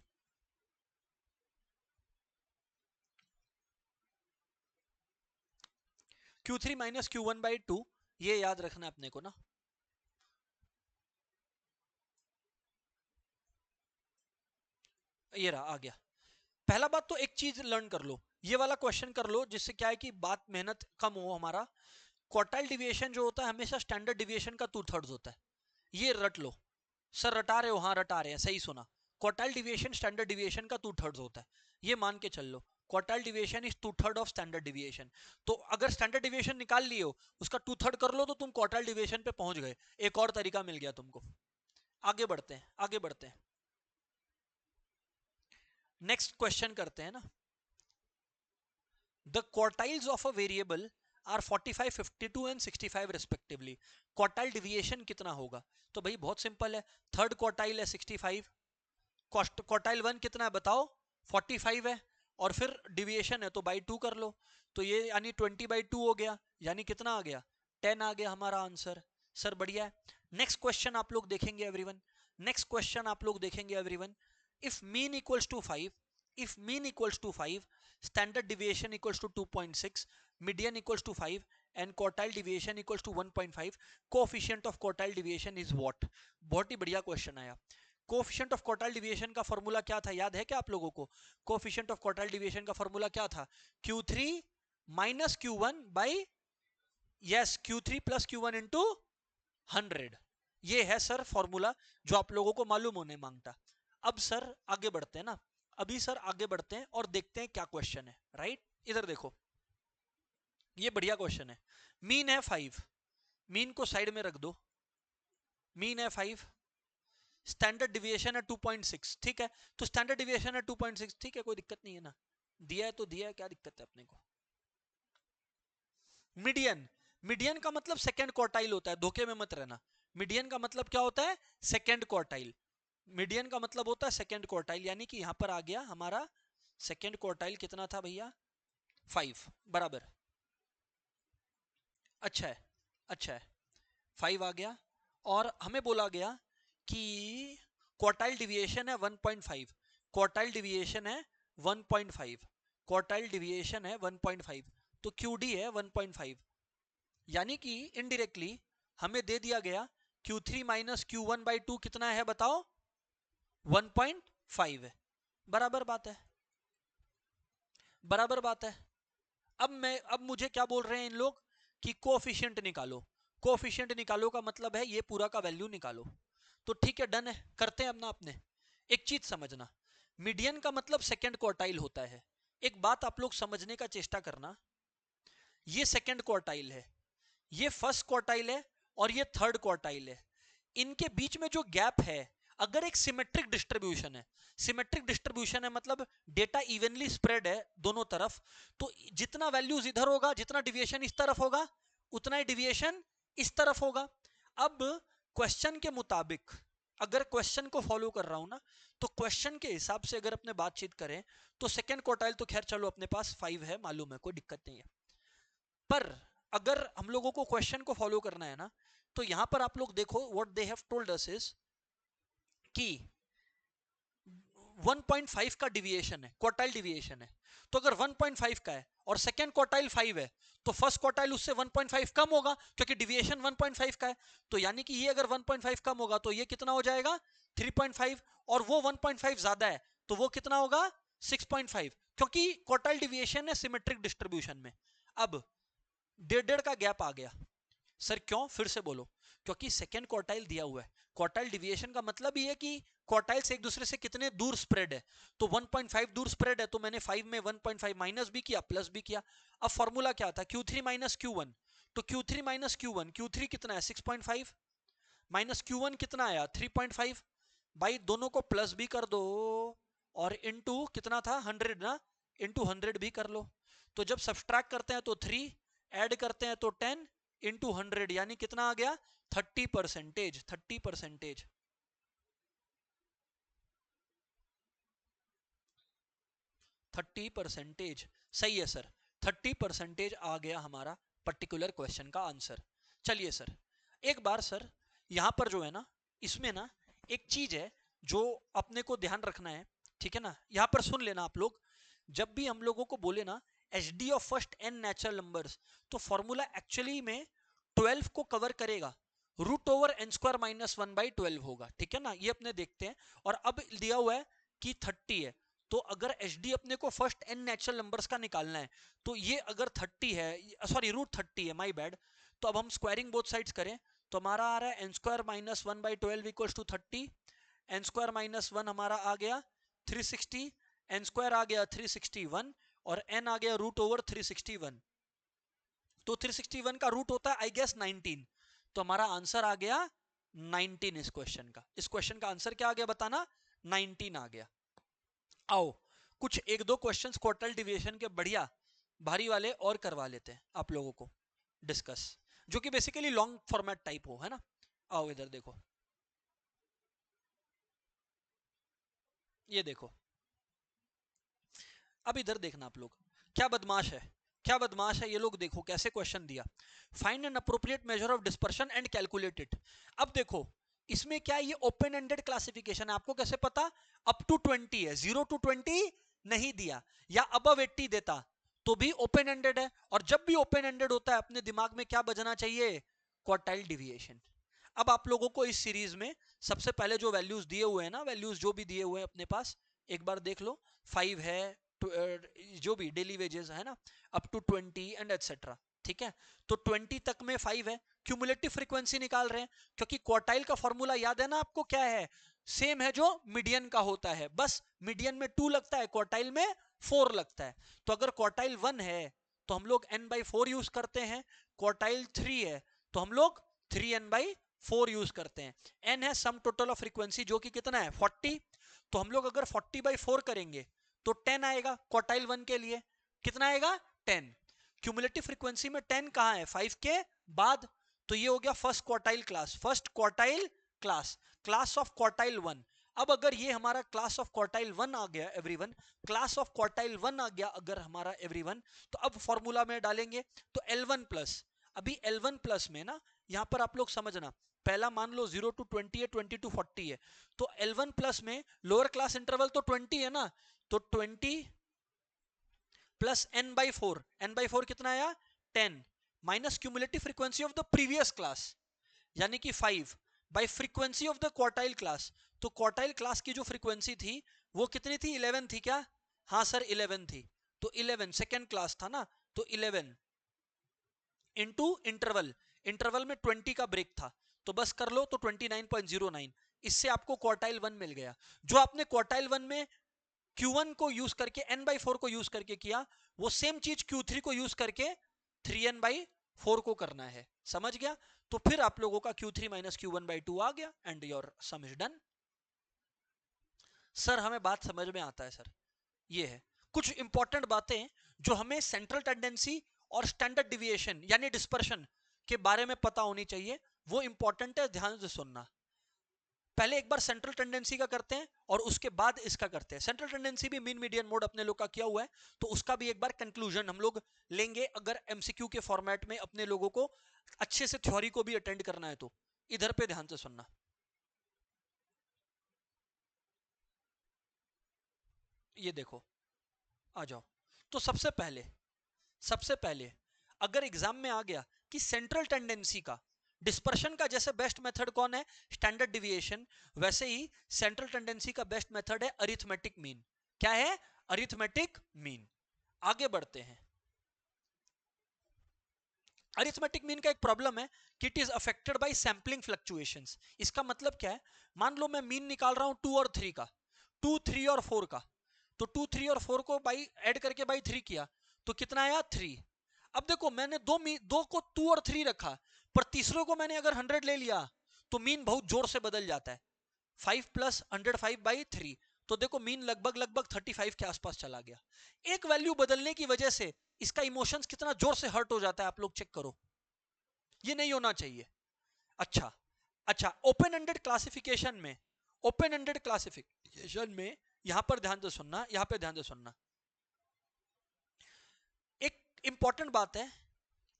Q3 माइनस Q1 बाई 2, ये याद रखना अपने को ना। ये रहा आ गया, पहला बात तो एक चीज लर्न कर लो, ये वाला क्वेश्चन कर लो, जिससे क्या है कि बात मेहनत कम हो हमारा। क्वार्टाइल डिविएशन जो होता है हमेशा स्टैंडर्ड डिविएशन का 2/3 होता है, ये रट लो। सर रटा रहे हो, हाँ रटा रहे हैं, सही सुना, क्वार्टाइल डिविएशन स्टैंडर्ड डिविएशन का 2/3 होता है, ये मान के चल लो। Quartile deviation is 2/3 of standard deviation, तो अगर स्टैंडर्ड डिविएशन निकाल लिए हो उसका 2/3 कर लो तो तुम क्वार्टाइल डिविएशन पे पहुंच गए, एक और तरीका मिल गया तुमको। आगे बढ़ते हैं, आगे बढ़ते हैं, नेक्स्ट क्वेश्चन करते हैं ना। The quartiles of a variable are 45, 52 and 65 respectively, quartile deviation कितना होगा, तो भाई बहुत सिंपल है, थर्ड क्वार्टाइल है 65, क्वार्टाइल 1 कितना है बताओ 45 है, और फिर डिविएशन है तो बाई 2 कर लो, तो ये यानी 20/2 हो गया, यानी कितना आ गया 10 आ गया हमारा आंसर। सर बढ़िया है, नेक्स्ट क्वेश्चन आप लोग देखेंगे एवरीवन, नेक्स्ट क्वेश्चन आप लोग देखेंगे everyone. If mean equals to 5, if mean equals to 5, standard deviation equals to 2.6, median equals to 5 and quartile deviation equals to 1.5, coefficient of quartile deviation is what। बहुत ही बढ़िया question आया, coefficient of quartile deviation का formula क्या था, याद है क्या आप लोगों को? कोएफिशिएंट ऑफ क्वार्टाइल डिविएशन का फॉर्मूला क्या था? Q3 minus Q1 by, yes, Q3 plus Q1 into 100। ये है सर फॉर्मूला जो आप लोगों को मालूम होने मांगता। अब सर आगे बढ़ते हैं ना, अभी सर आगे बढ़ते हैं और देखते हैं क्या क्वेश्चन है। राइट, इधर देखो, ये बढ़िया क्वेश्चन है। मीन है 5, मीन को साइड में रख दो, मीन है 5, स्टैंडर्ड डिविएशन है 2.6, ठीक है, तो स्टैंडर्ड डिविएशन है 2.6, ठीक है, कोई दिक्कत नहीं है ना, दिया है तो दिया है, क्या दिक्कत है अपने को। मीडियन, मीडियन का मतलब सेकंड क्वार्टाइल होता है, धोखे में मत रहना। मीडियन का मतलब क्या होता है? Second quartile. मीडियन का मतलब होता है सेकंड क्वार्टाइल, यानी कि यहां पर आ गया हमारा सेकंड क्वार्टाइल कितना था भैया? 5, बराबर। अच्छा है, अच्छा है, 5 आ गया। और हमें बोला गया कि क्वार्टाइल डिविएशन है 1.5, क्वार्टाइल डिविएशन है 1.5, क्वार्टाइल डिविएशन है 1.5, तो QD है 1.5, यानी कि इनडायरेक्टली हमें दे दिया गया Q3 माइनस Q1 बाई 2 कितना है बताओ? 1.5 है। बराबर बात है, बराबर बात है। अब मुझे क्या बोल रहे हैं इन लोग कि कोएफिशिएंट निकालो। कोएफिशिएंट निकालो का मतलब है ये पूरा का वैल्यू निकालो। तो ठीक है, डन है, करते हैं अपना अपने। एक चीज समझना, मीडियन का मतलब सेकंड क्वार्टाइल होता है। एक बात आप लोग समझने का चेष्टा करना, ये सेकंड क्वार्टाइल है, ये फर्स्ट क्वार्टाइल है और ये थर्ड क्वार्टाइल है। इनके बीच में जो गैप है, अगर एक सिमेट्रिक डिस्ट्रीब्यूशन है, सिमेट्रिक डिस्ट्रीब्यूशन है मतलब डेटा इवनली स्प्रेड है दोनों तरफ, तो जितना वैल्यूज इधर होगा, जितना डिविएशन इस तरफ होगा, उतना ही डिविएशन इस तरफ होगा। अब क्वेश्चन के मुताबिक, अगर क्वेश्चन को फॉलो कर रहा हूं ना, तो क्वेश्चन के हिसाब से अगर अपने बातचीत करें तो सेकंड क्वार्टाइल तो खैर चलो अपने पास 5 है, मालूम है, कोई दिक्कत नहीं है। पर अगर हम लोगों को क्वेश्चन को फॉलो करना है ना, तो यहां पर आप लोग देखो, what they have told us is कि 1.5 का डिविएशन है, क्वार्टाइल डिविएशन है। तो अगर 1.5 का है और सेकंड क्वार्टाइल 5 है, तो फर्स्ट क्वार्टाइल उससे 1.5 कम होगा, क्योंकि डिविएशन 1.5 का है। तो यानी कि ये अगर 1.5 कम होगा तो ये कितना हो जाएगा? 3.5, और वो 1.5 ज्यादा है तो वो कितना होगा? 6.5, क्योंकि क्वार्टाइल डिविएशन है सिमेट्रिक डिस्ट्रीब्यूशन में। अब 1.5 का गैप आ गया। सर क्यों? फिर से बोलो। क्योंकि सेकेंड क्वार्टाइल दिया हुआ है, क्वार्टाइल डिविएशन का मतलब ही है कि क्वार्टाइल्स एक दूसरे से कितने दूर स्प्रेड है। तो 1.5 दूर स्प्रेड है, तो मैंने 5 में 1.5 माइनस भी किया, प्लस भी किया। अब फॉर्मूला क्या था? Q3 माइनस Q1, तो Q3 माइनस Q1, Q3 कितना है? 6.5, माइनस Q1 कितना आया? 3.5। भाई दोनों को प्लस भी कर दो और इनटू कितना था? 100 ना, इनटू 100 भी कर लो। तो जब सब्सट्रैक्ट करते हैं तो 3, ऐड करते हैं तो 10 इंटू 100, यानी कितना आ गया? 30%, 30%, 30%। सही है सर, 30% आ गया हमारा पर्टिकुलर क्वेश्चन का आंसर। चलिए सर, एक बार सर यहां पर जो है ना, इसमें ना एक चीज है जो अपने को ध्यान रखना है, ठीक है ना? यहां पर सुन लेना आप लोग, जब भी हम लोगों को बोले ना h d of first n natural numbers, तो फॉर्मूला एक्चुअली में 12 को कवर करेगा, root over n square minus 1/12 होगा, ठीक है ना? ये अपने देखते हैं। और अब दिया हुआ है कि 30 है, तो अगर एच डी अपने को फर्स्ट एन नेचुरल नंबर्स का निकालना है, तो ये अगर 30 है, सॉरी रूट 30 है, माई बैड, तो अब हम स्क्वायरिंग बोथ साइड्स करें तो हमारा आ रहा है n square minus 1/12 equals to 30, n square minus 1 हमारा आ गया 360, एन स्क्वायर आ गया 361, और एन आ गया रूट ओवर 361। तो 361 का रूट होता है आई गेस 19, तो हमारा आंसर आ गया 19 इस क्वेश्चन का। इस क्वेश्चन का आंसर क्या आ गया बताना? 19 आ गया। आओ कुछ एक दो क्वेश्चंस क्वार्टाइल डिविएशन के बढ़िया भारी वाले और करवा लेते हैं आप लोगों को डिस्कस, जो कि बेसिकली लॉन्ग फॉर्मेट टाइप हो, है ना? आओ इधर देखो, ये देखो, अब इधर देखना आप लोग, क्या बदमाश है, क्या बदमाश है ये लोग। देखो कैसे क्वेश्चन दिया, find an appropriate measure of dispersion and calculate it. अब देखो इसमें क्या, ये ओपन एंडेड क्लासिफिकेशन है, आपको कैसे पता? अप टू 20 है, 0 to 20 नहीं दिया, या अबव 80 देता तो भी ओपन एंडेड है। और जब भी ओपन एंडेड होता है अपने दिमाग में क्या बजना चाहिए? Quartile deviation. अब आप लोगों को इस सीरीज में सबसे पहले जो वैल्यूज दिए हुए हैं ना, वैल्यूज जो भी दिए हुए हैं अपने पास, एक बार देख लो। 5 है, जो भी डेली वेजेस है ना, अप टू 20 एंड एटसेट्रा, ठीक है। तो 20 तक में 5 है, क्यूमुलेटिव फ्रीक्वेंसी निकाल रहे हैं, क्योंकि क्वार्टाइल का फॉर्मूला याद है ना आपको, क्या है, सेम है जो मीडियन का होता है, बस मीडियन में 2 लगता है, क्वार्टाइल में 4 लगता है। तो अगर क्वार्टाइल 1 है तो हम लोग n/4 यूज करते हैं, क्वार्टाइल 3 है तो हम लोग 3n/4 यूज करते हैं। n है सम टोटल ऑफ फ्रीक्वेंसी, जो कि कितना है 40, तो हम लोग अगर 40/4 करेंगे तो 10 आएगा क्वार्टाइल 1 के लिए। कितना आएगा 10। क्यूमुलेटिव फ्रीक्वेंसी में 10 कहां है, 5 के बाद, तो ये हो गया first quartile class, first quartile class, class of quartile 1। अब अगर ये हमारा क्लास ऑफ क्वार्टाइल 1 आ गया एवरीवन, क्लास ऑफ क्वार्टाइल 1 आ गया अगर हमारा एवरीवन, तो अब फॉर्मूला में डालेंगे तो L1 प्लस, अभी L1 प्लस में ना, यहां पर आप लोग समझना, पहला मान लो 0 to 20 है, 20 to 40 है, तो L1 प्लस में लोअर क्लास इंटरवल तो 20 है ना, तो 20 प्लस n/4, n/4 कितना आया 10, minus cumulative frequency of the previous class यानी कि 5 bye frequency of the quartile class. तो क्वार्टाइल क्लास की जो फ्रीक्वेंसी थी वो कितनी थी, 11 थी क्या, हाँ सर 11 थी, तो 11 सेकेंड क्लास था ना, तो 11 इनटू इंटरवल, इंटरवल में 20 का ब्रेक था, तो बस कर लो, तो 29.09, इससे आपको क्वार्टाइल 1 मिल गया। जो आपने क्वार्टाइल 1 में Q1 को यूज करके n/4 को यूज करके किया, वो सेम चीज Q3 को यूज करके 3n/4 को करना है, समझ गया। तो फिर आप लोगों का Q3 माइनस Q1/2 आ गया and your some is done. Sir हमें बात समझ में आता है सर, ये है कुछ इंपॉर्टेंट बातें जो हमें सेंट्रल टेंडेंसी और स्टैंडर्ड डिविएशन यानी डिस्पर्शन के बारे में पता होनी चाहिए, वो इंपॉर्टेंट है, ध्यान से सुनना। पहले एक बार सेंट्रल टेंडेंसी का करते हैं और उसके बाद इसका करते हैं। सेंट्रल टेंडेंसी भी मीन मीडियन मोड अपने लोग का किया हुआ है, तो उसका भी एक बार कंक्लूजन हम लोग लेंगे, अगर एमसीक्यू के फॉर्मेट में अपने लोगों को अच्छे से थ्योरी को भी अटेंड करना है तो। इधर पे ध्यान से सुनना, ये देखो, आ जाओ। तो सबसे पहले अगर एग्जाम में आ गया कि सेंट्रल टेंडेंसी का डिस्पर्शन का जैसे बेस्ट मेथड कौन है, स्टैंडर्ड डिविएशन, वैसे ही सेंट्रल टेंडेंसी का बेस्ट मेथड है अरिथमेटिक मीन। क्या है, अरिथमेटिक मीन। आगे बढ़ते हैं। अरिथमेटिक मीन का एक प्रॉब्लम है कि it is affected by sampling fluctuations. इसका मतलब क्या है, मान लो मैं मीन निकाल रहा हूं 2 और 3 का, 2 3 और 4 का, तो 2 3 और 4 को बाई ऐड करके बाई 3 किया तो कितना आया 3। अब देखो मैंने दो को 2 और 3 रखा, पर तीसरे को मैंने अगर 100 ले लिया तो मीन बहुत जोर से बदल जाता है। 5 प्लस 105/3, तो देखो मीन लगभग लगभग 35 के आसपास चला गया। एक वैल्यू बदलने की वजह से इसका इमोशंस कितना जोर से हर्ट हो जाता है, आप लोग चेक करो, ये नहीं होना चाहिए। अच्छा, अच्छा, ओपन एंडेड क्लासिफिकेशन में, ओपन एंडेड क्लासिफिकेशन में यहां पर ध्यान से सुनना, यहां पर ध्यान से सुनना, एक इंपॉर्टेंट बात है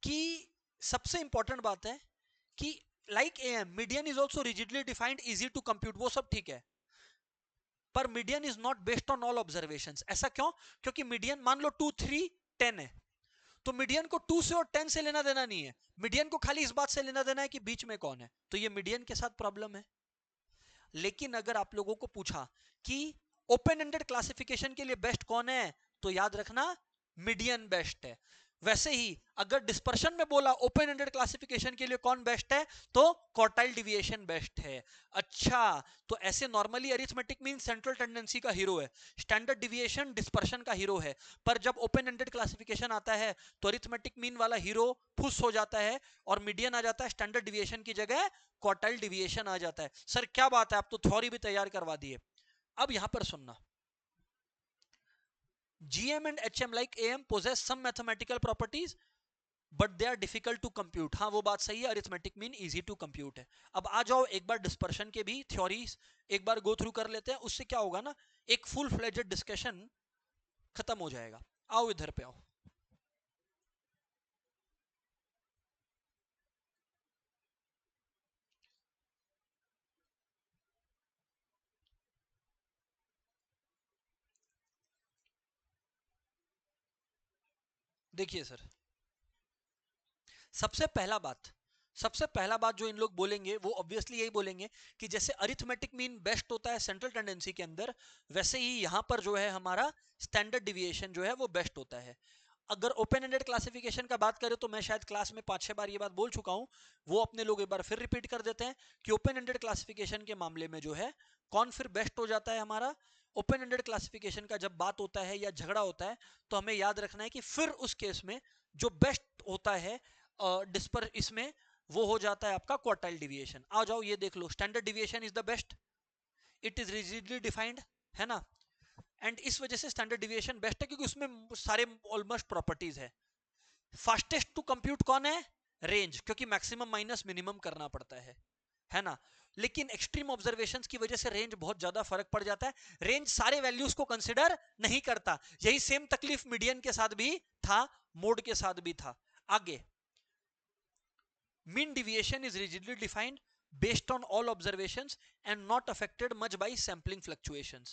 कि, सबसे इंपॉर्टेंट बात है कि like m median is also rigidly defined, easy to compute, वो सब ठीक है, पर median is not based on all observations. ऐसा क्यों, क्योंकि मीडियन मान लो 2 3 10 है, तो मीडियन को 2 से और 10 से लेना देना नहीं है, मीडियन को खाली इस बात से लेना देना है कि बीच में कौन है, तो ये मीडियन के साथ प्रॉब्लम है। लेकिन अगर आप लोगों को पूछा कि ओपन एंडेड क्लासिफिकेशन के लिए बेस्ट कौन है, तो याद रखना मीडियन बेस्ट है। वैसे ही अगर डिस्पर्शन में बोला ओपन एंडेड क्लासिफिकेशन के लिए कौन बेस्ट है, तो क्वार्टाइल डिविएशन बेस्ट है। अच्छा, तो ऐसे normally arithmetic mean central tendency का हीरो है, स्टैंडर्ड डिविएशन डिस्पर्शन का हीरो है, पर जब ओपन एंडेड क्लासिफिकेशन आता है तो अरिथमेटिक मीन वाला हीरो फुस हो जाता है और मीडियन आ जाता है, स्टैंडर्ड डिविएशन की जगह क्वार्टाइल डिविएशन आ जाता है। सर क्या बात है, आप तो थ्योरी भी तैयार करवा दिए। अब यहां पर सुनना, GM and HM like AM possess some mathematical properties but they are difficult to compute। हाँ वो बात सही है, arithmetic mean easy to compute है। अब आ जाओ एक बार डिस्पर्शन के भी थ्योरीज एक बार गो थ्रू कर लेते हैं, उससे क्या होगा ना, एक फुल फ्लेजेड डिस्कशन खत्म हो जाएगा। आओ इधर पे आओ, देखिए सर, सबसे पहला बात, सबसे पहला बात जो इन लोग बोलेंगे वो ऑब्वियसली यही बोलेंगे कि जैसे अरिथमेटिक मीन बेस्ट होता है सेंट्रल टेंडेंसी के अंदर, वैसे ही यहां पर जो है हमारा स्टैंडर्ड डिविएशन जो है वो बेस्ट होता है। अगर ओपन एंडेड क्लासिफिकेशन का बात करें तो मैं शायद क्लास में 5-6 बार ये बात बोल चुका हूं, वो अपने लोग एक बार फिर रिपीट कर देते हैं कि ओपन एंडेड क्लासिफिकेशन के मामले में जो है कौन फिर बेस्ट हो जाता है हमारा। ओपन एंडेड क्लासिफिकेशन का जब बात होता है या झगड़ा होता है तो हमें याद रखना है कि फिर उस केस में जो बेस्ट होता है डिस्पर इसमें वो हो जाता है आपका क्वार्टाइल डिविएशन। आ जाओ ये देख लो, standard deviation is the best, it is rigidly defined, है ना। एंड इस वजह से स्टैंडर्ड डिविएशन बेस्ट है क्योंकि उसमें सारे ऑलमोस्ट प्रॉपर्टीज है। फास्टेस्ट टू कंप्यूट कौन है? रेंज, क्योंकि मैक्सिमम माइनस मिनिमम करना पड़ता है ना। लेकिन एक्सट्रीम ऑब्जर्वेशंस की वजह से रेंज बहुत ज्यादा फर्क पड़ जाता है। रेंज सारे वैल्यूज को कंसिडर नहीं करता। यही सेम तकलीफ मीडियन के साथ भी था, मोड के साथ भी था। आगे, mean deviation is rigidly defined based on all observations and not affected much by sampling fluctuations.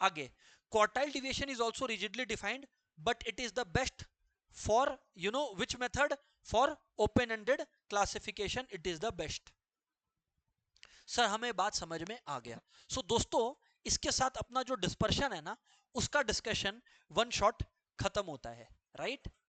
आगे, quartile deviation is also rigidly defined but it is the best for which method? For open ended classification it is the best. Sir हमें बात समझ में आ गया। सो दोस्तों, इसके साथ अपना जो डिस्पर्शन है ना उसका डिस्कशन वन शॉट खत्म होता है, राइट।